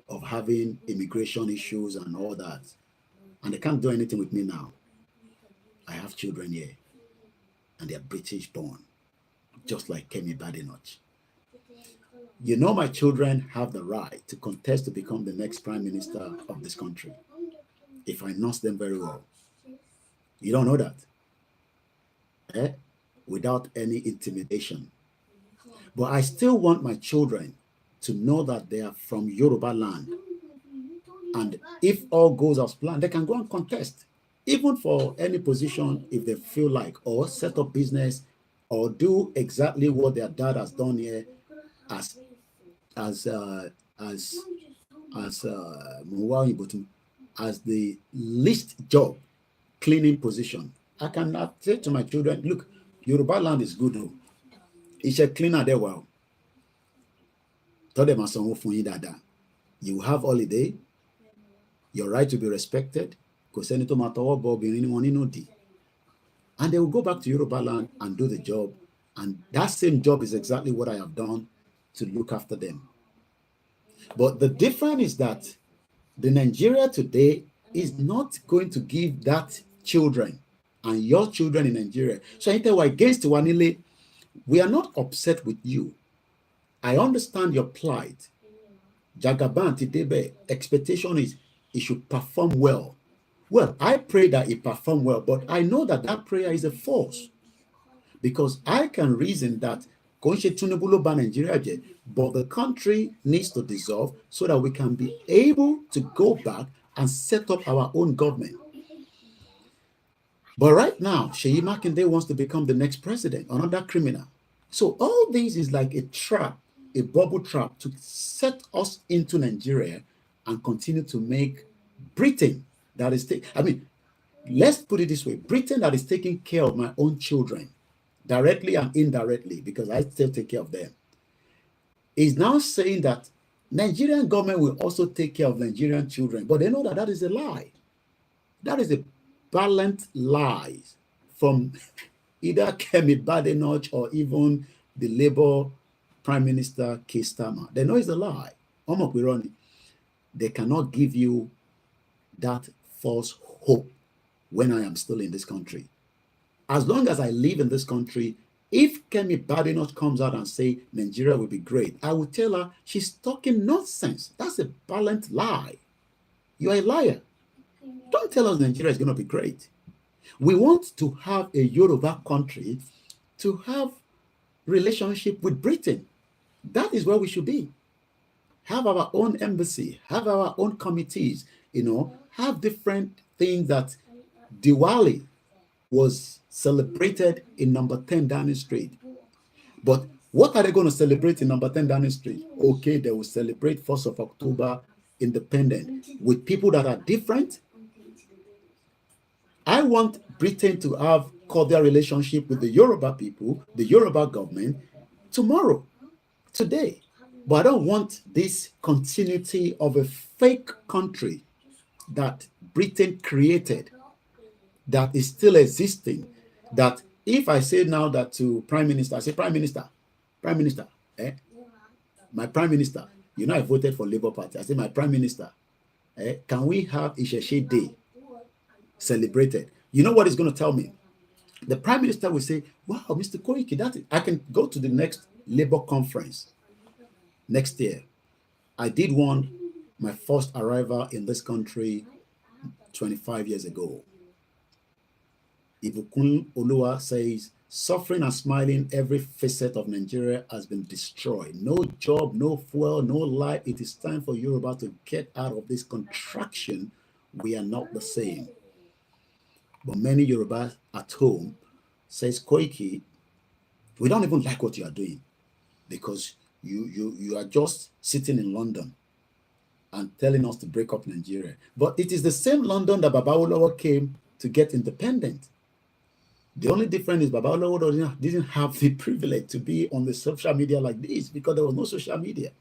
of having immigration issues and all that. And they can't do anything with me now. I have children here and they are British born, just like Kemi Badenoch. You know, my children have the right to contest to become the next prime minister of this country if I nurse them very well. You don't know that, without any intimidation. But I still want my children to know that they are from Yoruba land. And if all goes as planned, they can go and contest, even for any position if they feel like, or set up business, or do exactly what their dad has done here as the least job, cleaning position. I can say to my children, look, Yoruba land is good. It's a cleaner there. Well, you have holiday, your right to be respected, and they will go back to Yoruba land and do the job. And that same job is exactly what I have done to look after them. But the difference is that the Nigeria today is not going to give that children and your children in Nigeria. So I tell you, against Wanile, we are not upset with you. I understand your plight. Jagaban Tidebe, expectation is he should perform well. Well, I pray that he perform well, but I know that that prayer is a false. Because I can reason that but the country needs to dissolve so that we can be able to go back and set up our own government. But right now, Sheyi Makinde wants to become the next president, another criminal. So all this is like a trap, a bubble trap to set us into Nigeria and continue to make Britain that is let's put it this way, Britain that is taking care of my own children, directly and indirectly, because I still take care of them, is now saying that Nigerian government will also take care of Nigerian children. But they know that that is a lie. That is a blatant lie from either Kemi Badenoch or even the Labour Prime Minister Keir Starmer. They know it's a lie. They cannot give you that false hope when I am still in this country. As long as I live in this country, if Kemi Badenoch comes out and say Nigeria will be great, I will tell her she's talking nonsense. That's a blatant lie. You're a liar. Don't tell us Nigeria is going to be great. We want to have a Yoruba country to have relationship with Britain. That is where we should be. Have our own embassy, have our own committees, have different things. That Diwali was celebrated in number 10 Downing Street. But what are they going to celebrate in number 10 Downing Street? Okay, they will celebrate 1st of October independent with people that are different. I want Britain to have cordial relationship with the Yoruba people, the Yoruba government, tomorrow, today. But I don't want this continuity of a fake country that Britain created, that is still existing. That if I say now that to Prime Minister, I say, Prime Minister, my Prime Minister, I voted for Labour Party. I say, my Prime Minister, can we have Isheshe Day celebrated? You know what he's going to tell me? The Prime Minister will say, wow, Mr. Koiki, that's it. I can go to the next Labour conference next year. I did one, my first arrival in this country 25 years ago. Ibukun Olua says, suffering and smiling, every facet of Nigeria has been destroyed. No job, no fuel, no life. It is time for Yoruba to get out of this contraction. We are not the same. But many Yoruba at home says, Koiki, we don't even like what you are doing because you are just sitting in London and telling us to break up Nigeria. But it is the same London that Baba Olowo came to get independent. The only difference is Baba Olowo didn't have the privilege to be on the social media like this because there was no social media.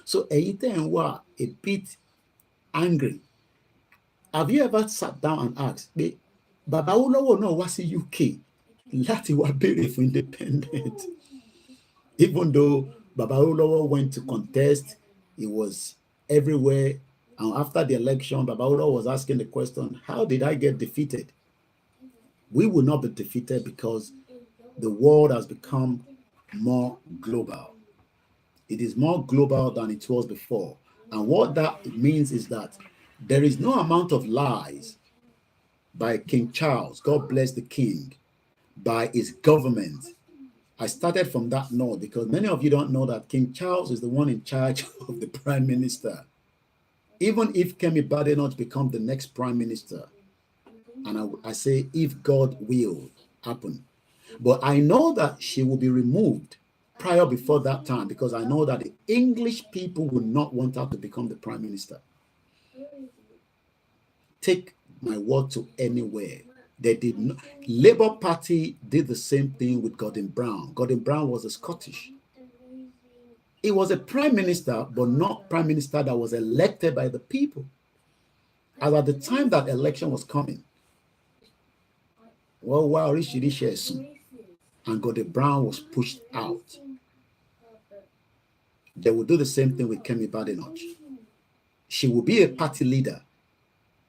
So Eite were a bit angry. Have you ever sat down and asked, Baba Olowo no was in UK, láti wá béèrè for independent? Even though Baba Olowo went to contest, he was everywhere. And after the election, Baba Olowo was asking the question, how did I get defeated? We will not be defeated because the world has become more global. It is more global than it was before. And what that means is that there is no amount of lies by King Charles, God bless the king, by his government. I started from that note because many of you don't know that King Charles is the one in charge of the prime minister. Even if Kemi Badenoch becomes the next prime minister, and I say if God will happen, but I know that she will be removed before that time because I know that the English people will not want her to become the prime minister. Take my word to anywhere. They did not. Labour Party did the same thing with Gordon Brown. Gordon Brown was a Scottish. He was a prime minister, but not prime minister that was elected by the people. As at the time that election was coming, well, wow, and Gordon Brown was pushed out. They will do the same thing with Kemi Badenoch. She will be a party leader,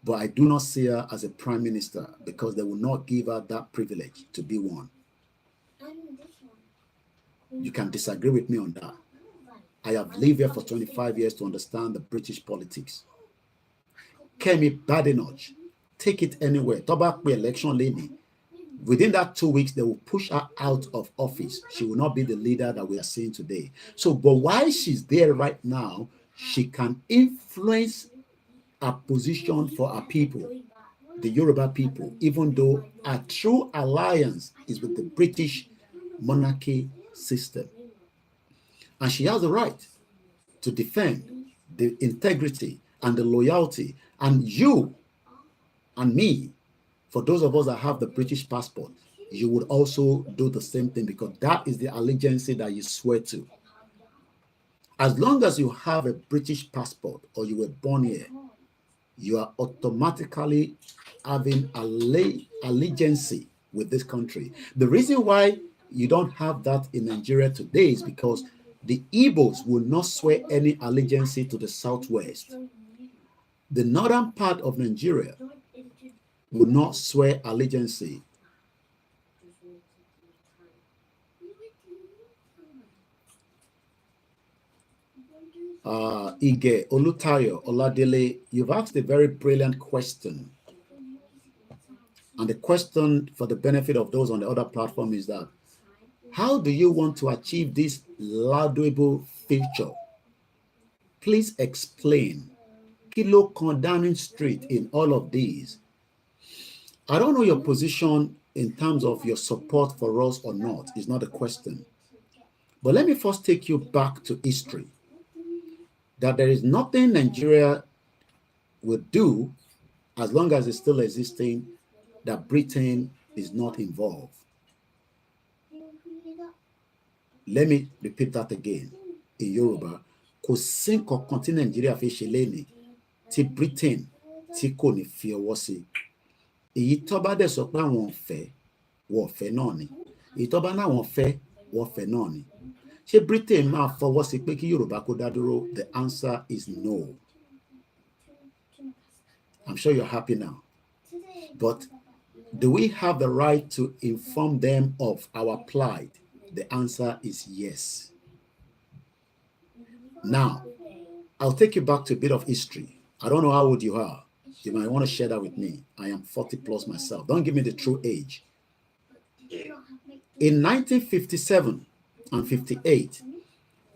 but I do not see her as a prime minister because they will not give her that privilege to be one. You can disagree with me on that. I have lived here for 25 years to understand the British politics. Kemi Badenoch, take it anywhere. Tobacco election lady. Within that 2 weeks, they will push her out of office. She will not be the leader that we are seeing today. So, but while she's there right now, she can influence a position for our people, the Yoruba people, even though our true alliance is with the British monarchy system. And she has the right to defend the integrity and the loyalty. And you and me, for those of us that have the British passport, you would also do the same thing because that is the allegiance that you swear to. As long as you have a British passport or you were born here, you are automatically having allegiance with this country. The reason why you don't have that in Nigeria today is because the Igbos will not swear any allegiance to the Southwest. The northern part of Nigeria will not swear allegiance. Ige Olutayo Oladele, you've asked a very brilliant question. And the question for the benefit of those on the other platform is that, how do you want to achieve this laudable future? Please explain. Kilo Downing Street in all of these. I don't know your position in terms of your support for us or not. It's not a question. But let me first take you back to history. That there is nothing Nigeria will do as long as it's still existing that Britain is not involved. Let me repeat that again in Yoruba. Kò sí nǹkan tí Nigeria fi ṣe lénìí tí Britain tí kò ní fi ọwọ́ sí. Èyí tó bá dẹ̀ sọ pé àwọn fẹ́, wọ́n fẹ́ náà ni. Èyí tó bá náwọn fẹ́, wọ́n fẹ́ náà ni. Ṣé Britain máa fọwọ́ sí pé kí Yorùbá kó dá dúró? The answer is no. I'm sure you're happy now. But do we have the right to inform them of our plight? The answer is yes. Now, I'll take you back to a bit of history. I don't know how old you are, You might want to share that with me. I am 40 plus myself. Don't give me the true age. In 1957 and 58,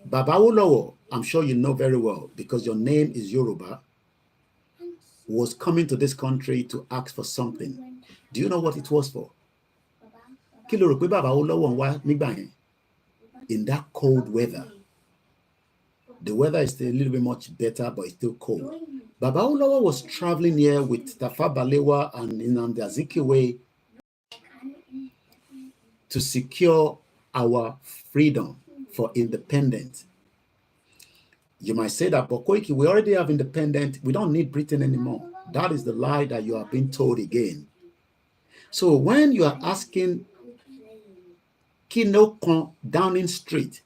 Baba Awolowo, I'm sure you know very well because your name is Yòrùbá, was coming to this country to ask for something. Do you know what it was for? Kí ló rò pé Baba Awolowo ń wá nígbà yẹn? In that cold weather. The weather is still a little bit much better, but it's still cold. Baba Awolowo was traveling here with Tafawa Balewa and Nnamdi Azikiwe to secure our freedom for independence. You might say that, but Koiki, we already have independence. We don't need Britain anymore. That is the lie that you are being told again. So when you are asking Kinokon Downing Street,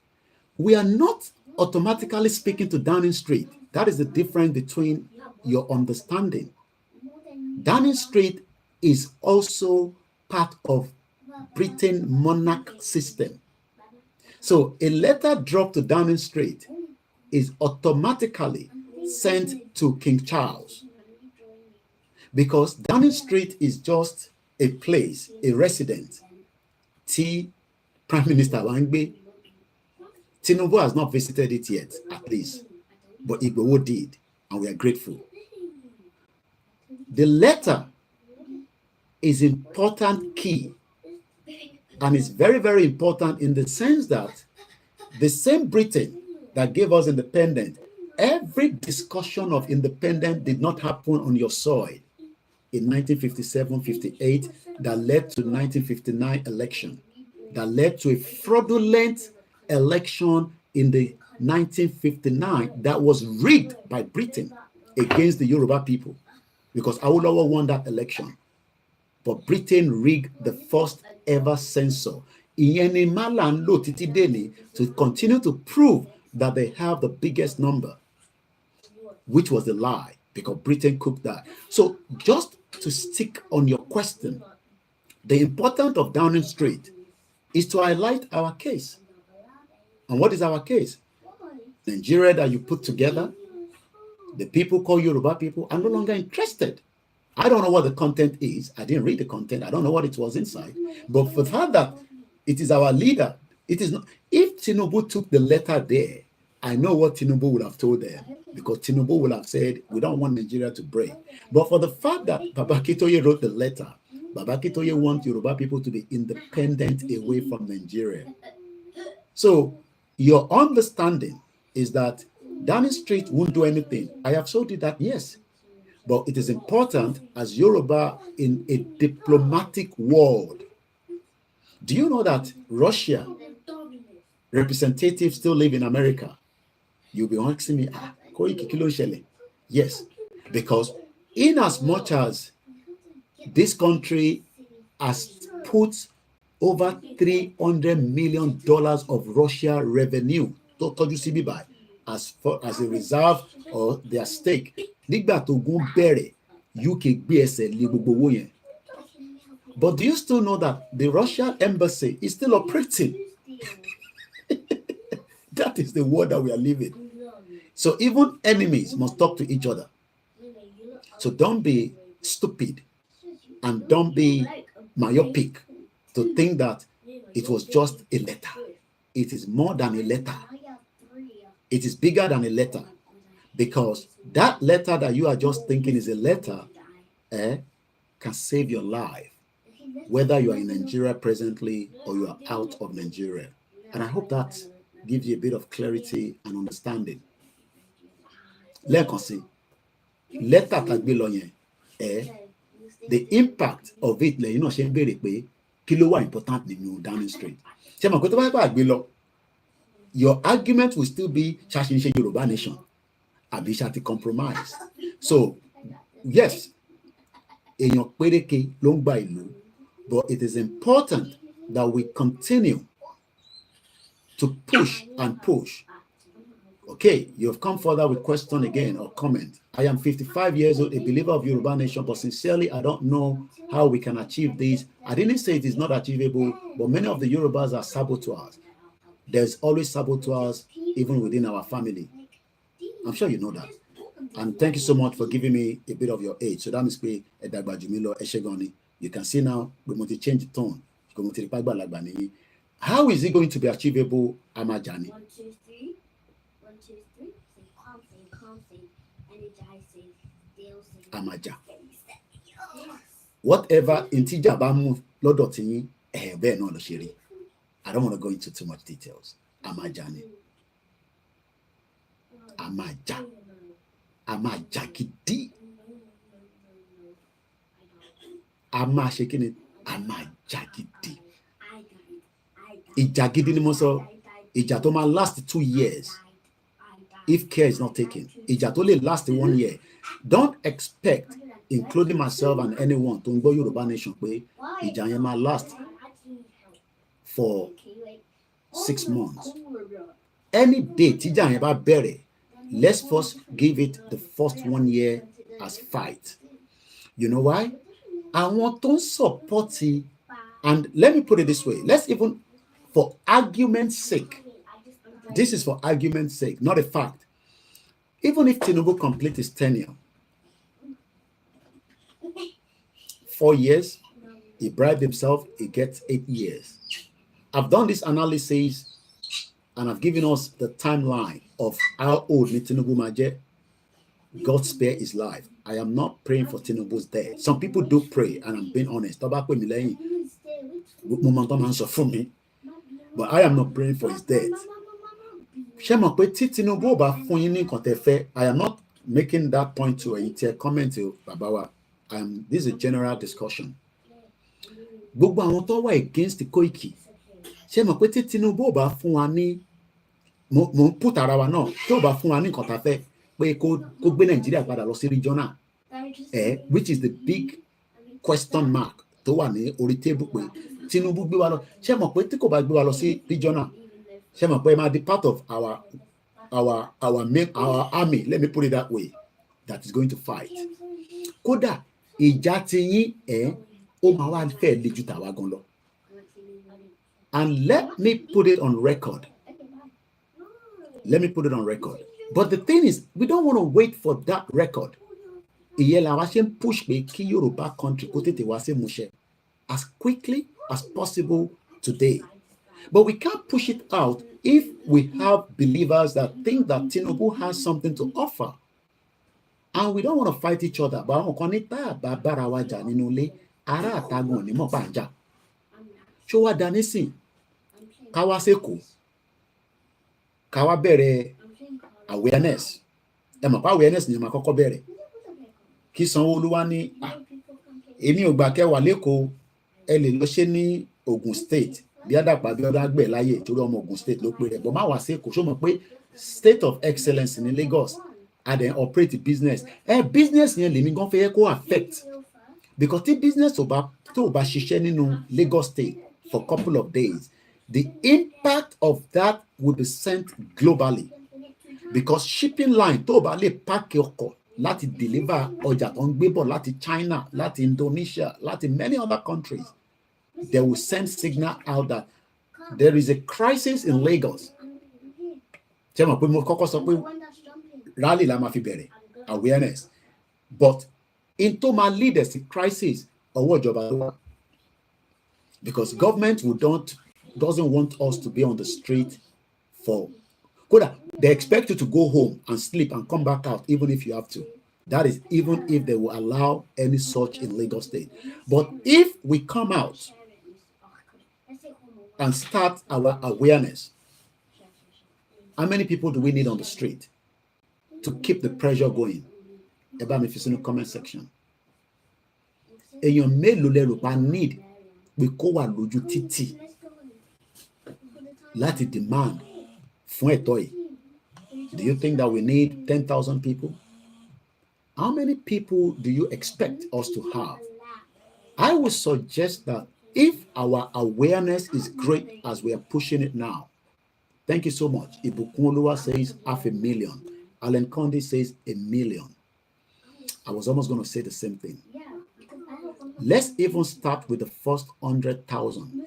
we are not automatically speaking to Downing Street. That is the difference between your understanding. Downing Street is also part of Britain monarch system. So a letter dropped to Downing Street is automatically sent to King Charles, because Downing Street is just a place, a residence. Prime Minister Wangbe, Tinubu has not visited it yet, at least, but Igboho did, and we are grateful. The letter is important key, and it's very, very important in the sense that the same Britain that gave us independence, every discussion of independence did not happen on your soil in 1957-58 that led to 1959 election, that led to a fraudulent election in the 1959 that was rigged by Britain against the Yoruba people, because Awolowo won that election. But Britain rigged the first ever censor. To continue to prove that they have the biggest number, which was the lie, because Britain cooked that. So just to stick on your question, the importance of Downing Street is to highlight our case. And what is our case? Nigeria that you put together, the people called Yoruba people are no longer interested. I don't know what the content is. I didn't read the content. I don't know what it was inside. But for the fact that it is our leader, it is not. If Tinubu took the letter there, I know what Tinubu would have told them, because Tinubu would have said, we don't want Nigeria to break. But for the fact that Baba Akintoye wrote the letter, Baba Akintoye wants Yoruba people to be independent away from Nigeria. So your understanding is that Downing Street won't do anything. I have told you that, yes. But it is important as Yoruba in a diplomatic world. Do you know that Russia representatives still live in America? You'll be asking me, Koiki kilo shele? Yes, because in as much as this country has put over $300 million of Russia revenue to as a reserve or their stake. Nígbà tó gún bẹ̀rẹ̀, UK gbé ẹsẹ̀ lé gbogbo owó yẹn. But do you still know that the Russian embassy is still operating? That is the world that we are living. So even enemies must talk to each other. So don't be stupid and don't be myopic to think that it was just a letter. It is more than a letter. It is bigger than a letter, because that letter that you are just thinking is a letter can save your life, whether you are in Nigeria presently or you are out of Nigeria. And I hope that gives you a bit of clarity and understanding. Letter the impact of it, you know, kilo important in Downing Street. Your argument will still be Shashinshe Yoruba nation. Abishati compromise. So, yes, but it is important that we continue to push and push. Okay, you have come further with question again or comment. I am 55 years old, a believer of Yoruba nation, but sincerely, I don't know how we can achieve this. I didn't say it is not achievable, but many of the Yorubas are saboteurs. There's always saboteurs even within our family. I'm sure you know that. And thank you so much for giving me a bit of your age. So that means pé ẹ dàgbà jù mí lọ, ẹ ṣé gan ni. You can see now we want to change the tone. How is it going to be achievable, Amajani? 1, 2, 3. 1, 2, 3. Say calm, energizing, dancing. Amaja. Yes. Whatever intija ba mu lọ́dọ̀ tí yín, bẹ́ẹ̀ náà ló ṣe rí. I don't want to go into too much details. Amajani. Amaja. Amaja gidi. Ama ṣe kíni? Amaja gidi. Ìjà gidi ni mo sọ. Ìjà tó máa last 2 years if care is not taken. Ìjà tó lè last 1 year. Don't expect, including myself and anyone, to ń gbọ́ Yorùbá Nation pé ìjà yẹn máa last for 6 months. Any day tíjà yẹn bá bẹ̀rẹ̀, let's first give it the first 1 year as fight. You know why? Àwọn tó ń support, and let me put it this way, let's even, for argument's sake, this is for argument's sake, not a fact. Even if Tinubu complete his tenure, 4 years, he bribed himself, he gets 8 years. I've done this analysis and I've given us the timeline of how old Tinubu Maje. God spare his life. I am not praying for Tinubu's death. Some people do pray, and I'm being honest. But I am not praying for his death. I am not making that point to a comment to Babawa. This is a general discussion. Gbogbo àwọn tó wà against Koiki. Ṣé mọ̀ pé tí Tinubu bá fún wa ní mo put ara wa náà tó bá fún wa ní nǹkan tá fẹ́ pé kó gbé Nàìjíríà padà lọ sí regional, which is the big question mark tó wà ní orí table pé Tinubu gbé wa lọ. Ṣé mọ̀ pé tí kò bá gbé wa lọ sí regional, ṣé mọ̀ pé ẹ máa di part of our army, let me put it that way, that is going to fight. Kódà ìjà ti yín ó máa wá fẹ́ le ju tàwa gan lọ. And let me put it on record. Let me put it on record. But the thing is, we don't want to wait for that record. Ìyẹn la wá ṣe ń push pé kí Yorùbá country kó tètè wá sí ìmúṣẹ as quickly as possible today. But we can't push it out if we have believers that think that Tinubu has something to offer. And we don't want to fight each other. But àwọn kan ní tá bá bára wa jà nínú ilé, ará àtagùn ní mọ̀ bá ń jà. Ṣó wá dá nísìn? Ká wá sékòó. Ká wá bẹ̀rẹ̀ awareness. Ẹ mọ̀ pé awareness ni ma kọ́kọ́ bẹ̀rẹ̀. Kí Sanwó-Olú wá ní èmi ò gbà kẹ́ wà lÉkòó, ẹ lè lọ ṣe ní Ogun State. Bí Àdàpọ̀ Abíọ́dún àgbẹ̀ láyé torí ọmọ Ogun State ló pé rẹ̀. But má wá sékòó. Ṣó mọ̀ pé state of excellence ní Lagos and then operate business. Business yẹn lèmi gan fẹ́ kó affect. Because tí business tó bá ṣiṣẹ́ nínú Lagos State for a couple of days, the impact of that will be sent globally. Because shipping line tó bá lè pack ọkọ̀ láti deliver ọjà tó ń gbé bọ̀ láti China, láti Indonesia, láti many other countries, they will send signal out that there is a crisis in Lagos. Ṣé mọ̀ pé mo kọ́kọ́ sọ pé rally la máa fi bẹ̀rẹ̀ awareness, but into my leaders the crisis ọwọ́ ìjọba ló wà. Because government doesn't want us to be on the street for kódà they expect you to go home and sleep and come back out even if you have to. That is even if they will allow any such in Lagos State. But if we come out and start our awareness, how many people do we need on the street to keep the pressure going? Eba mi fi sínú comment section. Èèyàn mélòó lẹ rò pa need pé kó wà lójú títì láti demand fún ẹ̀tọ́ yìí? Do you think that we need 10,000 people? How many people do you expect us to have? I would suggest that if our awareness is great as we are pushing it now, thank you so much. Ibukunoluwa says 500,000. Alan Conde says 1 million. I was almost going to say the same thing. Let's even start with the first 100,000.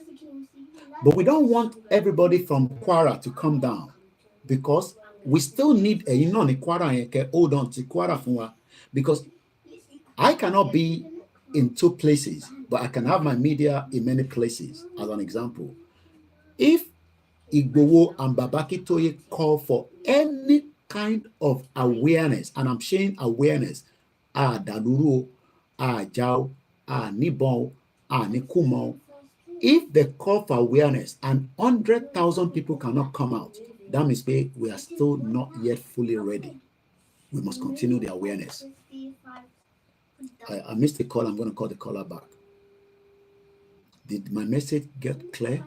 But we don't want everybody from Kwara to come down, because we still need a hold on to Kwara Funwa, because I cannot be in 2 places, but I can have my media in many places. As an example, if Igboho and Babakitoye call for any kind of awareness, and I'm saying awareness, Daluru, Jao, Nibon, Nikumo, if they call for awareness and 100,000 people cannot come out, that means we are still not yet fully ready. We must continue the awareness. I missed the call. I'm going to call the caller back. Did my message get clear?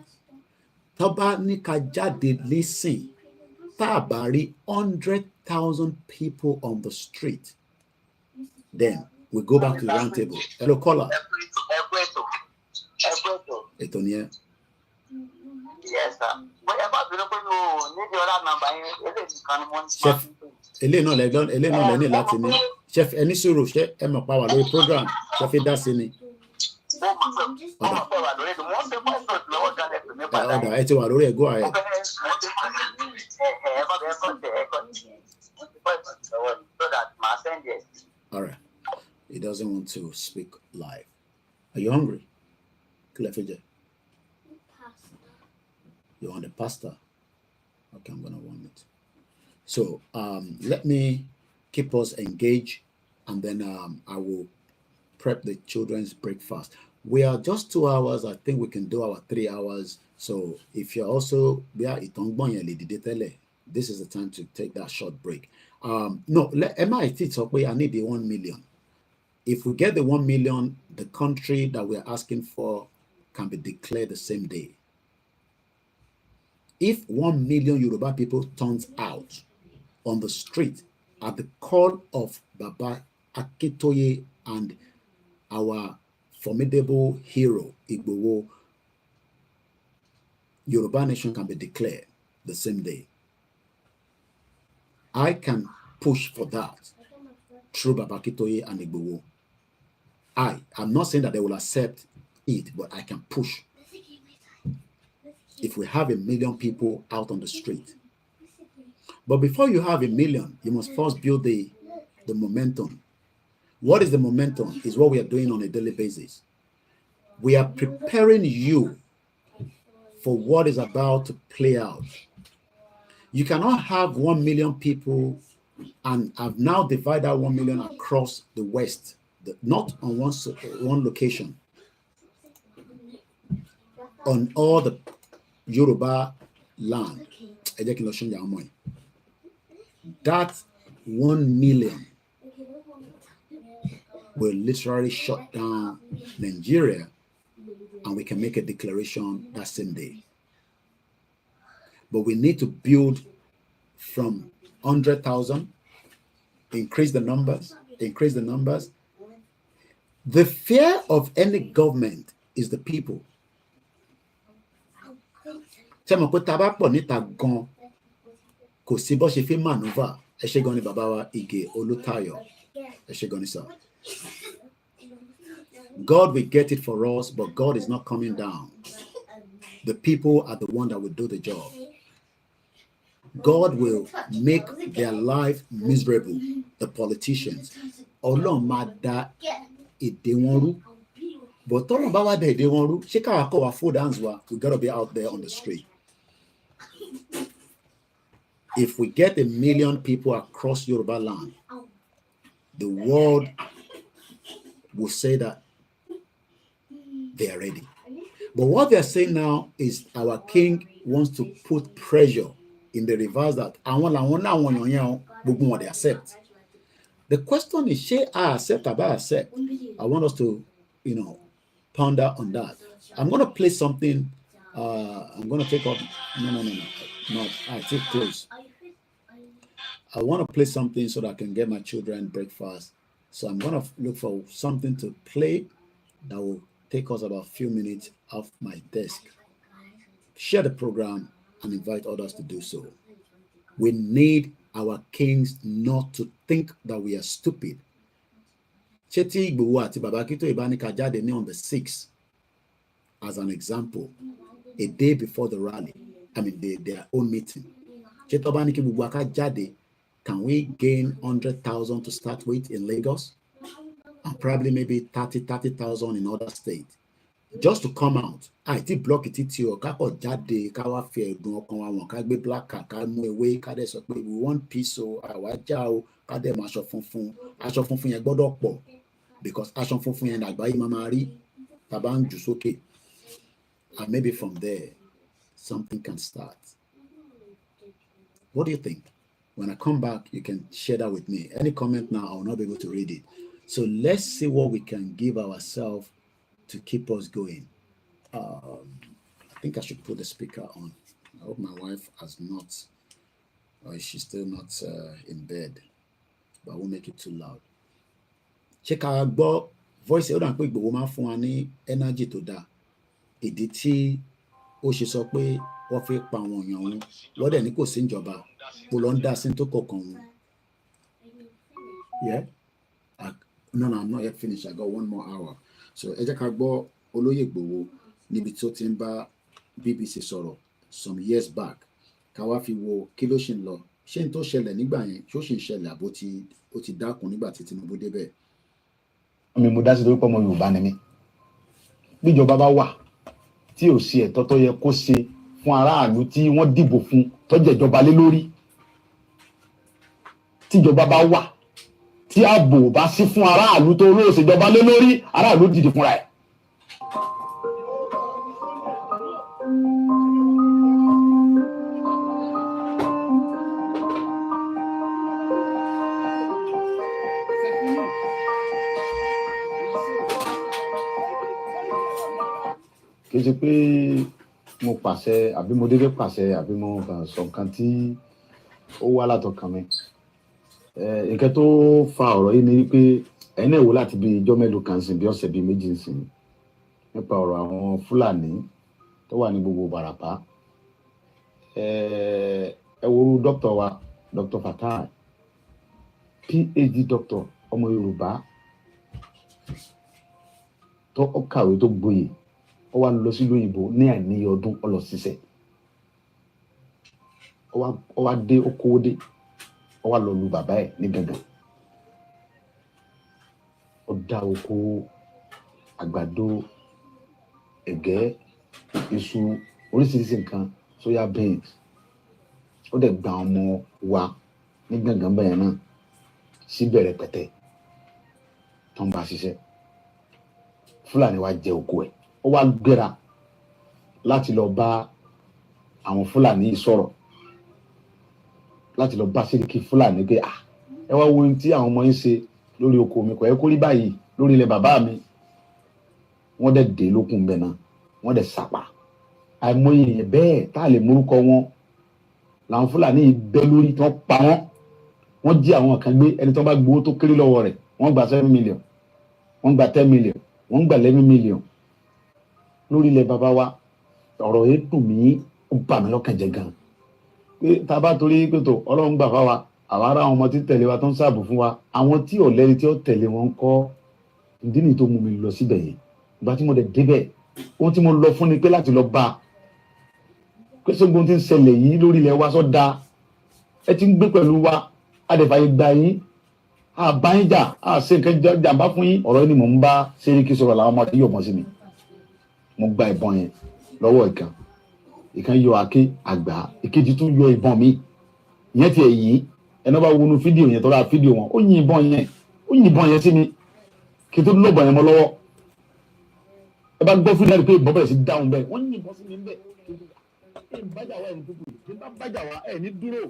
Taba Nikaja did listen. Tabari 100,000 people on the street. Then we go back to the round table. Hello, caller. Etonia. Yes, sir. Chef, Chef, any suru, Chef, Emma Power, Lori program, Chef, that's in it. Go ahead. All right. He doesn't want to speak live. Are you hungry? You want the pasta? Okay, I'm gonna want it. So let me keep us engaged, and then I will prep the children's breakfast. We are just 2 hours. I think we can do our 3 hours. So if you're also this is the time to take that short break. No, I need the 1 million. If we get the 1 million, the country that we're asking for can be declared the same day. If 1 million Yoruba people turns out on the street at the call of Baba Akintoye and our formidable hero, Igboho, Yoruba nation can be declared the same day. I can push for that through Baba Akintoye and Igboho. I'm not saying that they will accept it, but I can push. If we have 1 million people out on the street. But before you have 1 million, you must first build the momentum. What is the momentum? Is what we are doing on a daily basis. We are preparing you for what is about to play out. You cannot have 1 million people and have now divided 1 million across the West, not on one location. On all the Yoruba land. That 1 million will literally shut down Nigeria, and we can make a declaration that same day. But we need to build from 100,000, increase the numbers. The fear of any government is the people. Kò sí bó ṣe fi maneuver. Ẹ ṣé gan ni bàbá wa Ige Olútáyọ̀. Ẹ ṣé gan ni sir. God will get it for us, but God is not coming down. The people are the one that will do the job. God will make their life miserable. The politicians. Ọlọ́run máa dá èdè wọn rú. But tọ́lọ́run bá wá dá èdè wọn rú, ṣé káwa kọ́ wa fold hands wa? We gotta be out there on the street. If we get 1 million people across Yoruba land, the world will say that they are ready. But what they're saying now is our king wants to put pressure in the reverse that they accept. The question is, should I accept or I accept? I want us to, ponder on that. I'm going to play something. I'm going to take off. No. I take close. I want to play something so that I can get my children breakfast. So I'm going to look for something to play that will take us about a few minutes off my desk. Share the program and invite others to do so. We need our kings not to think that we are stupid. Cheti Igboho àti Baba Akintoye bá ní ká jáde ní on the 6th, as an example, a day before the rally, their own meeting. ṣé tó bá ní kí gbogbo aká jáde, can we gain 100,000 to start with in Lagos? And probably maybe 30,000 in other states. Just to come out. Àìtí block títí o, ká kọ̀ jáde, ká wá fi ẹ̀dùn ọkàn wa wọ̀n, ká gbé black card, ká mú ewé, ká dẹ̀ sọ pé we want peace o, àwa já o, ká dẹ̀ mọ aṣọ funfun. Aṣọ funfun yẹn gbọ́dọ̀ pọ̀, because aṣọ funfun yẹn àgbáyé máa rí tá bá ń jù sókè. And maybe from there, something can start. What do you think? When I come back, you can share that with me. Any comment now, I will not be able to read it. So let's see what we can give ourselves to keep us going. I think I should put the speaker on. I hope my wife has not, or she's still not in bed, but I won't make it too loud. Check our voice. Ó dà pé Ìgbòho máa fún wa ní energy tó dáa. Ìdí tí ó ṣe sọ pé wọ́n fi pa àwọn èèyàn wọn, wọ́n dẹ̀ ní kò sí ìjọba, kò lọ ń dá sí tó kọ̀ọ̀kan wọn. Yeah? No, I'm not yet finished. I got 1 more hour. So ẹ jẹ́ ká gbọ́ Olóyè Ìgbòho níbi tó ti ń bá BBC sọ̀rọ̀ some years back. Ká wá fi wo kí ló ṣì ń lọ. Ṣé n tó ṣẹlẹ̀ nígbà yẹn ṣó ṣì ń ṣẹlẹ̀ àbó ó ti dákun nígbà tí Tinubu débẹ̀? Mi mo dá sí lórí pọ́mọ Yorùbá ni mí. Bíjọba bá wà tí ò sí ẹ̀tọ́ tó yẹ kó ṣe fún aráàlú tí wọ́n dìbò fún tó jẹ́ ìjọba lé lórí. Tíjọba bá wà tí ààbò bá sí fún aráàlú tó lóò ṣèjọba lé lórí, aráàlú dìde fúnra ẹ̀. Kì í ṣe pé mo pàṣẹ àbí mo dédé pàṣẹ àbí mo kàn sọ nǹkan tí ó wá látọkàn mi. Nǹkan tó fa ọ̀rọ̀ yìí ni wípé ẹ̀yin náà wò láti bí ijọ́ mélòó kan sìn bí ọ̀sẹ̀ bíi méjì sìn nípa ọ̀rọ̀ àwọn Fúlàní tó wà ní gbogbo Ìbàràpá. Ẹ wo dókítà wa, Dr. Fatai, PhD doctor, ọmọ Yorùbá tó kàwé tó gboyè, ó wá lọ sí lóyìnbó ní àìníye ọdún ó lọ ṣiṣẹ́. Ó wá dé okòó dé, ó wá lọ lu bàbá ẹ̀ ní gangan. Ó dá oko àgbàdo, ẹ̀gẹ́, iṣu, oríṣiríṣi nǹkan, soya beans. Ó dẹ̀ gba ọmọ wa ní gangan bẹ́ẹ̀ náà síbẹ̀ rẹpẹtẹ tó ń bá ṣiṣẹ́. Fúlàní wá jẹ oko ẹ̀. Ó wá gbéra láti lọ bá àwọn Fúlàní yìí sọ̀rọ̀, láti lọ bá Sẹ́ríkì Fúlàní pé ẹ wá wo ohun tí àwọn ọmọ yín ṣe lórí oko mi, kò yẹ kó rí báyìí lórí ilẹ̀ bàbá mi. Wọ́n dẹ̀ dé lókun bẹ̀ náà, wọ́n dẹ̀ sàpà. Àìmọye èèyàn bẹ́ẹ̀ tá a lè morúkọ wọn làwọn Fúlàní yìí bẹ́ lórí tí wọ́n pa wọ́n. Wọ́n jí àwọn kan gbé, ẹni tó bá gbowó tó kéré lọ́wọ́ rẹ̀ wọ́n gba 7 million, wọ́n gba 10 million, wọ́n gba 11 million lórí ilẹ̀ bàbá wa. Ọ̀rọ̀ yìí dùn mí, ó bà mí lọ́kàn jẹ́ gan. Pé tá a bá torí pé tó Ọlọ́run gbà fáwa, àwa ará àwọn ọmọ tí tẹ̀lé wa tó ń ṣààbò fún wa, àwọn tí ọ̀lẹ́ni tí ó tẹ̀lé wọn kọ́. Ìdí nìyí tó mú mi lọ síbẹ̀ yẹn. Ìgbà tí mo dẹ̀ débẹ̀, ohun tí mo lọ fún ni pé láti lọ bá pé sógun tí ń ṣẹlẹ̀ yìí lórí ilẹ̀ wa sọ da, ẹ ti ń gbé pẹ̀lú wa, adẹ̀fàyè gbà yín, àbáyín jà, àṣẹ nǹkan jàǹbá fún yín. Ọ̀rọ̀ ni mò ń bá Sẹ́ríkì sọ̀rọ̀ làwọn ọmọ tí yọ̀ mọ́ sí mi. Mo gba ìbọn yẹn lọ́wọ́ ìkan yọ àké àgbà, ìkejì tún yọ ìbọn mi. Ìyẹn ti ẹ̀ yìí, ẹni bá wọnú fídíò yẹn, tọ́ra fídíò wọn, ó yin ìbọn yẹn sí mi kí n tó lọ́bọ̀ yẹn mọ́ lọ́wọ́. Ẹ bá gbọ́ fídíò pé ìbọn bẹ̀rẹ̀ sí dáhùn bẹ́ẹ̀, wọ́n yin ìbọn sí mi bẹ́ẹ̀. Ẹ bájà wá ẹni kúkú, ẹ bá bájà wá ẹ ní dúró.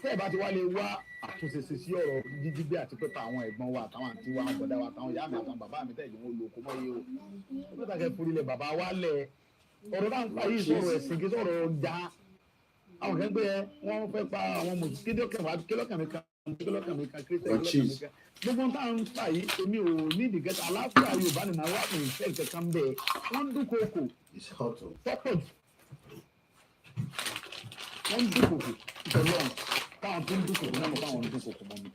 Ṣé ẹ bá ti wá lè wá àtúnṣe sí ọ̀rọ̀ jíjígbé àti pípa àwọn ẹ̀gbọ́n wa àtàwọn àǹtí wa, àbọ̀dá wa àtàwọn ìyá mi àtàwọn bàbá mi tẹ̀lé wọn lóko mọ́ yìí o. Ó bẹ́ẹ̀ tàkẹ́ forí lẹ̀ bàbá wa lẹ̀. Ọ̀rọ̀ náà ń pa yìí sọ̀rọ̀ ẹ̀sìn kí sọ̀rọ̀ ọjà. Àwọn kan gbé wọ́n fẹ́ pa àwọn mọ̀ kílọ̀kàn mi kan kírísítẹ̀. Gbogbo tá à ń fà yìí èmi ò ní ìdìgẹ́ta aláfíà Yorùbá ni màá wà ní ìfẹ́ ìkẹ́kàn bẹ́ẹ̀. Wọ́n ń dúnkòokò tọ́pọ̀ jù. Wọ́n ń dúnkòokò pẹ̀lú ọ̀hún. Táwọn tó ń dúnkòokò náà mọ̀ táwọn ń dúnkòokò mọ́ mi.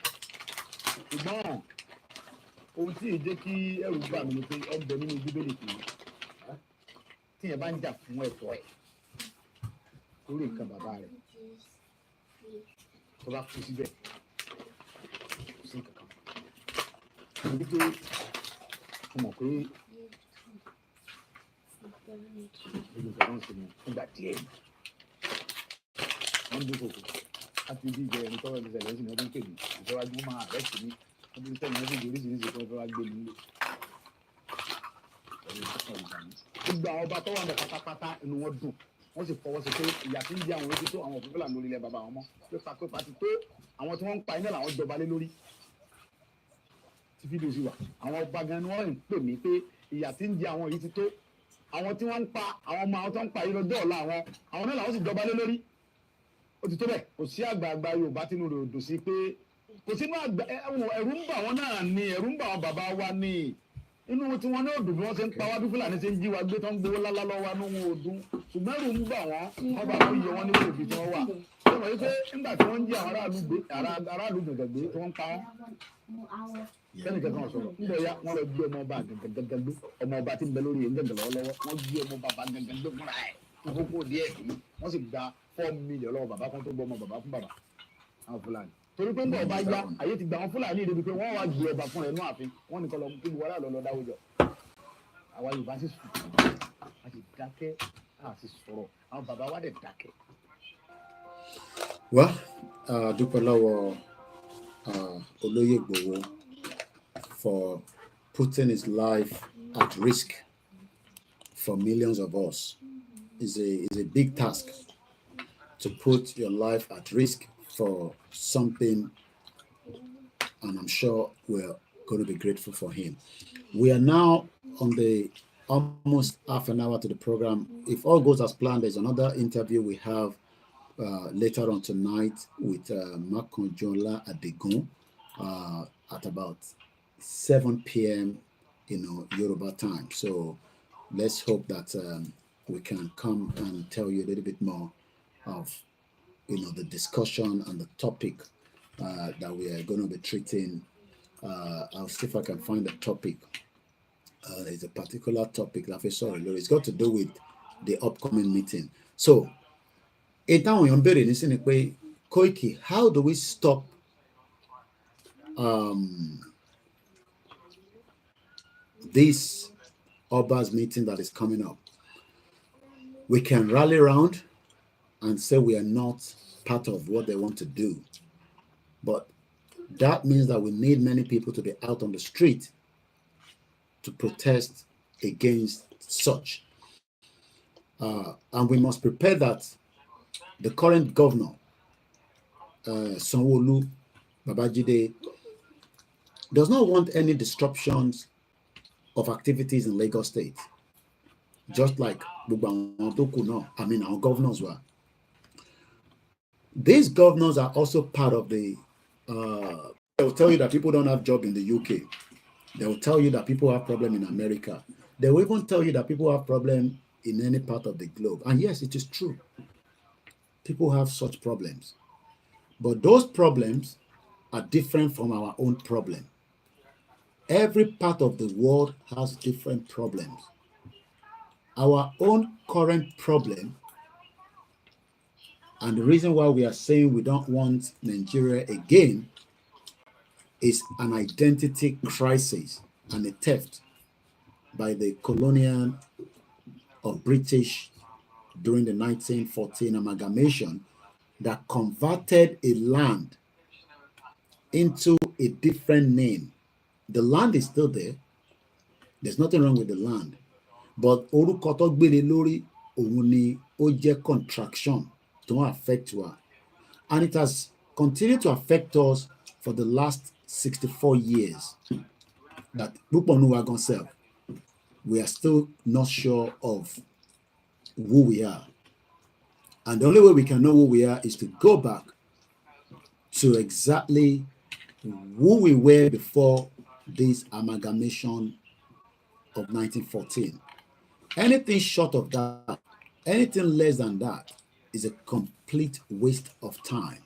Ṣùgbọ́n ohun tí èyí jẹ́ kí ẹrù bà mí ni pé ọgbẹ́ nínú Bíbélì kì í. Tí yẹn bá ń jà fún ẹ̀tọ́ ẹ̀ lórí nǹkan bàbá rẹ̀, tó bá kú síbẹ̀ sí kankan níbi tó mọ̀ pé olùkọ́ náà ṣe mọ̀ nígbà díẹ̀ wọ́n dún kòkò láti bí ìjọ ẹni tọ́wọ́ ìṣẹ̀lẹ̀ ẹ̀sìn ọdún kejì ìfẹ́wájú máa rẹ̀ sí ní ọdún sẹ́yìn ọdún oríṣiríṣi tó fẹ́ wá gbé nílé gbogbo àwọn ọba tó wà ní pátápátá inú wọn dùn wọ́n sì fọwọ́ sí pé ìyà tí ń jẹ àwọn ojú tó àwọn òfin fúlàní lórí ilẹ̀ bàbá wọn mọ́ pípa ti tó àwọn tí wọ́n ń pa iná làwọn jọba lé lórí tí fídíò sì wà àwọn ọba gan ni wọ́n ń pè mí pé ìyà tí ń jẹ àwọn yìí ti tó àwọn tí wọ́n ń pa àwọn ọmọ àwọn tó ń pa yìí lọ́jọ́ ọ̀la àwọn náà làwọn sì jọba lé lórí ó ti tó bẹ́ẹ̀ kò sí àgbààgbà Yorùbá tínú rẹ̀ ò dùn sí pé kò sínú àgbà ẹ̀rù ń bà wọ́n náà ni ẹ̀rù ń bà wọ́n bàbá wa ni inú tí wọn náà dùn bí wọn ṣe ń pa wá bí Fúlàní ṣe ń jí wa gbé tó ń gbowó lálá lọ́wọ́ inú wọn ò dùn ṣùgbọ́n ẹ̀rù ń bà wọ́n bá wọn yọ wọn níbi òbí tí wọ́n wà ṣé wọ́n yí pé nígbà tí wọ́n ń jí àwọn aráàlú gbẹ̀gbẹ̀ gbé tí wọ́n ń pa wọ́n sẹ́ni kẹsàn-án sọ̀rọ̀ nígbà ya wọ́n lọ gbé ọmọ ọba gẹ́gẹ́gẹ́ gbé ọmọ ọba tí ń bẹ lórí gẹ́gẹ́ lọ́wọ́lọ́wọ́ wọ́n gbé ọmọ bàbá gẹ́gẹ́ gbé fúnra ẹ̀ fúnfún díẹ̀ wọ́n sì gba 4 million lọ́wọ́ bàbá kan tó gbọ́ ọmọ bàbá fún bàbá àwọn Fúlàní torí pé ń bọ̀ ọba ya ayé ti gba àwọn Fúlàní ìdèbí pé wọ́n wá gbé ọba fún ẹ̀ nú ààfin wọ́n nìkan lọ kí buwọ́lá lọ dáwọ́jọ àwa Yorùbá sì sùn a sì dákẹ́ a sì sọ̀rọ̀ àwọn bàbá wa dẹ̀ dákẹ́. wá dúpẹ́ lọ́wọ́ Olóyè Ìgbòho for putting his life at risk for millions of us. Is a big task to put your life at risk for something, and I'm sure we're going to be grateful for him. We are now on the almost half an hour to the program. If all goes as planned, there's another interview we have later on tonight with Makonjola Adegun at about 7 p.m. Yoruba time. So let's hope that we can come and tell you a little bit more of the discussion and the topic that we are going to be treating. I'll see if I can find the topic. There's a particular topic that it's got to do with the upcoming meeting. So, Koiki, how do we stop this Oba's meeting that is coming up? We can rally around and say we are not part of what they want to do, but that means that we need many people to be out on the street to protest against such. And we must prepare that the current governor, Sanwo-Olu Babajide, does not want any disruptions of activities in Lagos State, just like our governors were. These governors are also part of the they will tell you that people don't have jobs in the UK. They will tell you that people have problems in America. They will even tell you that people have problems in any part of the globe. And yes, it is true. People have such problems. But those problems are different from our own problem. Every part of the world has different problems. Our own current problem, and the reason why we are saying we don't want Nigeria again, is an identity crisis and a theft by the colonial or British during the 1914 amalgamation that converted a land into a different name. The land is still there. There's nothing wrong with the land. But orúkọ tó gbélé lórí òun ni ó jẹ́ contraction to affect us. And it has continued to affect us for the last 64 years. That we are still not sure of who we are. And the only way we can know who we are is to go back to exactly who we were before this amalgamation of 1914. Anything short of that, anything less than that, is a complete waste of time.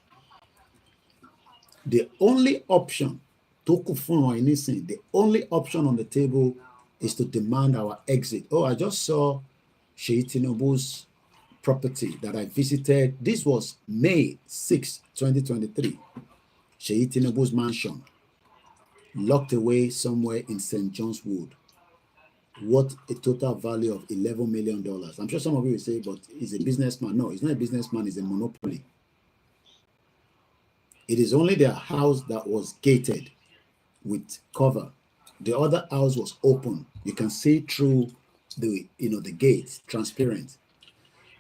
The only option, the only option on the table is to demand our exit. Oh, I just saw Sheyi Tinubu's property that I visited. This was May 6, 2023. Seyi Tinubu's mansion, locked away somewhere in St. John's Wood. What a total value of $11 million. I'm sure some of you will say, but he's a businessman. No, he's not a businessman, he's a monopoly. It is only their house that was gated with cover. The other house was open. You can see through the gate, transparent.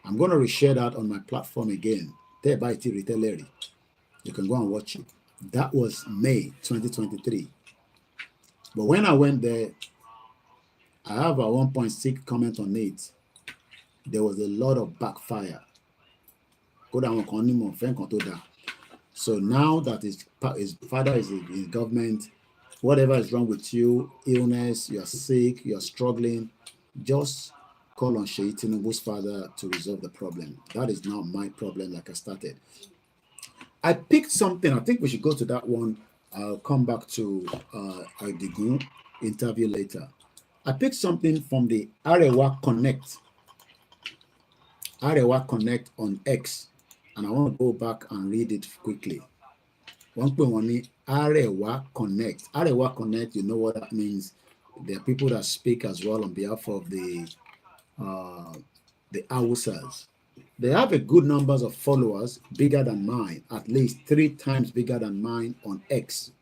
I'm going to reshare that on my platform again. You can go and watch it. That was May 2023. But when I went there, I have a 1.6 comment on it. There was a lot of backfire. So now that his father is in government, whatever is wrong with you, illness, you're sick, you're struggling, just call on Seyi Tinubu's father to resolve the problem. That is not my problem, like I started. I picked something. I think we should go to that one. I'll come back to Adigun interview later. I picked something from the Arewa Connect. Arewa Connect on X. And I want to go back and read it quickly. Arewa Connect. Arewa Connect, you know what that means. There are people that speak as well on behalf of the Hausas. They have a good numbers of followers, bigger than mine, at least 3 times bigger than mine on X.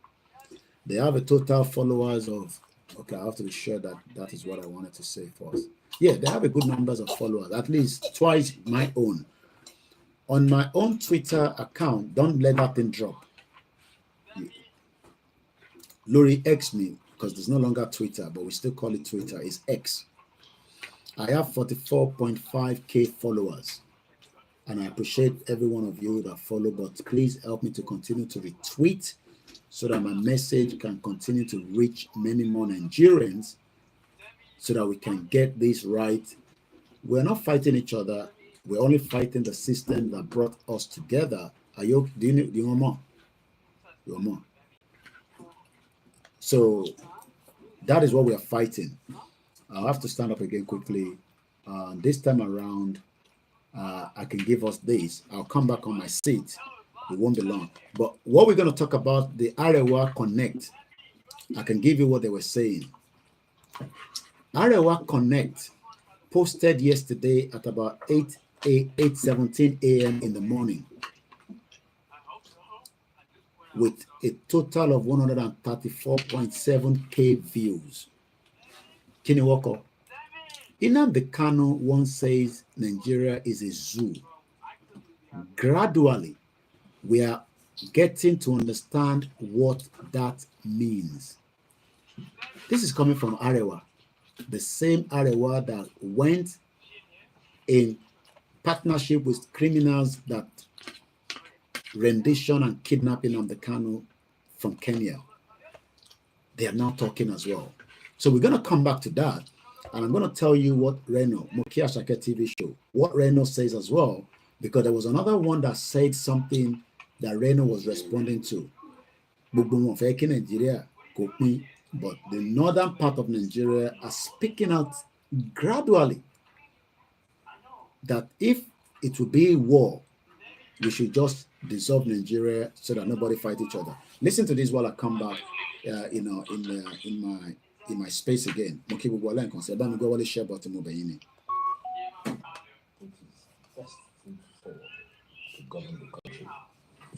They have a total followers of, okay, I have to be sure that that is what I wanted to say first. Yeah, they have a good numbers of followers, at least twice my own. On my own Twitter account, don't let that thing drop. Lori X me, because there's no longer Twitter, but we still call it Twitter, it's X. I have 44.5K followers. And I appreciate every one of you that follow, but please help me to continue to retweet so that my message can continue to reach many more Nigerians so that we can get this right. We're not fighting each other. We're only fighting the system that brought us together. Do you want more? You want more? So that is what we are fighting. I'll have to stand up again quickly. This time around, I can give us this. I'll come back on my seat. It won't be long. But what we're going to talk about, the Arewa Connect, I can give you what they were saying. Arewa Connect posted yesterday at about 8:17 a.m. in the morning with a total of 134.7K views. Can you walk up? Nnamdi Kanu once says Nigeria is a zoo. Gradually, we are getting to understand what that means. This is coming from Arewa, the same Arewa that went in partnership with criminals that rendition and kidnapping Nnamdi Kanu from Kenya. They are now talking as well. So we're going to come back to that. And I'm going to tell you what Reno, Mokia Shake TV show, what Reno says as well, because there was another one that said something that Reno was responding to. But the northern part of Nigeria are speaking out gradually that if it will be war, we should just dissolve Nigeria so that nobody fight each other. Listen to this while I come back, in my space again. If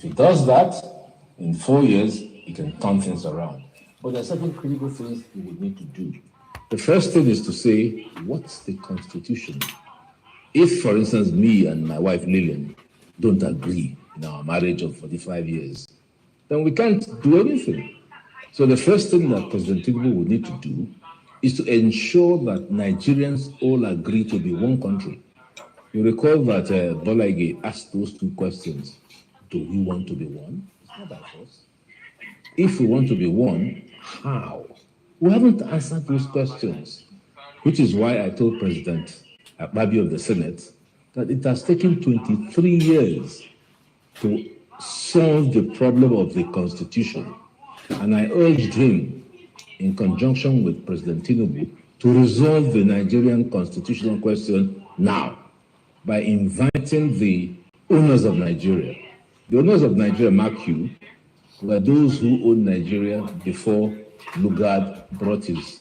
he does that, in 4 years, he can turn things around. But there are certain critical things he would need to do. The first thing is to say, what's the Constitution? If, for instance, me and my wife Lillian don't agree in our marriage of 45 years, then we can't do anything. So the first thing that President Tinubu would need to do is to ensure that Nigerians all agree to be one country. You recall that Bolage asked those 2 questions. Do we want to be one? It's not that force. If we want to be one, how? We haven't answered those questions, which is why I told President Akpabio of the Senate that it has taken 23 years to solve the problem of the Constitution. And I urged him, in conjunction with President Tinubu, to resolve the Nigerian constitutional question now. by inviting the owners of Nigeria. The owners of Nigeria, mark you, were those who owned Nigeria before Lugard brought his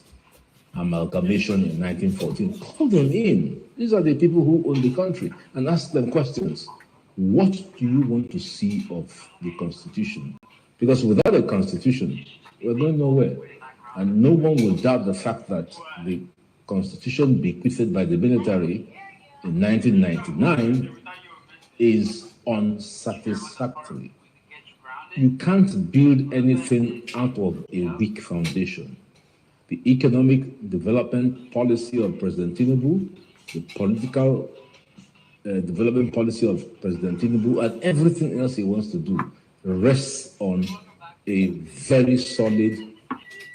amalgamation in 1914. Call them in. These are the people who own the country, and ask them questions. What do you want to see of the Constitution? Because without a Constitution, we're going nowhere. And no one will doubt the fact that the Constitution bequeathed by the military in 1999 is unsatisfactory. You can't build anything out of a weak foundation. The economic development policy of President Tinubu, the political development policy of President Tinubu, and everything else he wants to do rests on a very solid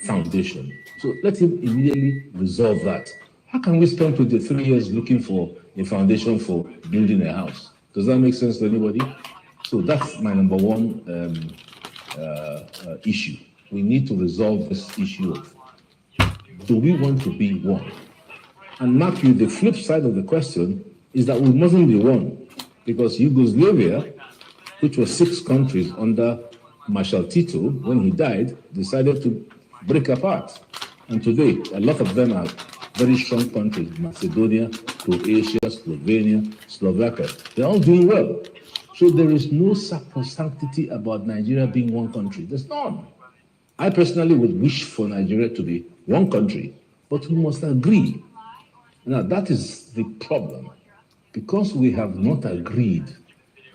foundation. So let him immediately resolve that. How can we spend 23 years looking for a foundation for building a house? Does that make sense to anybody? So that's my number one issue. We need to resolve this issue of, do we want to be one? And mark you, the flip side of the question is that we mustn't be one, because Yugoslavia, which was 6 countries under Marshal Tito, when he died, decided to break apart. And today, a lot of them are very strong countries: Macedonia, Croatia, Slovenia, Slovakia. They're all doing well. So there is no sacrosanctity about Nigeria being one country. There's none. I personally would wish for Nigeria to be one country, but we must agree. Now, that is the problem. Because we have not agreed,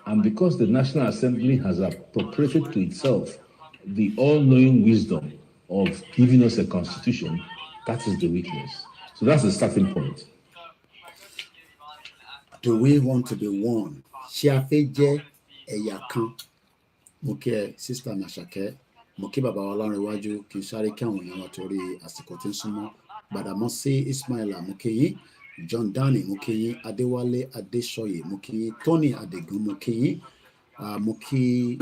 and because the National Assembly has appropriated to itself the all-knowing wisdom of giving us a constitution, that is the weakness. So that's the starting point. Do we want to be one? Ṣé a fẹ́ jẹ́ ẹ̀yà kan? Mo kí ẹ, Sister Nàṣàkẹ́, mo kí bàbá wa Ọlárẹ̀wájú, kí n sáré kí àwọn èèyàn wa torí àsìkò tí ń súnmọ́. Gbàdàmọ́sí Ismaila, mo kí yín. John Dani, mo kí yín. Adéwálé Adéṣọyè, mo kí yín. Tony Adégún, mo kí yín. Mo kí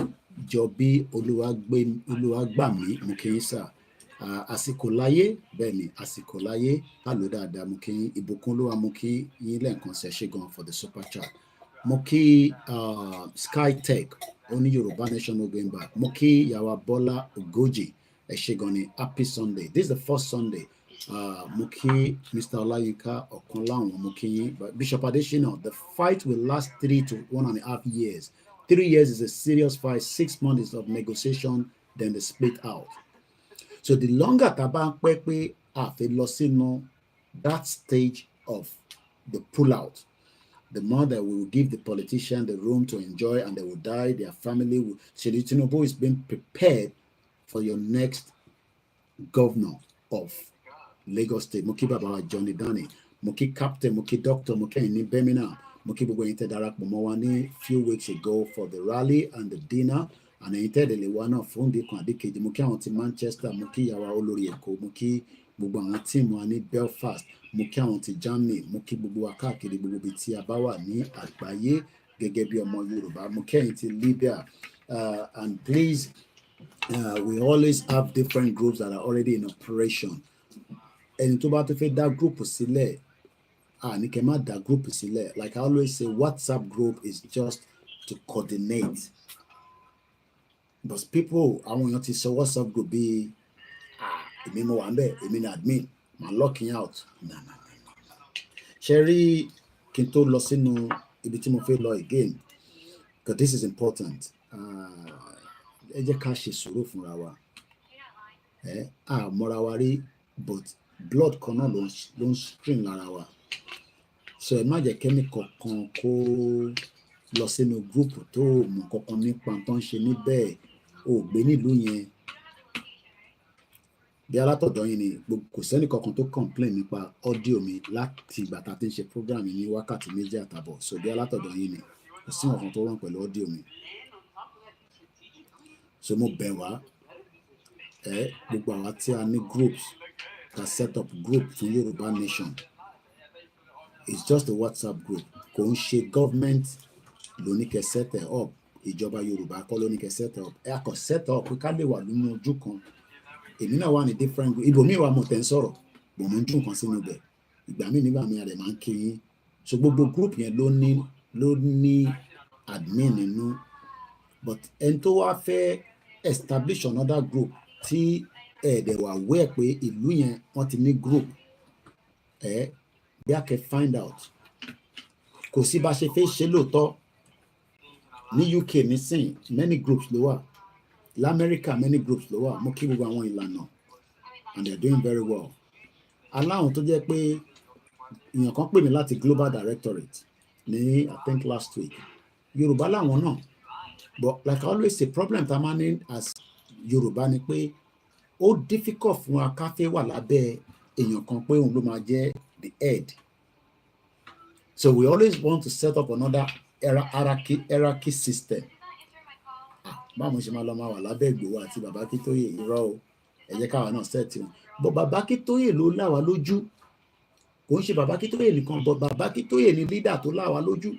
Jọbí Olúwagbàmí, mo kí yín sà. Àsìkò láyé, bẹ́ẹ̀ ni, àsìkò láyé, àlò dáadáa, mo kí yín. Ìbùkúnolúwa, mo kí yín lẹ́ẹ̀kan sí, ẹ ṣé gan for the super chat. Mo kí Skytech, oní Yorùbá Nation no going back. Mo kí Yàwá Bọ́lá Ògójì, ẹ ṣé gan ni. Happy Sunday. This is the first Sunday. Mo kí Mr. Ọláyínká Ọ̀kánláwọ̀n, mo kí yín. Bishop Adesina, the fight will last 3 to 1.5 years. 3 years is a serious fight. 6 months is of negotiation, then they split out. So the longer tá bá ń pẹ́ pé a fẹ́ lọ sínú that stage of the pullout, the more that we will give the politician the room to enjoy, and they will die, their family will. Seyi Tinubu is being prepared for your next governor of Lagos State. Mo kí bàbá wa Johnny Dani, mo kí Captain, mo kí Doctor, mo kí ẹ̀yin ní Birmingham, mo kí gbogbo ẹ̀yin tẹ́ darapọ̀ mọ́ wa ní few weeks ago for the rally and the dinner, and ẹ̀yin tẹ́ dẹ̀ lè wá náà fún ìdíkan àdékejì. Mo kí àwọn ti Manchester, mo kí Yàwá Olórí Èkó, mo kí gbogbo àwọn tíìmù wa ní Belfast, mo kí àwọn ti Germany, mo kí gbogbo wa káàkiri gbogbo ibi tí a bá wà ní àgbáyé gẹ́gẹ́ bí ọmọ Yorùbá. Mo kí ẹ̀yin ti Libya, and please, we always have different groups that are already in operation. Ẹni tó bá tó fẹ́ dá group sílẹ̀, ní kẹ́ má dá group sílẹ̀. Like I always say, WhatsApp group is just to coordinate. But people, àwọn èèyàn ti sọ WhatsApp group bí èmi mo wà ń bẹ̀, èmi ni admin, ma locking out. No. Ṣé rí kí n tó lọ sínú ibi tí mo fẹ́ lọ again, because this is important. Ẹ jẹ́ ká ṣe sùúrù fúnra wa. Mọ́ra wa rí, but blood kan náà ló ń stream lára wa. So ẹ má jẹ́ kẹ́mi kankan kó lọ sínú group tó mọ̀ kankan nípa tó ń ṣe níbẹ̀, ò gbé nílùú yẹn. Bí alátọ̀dọ̀ yín ni, kò sẹ́ni kankan tó complain nípa audio mi láti ìgbà tá a ti ń ṣe program ní wákàtí 2 àtàbọ̀. So bí alátọ̀dọ̀ yín ni, kò sí nǹkan tó rán pẹ̀lú audio mi. So mo bẹ̀ wá, gbogbo àwa tí a ní groups, ta set up group fún Yorùbá Nation. It's just a WhatsApp group. Kò ń ṣe government ló ní kẹ́ set up, ìjọba Yorùbá kọ́ ló ní kẹ́ set up. Ẹ kàn set up pé ká lè wà nínú ojú kan. Èmi náà wà ní different group. Ibòmíì wà mo tẹ̀ ń sọ̀rọ̀, bò mo ń dùn kan sínú ibẹ̀. Ìgbà míì nígbà míì a dẹ̀ máa ń kí yín, so gbogbo group yẹn ló ní admin nínú, but ẹni tó wá fẹ́ establish another group tí ẹ̀ẹ́dẹ̀ wà wẹ́ pé ìlú yẹn wọ́n ti ní group bí a kẹ́ find out. Kò sí bá ṣe fẹ́ ṣe lóòótọ́ ní UK nísìn many groups ló wà, l'America many groups ló wà, mo kí gbogbo àwọn ìlànà and they are doing very well. Aláwọn tó jẹ́ pé èèyàn kan pè mí láti Global Directorate ní I think last week, Yorùbá làwọn náà, but like I always say problem tá a máa ní as Yorùbá ni pé ó difficult fún wa ká fẹ́ wà lábẹ́ èèyàn kan pé òun ló máa jẹ́ the head. So we always want to set up another hierarchy system. Báwo ṣe máa lọ máa wà lábẹ́ Ìgbòho àti Bàbá Akíntóyè, irọ́ o, ẹ jẹ́ káwa náà set wọn. But Bàbá Akíntóyè ló là wá lójú, kò ń ṣe Bàbá Akíntóyè nìkan, but Bàbá Akíntóyè ni leader tó là wá lójú.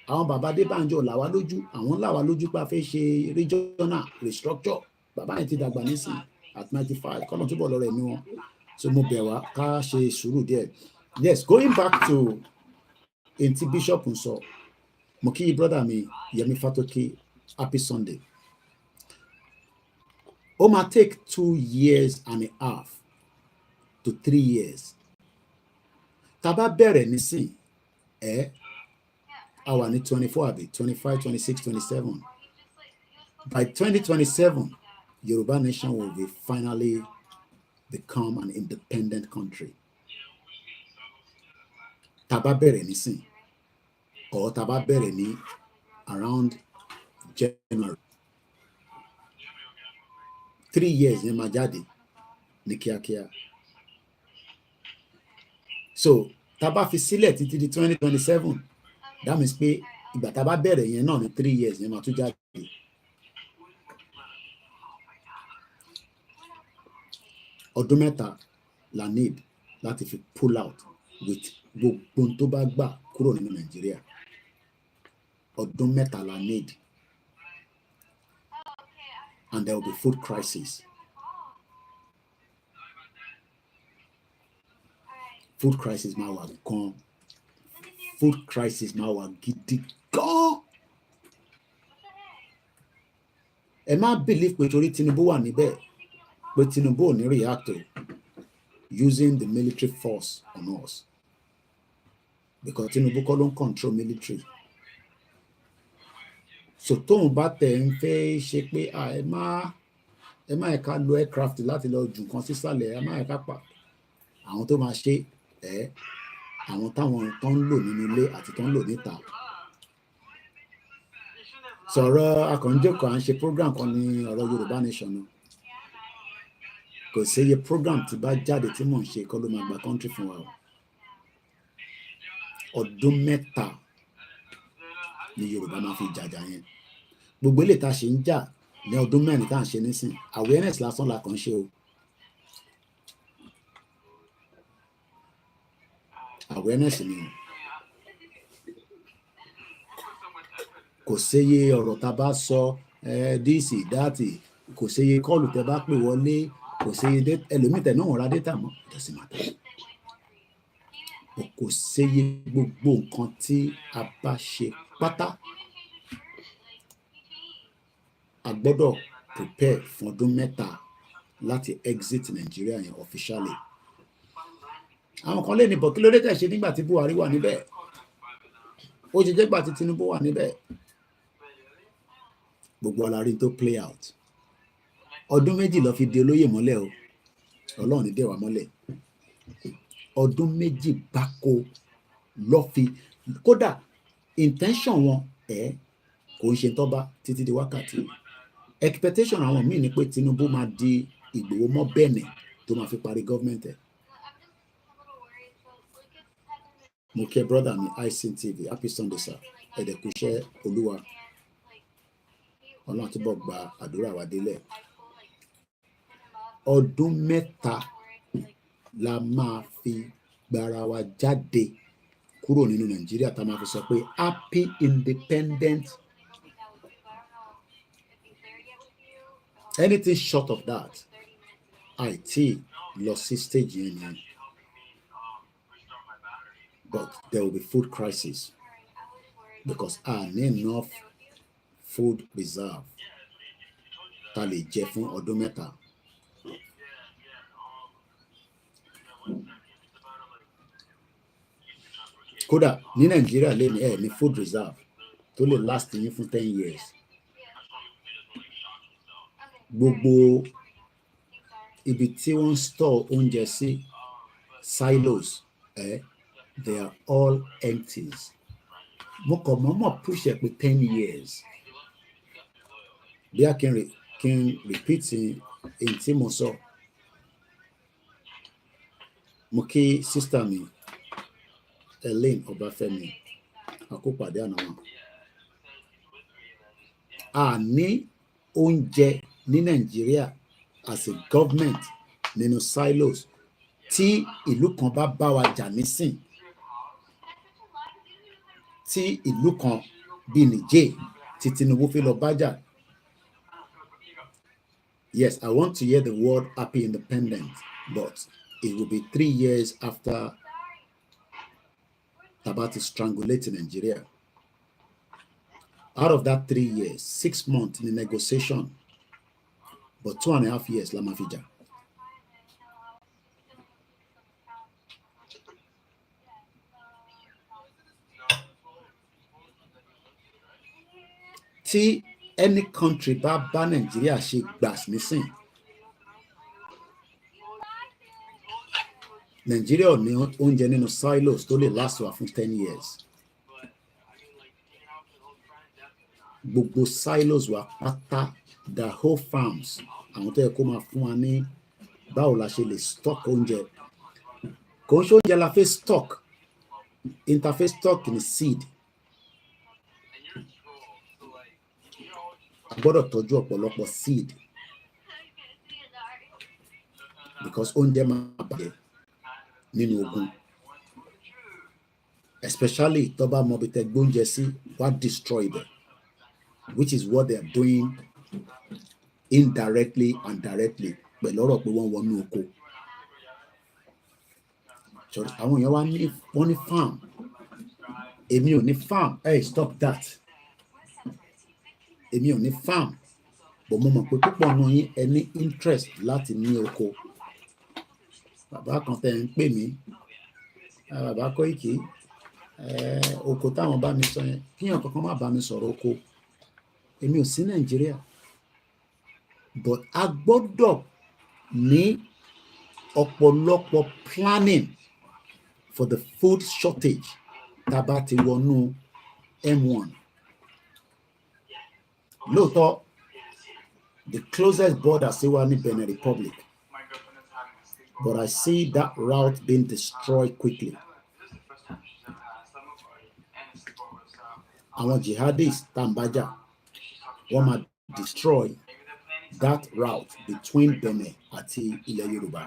Àwọn Bàbá Adébánjọ là wá lójú, àwọn là wá lójú pé a fẹ́ ṣe regional restructure. Bàbá yẹn ti dàgbà nísìnyí at 95, kọ́nà túbọ̀ lọ́rọ̀ ẹ̀mí wọn. So mo bẹ̀ wá ká ṣe sùúrù díẹ̀. Yes, going back to ntí Bishop ń sọ, mo kí brother mi Yemi Fatoki, happy Sunday. Ó máa take 2 years and a half to 3 years. Tá bá bẹ̀rẹ̀ nísìn a wà ní 24 àbí 25, 26, 27. By 2027, Yoruba nation will be finally become an independent country. Tá bá bẹ̀rẹ̀ nísìn, or tá bá bẹ̀rẹ̀ ní around January. 3 years ní máa jáde ní kíákíá. So tá bá fi sílẹ̀ títí di 2027, that means pé ìgbà tá bá bẹ̀rẹ̀ yẹn náà ní 3 years ní máa tún jáde. Ọdún mẹ́ta la need láti fi pull out with gbogbo tó bá gbà kúrò nínú Nàìjíríà. Ọdún mẹ́ta la need. And there will be food crisis. Food crisis máa wà gan. Food crisis máa wà gidi gan. Ẹ má believe pé torí Tinubu wà níbẹ̀ pé Tinubu ò ní react using the military force on us. Because Tinubu kọ́ ló ń control military. So tóun bá tẹ̀ ń fẹ́ ṣe pé ẹ má ẹ̀ka lo aircraft láti lọ jù kan sísàlẹ̀, ẹ má ẹ̀ka pa àwọn tó máa ṣe àwọn táwọn tó ń lò nínú ilé àti tó ń lò níta. Sọ̀rọ̀ akànjẹ́kọ̀ à ń ṣe program kan ní ọ̀rọ̀ Yorùbá nation náà. Kò séye program tí bá jáde tí mò ń ṣe kọ́ ló máa gba country fún wa o. Ọdún mẹ́ta ni Yorùbá máa fi jàjà yẹn. Gbogbo ilé tá a ṣe ń jà ní ọdún mẹ́rin tá à ń ṣe nísìn, awareness lásán la kàn ṣe o. Awareness ni o. Kò séye ọ̀rọ̀ tá a bá sọ díìsì dáàtì, kò séye kọ́ọ̀lù tẹ bá pè wọlé, kò séye ẹlòmíì tẹ̀ náà wọ́n ra data mọ́, ìjọsìn máa tẹ̀. Kò séye gbogbo nǹkan tí a bá ṣe pátá. A gbọ́dọ̀ prepare fún ọdún mẹ́ta láti exit Nigeria yẹn officially. Àwọn kan lè ní bọ̀ kí ló dé tẹ̀ ṣe nígbà tí Buhari wà níbẹ̀? Ó ṣe jẹ́ gbà tí Tinubu wà níbẹ̀. Gbogbo alárí tó play out. Ọdún méjì ló fi di olóyè mọ́lẹ̀ o. Ọlọ́run ní dẹ̀ wá mọ́lẹ̀. Ọdún méjì gbáko ló fi, kódà intention wọn kò ń ṣe tọ́ba títí di wákàtí. Expectation àwọn míì ni pé Tinubu máa di Ìgbòho mọ́ bẹ́ẹ̀nẹ̀ tó máa fi parí government ẹ̀. Mo kí brother mi ICN TV, happy Sunday sir. Ẹ̀dẹ̀kùṣẹ́ Olúwa. Ọlọ́run túbọ̀ gba àdúrà wa délẹ̀. Ọdún mẹ́ta la máa fi gbára wa jáde kúrò nínú Nàìjíríà tá a máa fi sọ pé happy independent. Anything short of that, àìtí lọ sí stage yẹn ni. but there will be food crisis because need enough food reserve tá lè jẹ fún ọdún mẹ́ta. Kódà ní Nàìjíríà lè ní food reserve tó lè last yín fún 10 years. Gbogbo ibi tí wọ́n store oúnjẹ sí silos they are all empty. Mo kàn mọ́mọ́ push ẹ̀ pé 10 years. Bí a kí n repeat in tí mo sọ. Mo kí sister mi Elaine Ọbáfẹ́mi àkópàdé àná wọn. A ní oúnjẹ ní Nàìjíríà as a government nínú silos tí ìlú kan bá bá wa jà nísìn, tí ìlú kan bí Niger tí Tinubu fi lọ bá jà. Yes, I want to hear the word happy independence, but it will be 3 years after Tabati strangulate Nigeria. Out of that 3 years, 6 months in the negotiation, but 2.5 years la mafija. Tí any country bá Nigeria ṣe gbàs nísìn, Nigeria ò ní oúnjẹ nínú silos tó lè last wa fún 10 years. Gbogbo silos wa pátá, the whole farms, àwọn tó yẹ kó máa fún wa ní báwo la ṣe lè stock oúnjẹ. Kò ń ṣe oúnjẹ la fẹ́ stock, interface stock ní seed. A gbọ́dọ̀ tọ́jú ọ̀pọ̀lọpọ̀ seed because oúnjẹ máa bàjẹ́ nínú ogun, especially tó bá mọ bí tẹ gbóúnjẹ sí wá destroy them, which is what they are doing indirectly and directly pẹ̀lú ọ̀rọ̀ pé wọ́n wọnú oko. Àwọn èèyàn wọ́n ní farm, èmi ò ní farm. Hey, stop that. Èmi ò ní farm, but mo mọ̀ pé púpọ̀ nínú yín ẹ ní interest láti ní oko. Bàbá kan tẹ́ ń pè mí, bàbá Koiki, oko táwọn bá mi sọ yẹn, kíyàn kankan má bá mi sọ̀rọ̀ oko. Èmi ò sí Nàìjíríà, but a gbọ́dọ̀ ní ọ̀pọ̀lọpọ̀ planning for the food shortage tá bá ti wọnú M1. Lóòótọ́, the closest border sí wa ní Benin Republic, but I see that route being destroyed quickly. Àwọn jihadists tá ń bá jà, wọ́n máa destroy that route between Benin àti ilẹ̀ Yorùbá.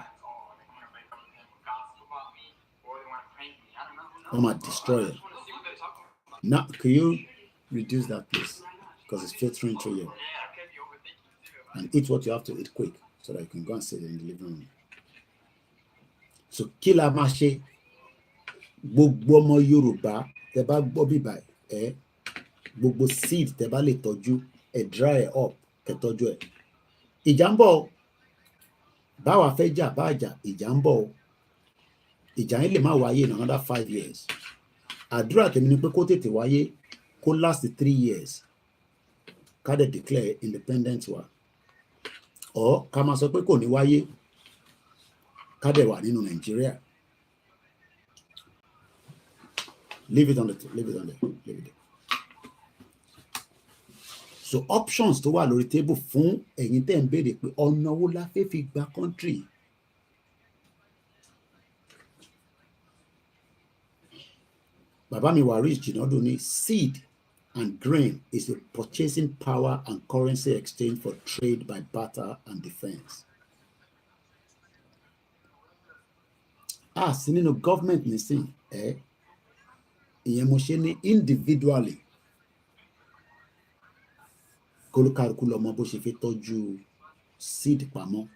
Wọ́n máa destroy it. Now, can you reduce that, please? Because it's filtering through you. And eat what you have to eat quick so that you can go and sit in the living room. So, kí la máa ṣe? Gbogbo ọmọ Yorùbá tẹ́ bá gbọ́ bíbá gbogbo seed tẹ́ bá lè tọ́jú, dry up, kẹ́ tọ́jú ẹ̀. Ìjà ń bọ̀, báwa fẹ́ jà bá jà, ìjà ń bọ̀. Ìjà yẹn lè má wáyé in another 5 years. Àdúrà tèmi ni pé kó tètè wáyé, kó last 3 years. Ká dẹ̀ declare independence wa. Or ká máa sọ pé kò ní wáyé, ká dẹ̀ wà nínú Nàìjíríà. Leave it on the leave it there. So options tó wà lórí table fún ẹ̀yin tẹ́ ń béèrè pé ọ̀nà wo la fẹ́ fi gba country. Bàbá mi Waris Jinadu ní seed and grain is a purchasing power and currency exchange for trade by barter and defense. Sí nínú government nísìn, ìyẹn mo ṣe ní individually. Kólúkálukú lọ mọ bó ṣe fi tọ́jú seed pamọ́.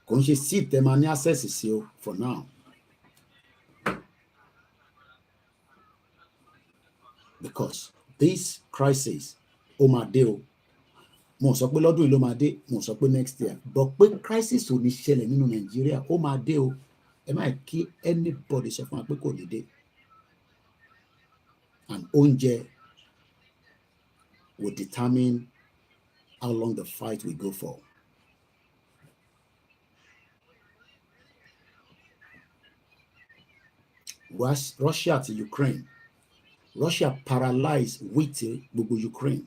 Kò ń ṣe seed tẹ́ máa ní access sí o for now. because this crisis ó máa dé o. Mo sọ pé lọ́dún yìí ló máa dé, mo sọ pé next year, but pé crisis ò ní ṣẹlẹ̀ nínú Nàìjíríà ó máa dé o. Ẹ má kí anybody sọ fún wa pé kò ní dé. And oúnjẹ will determine how long the fight will go for. Russia to Ukraine. Russia paralyzed wheat gbogbo Ukraine.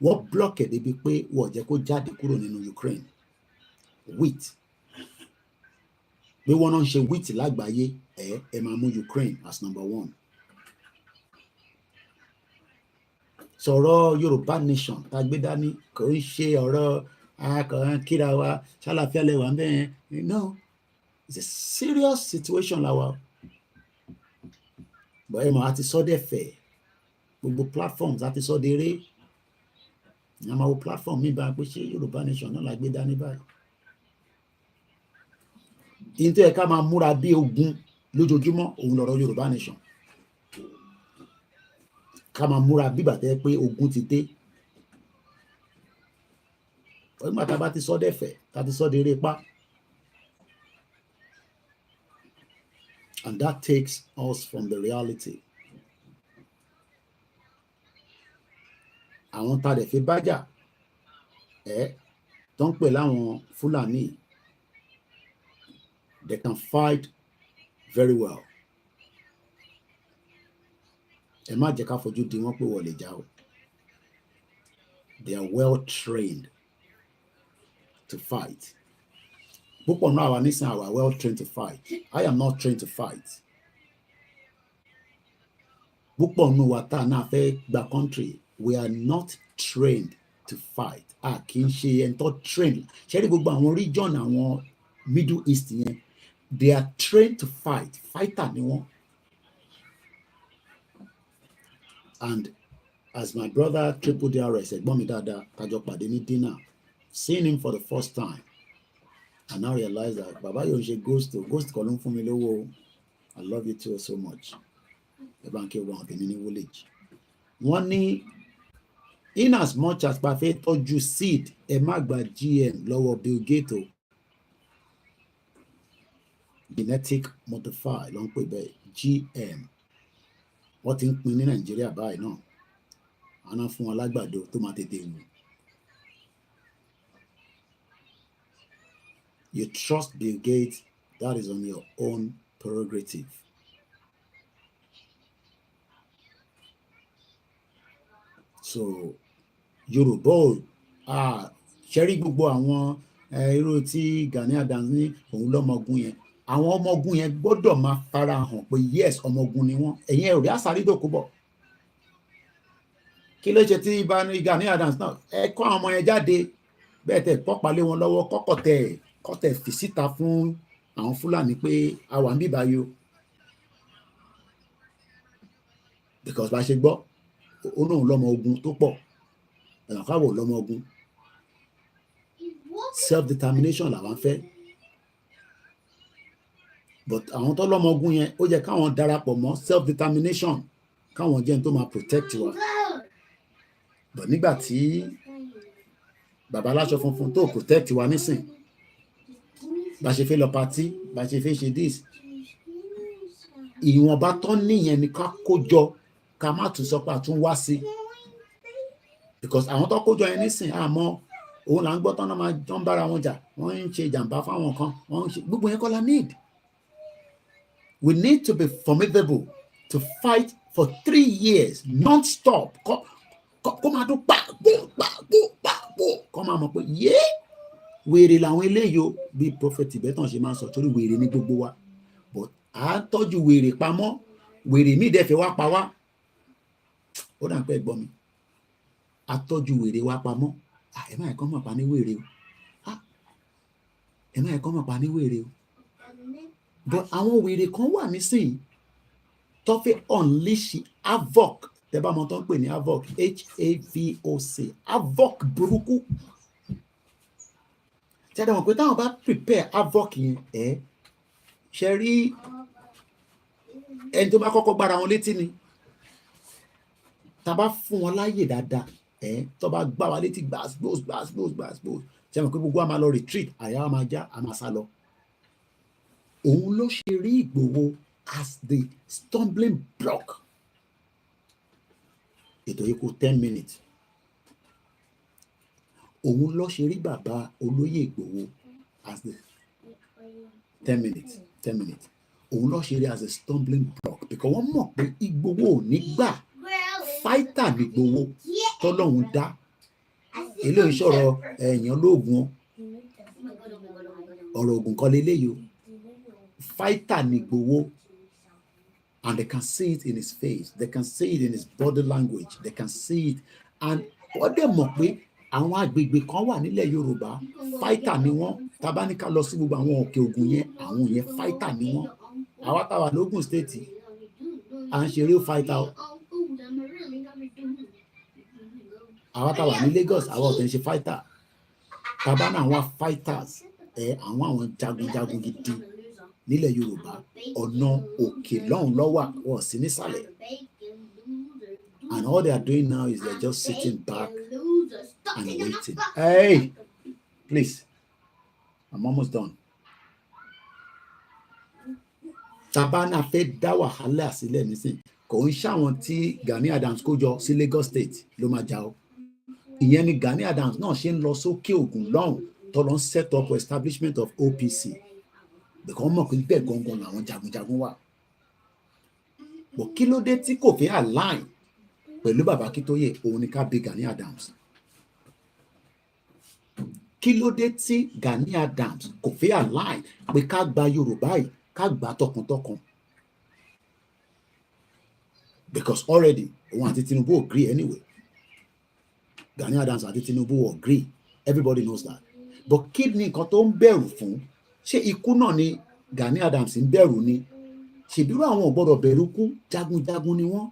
Wọ́n block ẹ̀ débi pé wọ́n jẹ́ kó jáde kúrò nínú Ukraine. Wheat. Bí wọ́n náà ń ṣe wheat lágbàáyé, ẹ máa mú Ukraine as number one. Sọ̀rọ̀ Yorùbá nation tá a gbé dání kò ń ṣe ọ̀rọ̀ akọ̀ràn kíra wa ṣàlàfíà lẹ́wà ń bẹ́ẹ̀. No, it's a serious situation láwa. But ẹ mọ̀ àti sọ́dẹ̀fẹ̀ gbogbo platforms àti sọ́dẹ̀rẹ́. Ní a máa wo platform mi bá pé ṣé Yorùbá nation náà la gbé dání báyìí. Ìyẹn tó yẹ ká máa múra bí ogun lójoojúmọ́ òun lọ̀rọ̀ Yorùbá nation. Ká máa múra bí bàtẹ́ pé ogun ti dé. Nígbà tá a bá ti sọ́dẹ̀fẹ̀ tá a ti sọ́dẹ̀rẹ́ pa. And that takes us from the reality. Àwọn tá a dẹ̀ fi bájà tó ń pè láwọn Fúlàní, they can fight very well. Ẹ má jẹ́ ká fojú di wọ́n pé wọ́n lè jà o. They are well trained to fight. Púpọ̀ náà àwa nísìnyí àwa well trained to fight. I am not trained to fight. Púpọ̀ nù wa tá a náà fẹ́ gba country, we are not trained to fight. A kì í ṣe ẹni tó trained. Ṣé rí gbogbo àwọn region àwọn Middle East yẹn, they are trained to fight. Fighter ni wọ́n. And as my brother Triple DRS ẹ̀gbọ́n mi dáadáa kájọ pàdé ní dinner, seeing him for the first time, I now realize that bàbá yóò ṣe ghost kan ló ń fún mi lówó. I love you too so much. Ẹ bá ń kí wọn àbí ní village. Wọ́n ní in as much as pa fẹ́ tọ́jú seed, ẹ má gba GM lọ́wọ́ Bill Gates o. Genetic modify ló ń pè bẹ́ẹ̀ GM. Wọ́n ti ń pín ní Nàìjíríà báyìí náà. Àná fún wọn lágbàdo tó máa tètè wù. You trust Bill Gates, that is on your own prerogative. So Yorùbá ṣẹ́rí gbogbo àwọn irú tí Gani Adams ní òun lọ́mọgun yẹn. Àwọn ọmọ ogun yẹn gbọ́dọ̀ máa fara hàn pé yes ọmọ ogun ni wọ́n. Ẹ̀yin ẹ̀ ò rí àsárídòkú bọ̀. Kí ló ṣe tí Gani Adams náà ẹ kọ́ àwọn ọmọ yẹn jáde bẹ́ẹ̀ tẹ̀ pọ́pálé wọn lọ́wọ́ kọ́tẹ̀ fi síta fún àwọn Fúlàní pé a wà ń bíbá yo. Because bá ṣe gbọ́ ó náà lọ́mọ ogun tó pọ̀ ẹ̀nà káwọ̀ lọ́mọ ogun. Self-determination làwọn fẹ́. But àwọn tó lọ́mọ ogun yẹn ó jẹ́ káwọn darapọ̀ mọ́ self-determination káwọn jẹ́ tó máa protect wa. But nígbà tí bàbá aláṣọ funfun tó protect wa nísìn, bá ṣe fẹ́ lọ party, bá ṣe fẹ́ ṣe this, ìwọ̀nba tó níyẹn ni ká kó jọ ká má tún sọ pé àtún wá sí. Because àwọn tó kó jọ yẹn nísìn àmọ́ òun là ń gbọ́ tán náà máa jọ ń bára wọn jà, wọ́n ń ṣe jàǹbá fáwọn kan, wọ́n ń ṣe gbogbo yẹn kọ́ la need. We need to be formidable to fight for 3 years non-stop. Kó máa dún pàgbó kó máa mọ̀ pé yé wèrè làwọn eléyìí o bí prophet Ìbẹ́tàn ṣe máa ń sọ torí wèrè ní gbogbo wa. But à ń tọ́jú wèrè pamọ́, wèrè míì dẹ̀ fẹ́ wá pa wá. Ó dà pé gbọ́ mi. A tọ́jú wèrè wa pamọ́. Ẹ má ẹ̀kọ́ mọ̀ pa ní wèrè o. Ẹ má ẹ̀kọ́ mọ̀ pa ní wèrè o. But àwọn wèrè kan wà nísìnyí tó fẹ́ unleash havoc. Tẹ́ bá mọ̀ tó ń pè ní havoc, HAVOC, havoc burúkú. Ṣé ẹ mọ̀ pé táwọn bá prepare havoc yẹn ṣe rí ẹni tó bá kọ́kọ́ gbára wọn létí ni. tá bá fún wọn láyè dáadáa tó bá gbá wa létí gbàsgbòs ṣe mọ̀ pé gbogbo a máa lọ retreat àyà wa máa já a máa sá lọ. Òun ló ṣe rí Ìgbòho as the stumbling block. Ètò yìí kù 10 minutes. Òun ló ṣe rí bàbá olóyè Ìgbòho as the 10 minutes. Òun ló ṣe rí as a stumbling block because wọ́n mọ̀ pé Ìgbòho ò ní gbà fighter ní Ìgbòho tọ́lọ́hun dá. Eléyìí sọ̀rọ̀ èèyàn lóògùn ọ̀rọ̀ ògùn kan leléyìí o. Fighter ní Ìgbòho, and they can see it in his face, they can see it in his body language, they can see it, and wọ́n dẹ̀ mọ̀ pé àwọn agbègbè kan wà nílẹ̀ Yorùbá fighter ni wọ́n. Tá bá ní ká lọ sí gbogbo àwọn òkè ògùn yẹn, àwọn yẹn fighter ni wọ́n. Àwa táwa lógùn state à ń ṣeré fighter o. Àwa táwa ní Lagos àwa ò tẹ̀ ń ṣe fighter. Tá bá ní àwọn fighters àwọn jagunjagun gidi nílẹ̀ Yorùbá ọ̀nà òkè lọ́hùn lọ́wà wọ́n sí nísàlẹ̀. And all they are doing now is they're just sitting back and waiting. Hey, please, I'm almost done. Tabana fẹ́ dá wàhálà sílẹ̀ nísìn kò ń ṣàwọn tí Gani Adams kó jọ sí Lagos State ló máa jà ó. Ìyẹn ni Gani Adams náà ṣe ń lọ sókè ògùn lọ́hùn tó lọ ń set up establishment of OPC. Because mọ̀ pé bẹ́ẹ̀ gangan làwọn jagunjagun wà. But kí ló dé tí kò fẹ́ align pẹ̀lú bàbá Akíntóyè òun ni ká bí Gani Adams. Kí ló dé tí Gani Adams kò fẹ́ align pé ká gba Yorùbá yìí ká gbà tọkàntọkàn. Because already òun àti Tinubu agree anyway. Gani Adams àti Tinubu agree. Everybody knows that. But kí ni nǹkan tó ń bẹ̀rù fún? Ṣé ikú náà ni Gani Adams ń bẹ̀rù ni? Ṣèbírú àwọn ò gbọ́dọ̀ bẹ̀rù kú, jagunjagun ni wọ́n.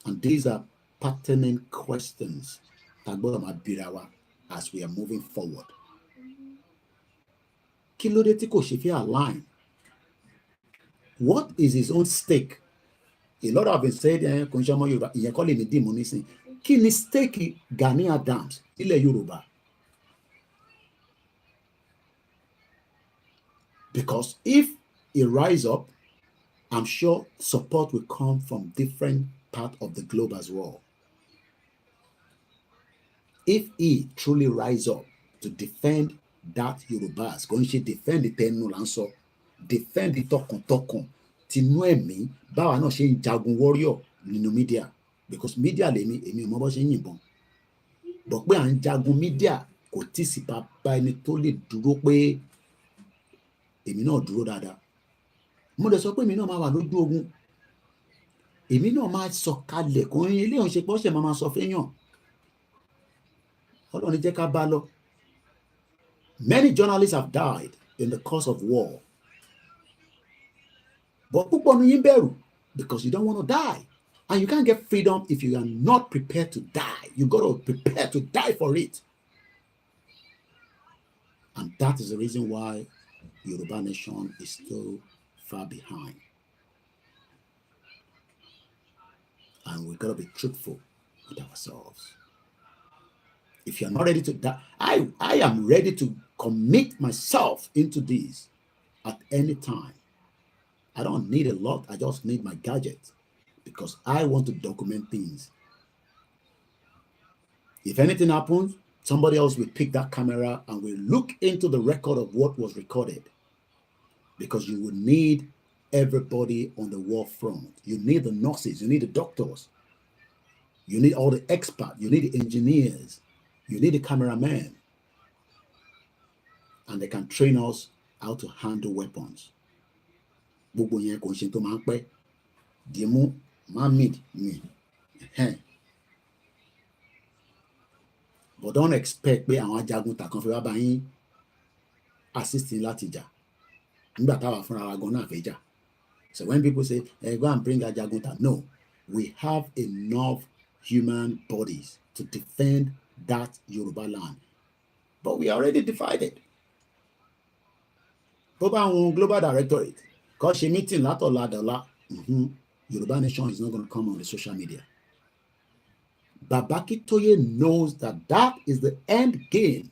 And these are pertinent questions tá gbọ́dọ̀ máa bira wa as we are moving forward. Kí ló dé tí kò ṣe fẹ́ align? What is his own stake? A lot have been said kò ń ṣe ọmọ Yorùbá ìyẹn kọ́ lè ní dìmú nísìn. Kí ni stake Gani Adams nílẹ̀ Yorùbá? Because if he rise up, I'm sure support will come from different parts of the globe as well. If he truly rise up to defend that Yorùbá, going to defend the tẹnu là ń sọ, defend the tọkàntọkàn, tinú ẹ̀mí, báwa náà ṣe ń jagun warrior nínú media, because media èmi ò mọ bó ṣe ń yìnbọn. But pé à ń jagun media kò tí sì bá ẹni tó lè dúró pé èmi náà dúró dáadáa. Mo dẹ̀ sọ pé èmi náà máa wà lójú ogun. Èmi náà máa sọ kalẹ̀ kò ń ilé ìṣe pọ́ ṣẹ̀ máa sọ fẹ́yàn. Ọlọ́run jẹ́ ká bá lọ. Many journalists have died in the course of war. But púpọ̀ ní yín bẹ̀rù because you don't want to die. And you can't get freedom if you are not prepared to die. You got to prepare to die for it. And that is the reason why Yoruba nation is still far behind. And we gotta be truthful with ourselves. If you're not ready to die, I am ready to commit myself into this at any time. I don't need a lot, I just need my gadget because I want to document things. If anything happens, somebody else will pick that camera and will look into the record of what was recorded. Because you will need everybody on the war front. You need the nurses, you need the doctors, you need all the experts, you need the engineers, you need the cameramen. And they can train us how to handle weapons. Gbogbo yẹn kò ṣe tó máa ń pẹ́. Dìímú máa mid mi. But don't expect pé àwọn ajagunta kan fẹ́ wá bá yín assist yín láti jà. Nígbà táwa fúnra wa gan náà fẹ́ jà. So when people say, hey, go and bring ajagunta, no. We have enough human bodies to defend that Yoruba land. But we are already divided. Bó bá àwọn Global Directorate kọ́ ṣe meeting látọ̀la dọ̀la Yoruba Nation is not going to come on the social media. Baba Akintoye knows that that is the end game.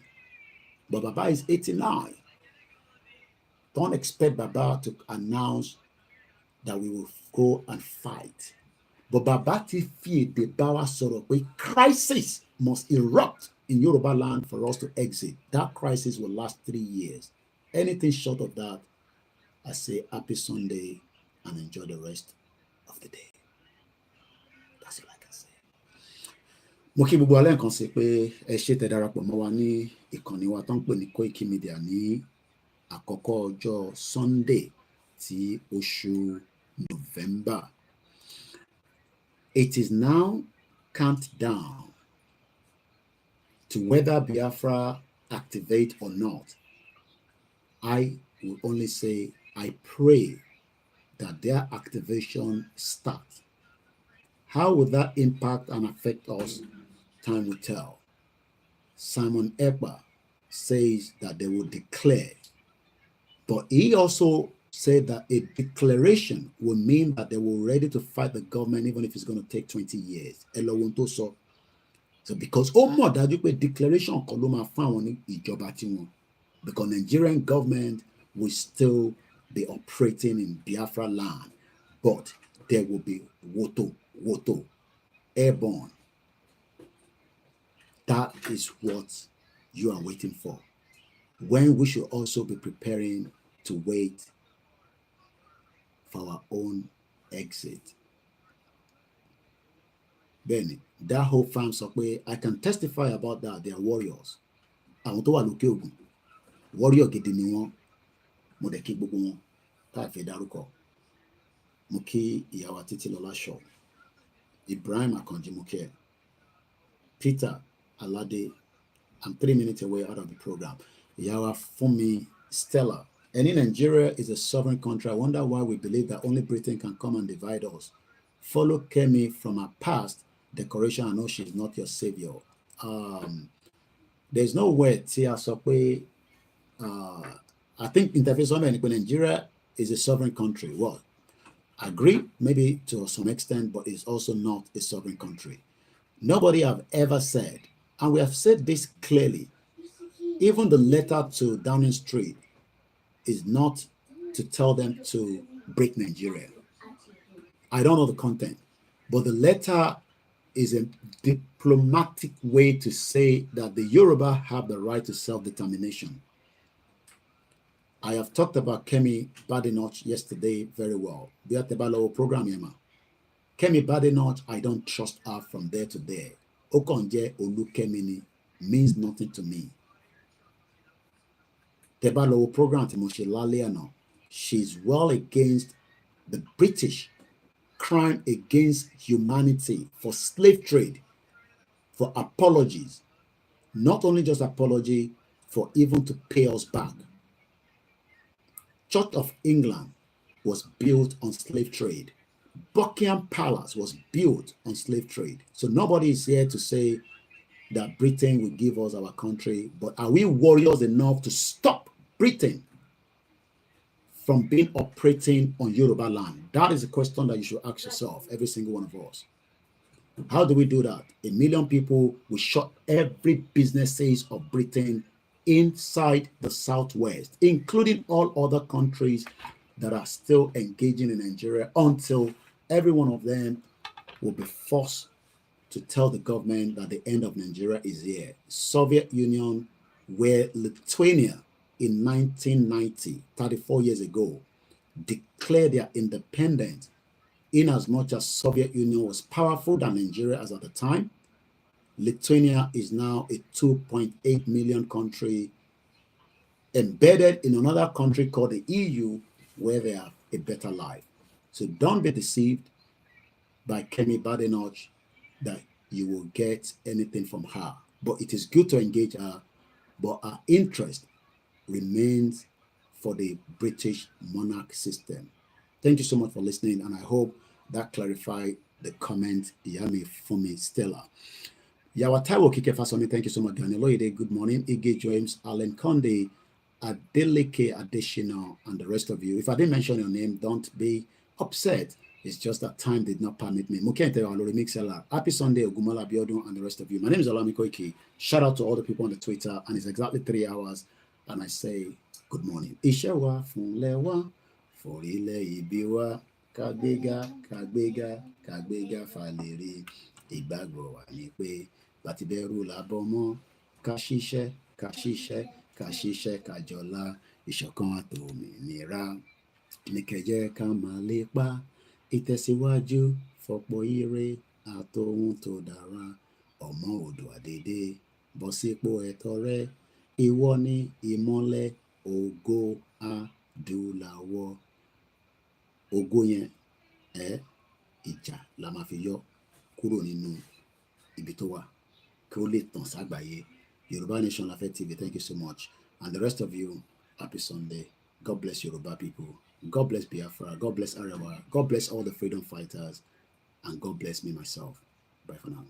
But Baba is 89. Don't expect Baba to announce that we will go and fight. But Baba ti fi èdè bá wa sọ̀rọ̀ pé crisis must erupt in Yoruba land for us to exit. That crisis will last 3 years. Anything short of that, I say happy Sunday and enjoy the rest of the day. That's all I can say. Mo kí gbogbo alẹ́ nǹkan sí pé ẹ ṣé tẹ́ darapọ̀ mọ́ wa ní ìkànnì wa tó ń pè ní Koikimedia ní àkọ́kọ́ ọjọ́ Sunday ti oṣù November. It is now countdown to whether Biafra activate or not. I will only say I pray that their activation starts. How will that impact and affect us? Time will tell. Simon Ekpa says that they will declare, but he also said that a declaration will mean that they were ready to fight the government even if it's going to take 20 years. So because more dájú pé declaration kan ló máa fún àwọn ní ìjọba tiwọn, because Nigerian government will still be operating in Biafra land, but there will be woto, airborne. That is what you are waiting for. When we should also be preparing to wait for our own exit. Benny, that whole farm way, I can testify about that. They are warriors. Àwọn tó wà lókè Ògùn, warrior gidi ni wọ́n. Mo dẹ̀ kí gbogbo wọn tá a fẹ́ dárúkọ. Mo kí ìyàwó Títílọlá Shaw, Ibrahim Akanji mo kí ẹ, Peter Alade. I'm 3 minutes away out of the program. Ìyàwó Fúnmi Stella. And in Nigeria is a sovereign country. I wonder why we believe that only Britain can come and divide us. Follow Kemi from her past decoration. I know she's not your savior. There's no way Tia Sokwe. I think interface Nigeria is a sovereign country. Well, I agree maybe to some extent, but it's also not a sovereign country. Nobody have ever said, and we have said this clearly, even the letter to Downing Street is not to tell them to break Nigeria. I don't know the content, but the letter is a diplomatic way to say that the Yoruba have the right to self-determination. I have talked about Kemi Badenoch yesterday very well. We had the Balo program, Yema. Kemi Badenoch, I don't trust her from there to there. Okonje Olukemini means nothing to me. Tebalo program Timoshe Laleano, she's well against the British crime against humanity for slave trade, for apologies, not only just apology, for even to pay us back. Church of England was built on slave trade. Buckingham Palace was built on slave trade. So nobody is here to say that Britain will give us our country, but are we warriors enough to stop Britain from being operating on Yoruba land? That is a question that you should ask yourself, every single one of us. How do we do that? 1 million people will shut every businesses of Britain inside the Southwest, including all other countries that are still engaging in Nigeria, until every one of them will be forced to tell the government that the end of Nigeria is here. Soviet Union, where Lithuania in 1990, 34 years ago, declared their independence, in as much as Soviet Union was powerful than Nigeria as at the time. Lithuania is now a 2.8 million country embedded in another country called the EU, where they have a better life. So don't be deceived by Kemi Badenoch that you will get anything from her. But it is good to engage her, but our interest remains for the British monarch system. Thank you so much for listening, and I hope that clarified the comment Yami Fumi Stella. Yawataiwo Kikefasomi, thank you so much. Daniel Oyede, good morning. Ige James, Alan Conde, Adeleke Adeshina, and the rest of you. If I didn't mention your name, don't be upset. It's just that time did not permit me. Happy Sunday, Ogumola Biodun, and the rest of you. My name is OLAYOMI KOIKI. Shout out to all the people on the Twitter, and it's exactly 3 hours, and I say good morning. Ishewa funlewa forile ibiwa kagbega kagbega kagbega faleri ìgbàgbọ́ wa ni pé bàtìbẹ̀rù làbọ̀mọ́ káṣíṣẹ́ káṣíṣẹ́ káṣíṣẹ́ kájọlá ìṣọ̀kan àtòmìnira ní kẹjẹ ká máa lépa ìtẹ̀síwájú fọ̀pọ̀ ire àtòhun tó dára ọmọ Oòduà dédé bọ́ sípò ẹ̀tọ́ rẹ ìwọ ni ìmọ́lẹ̀ ògo adúláwọ̀. Ògo yẹn ìjà la máa fi yọ kúrò nínú ibi tó wà kí ó lè tàn ságbàáyé. Yorùbá Nation Lafe TV, thank you so much, and the rest of you, happy Sunday. God bless Yoruba people. God bless Biafra. God bless Arewa. God bless all the freedom fighters. And God bless me myself. Bye for now.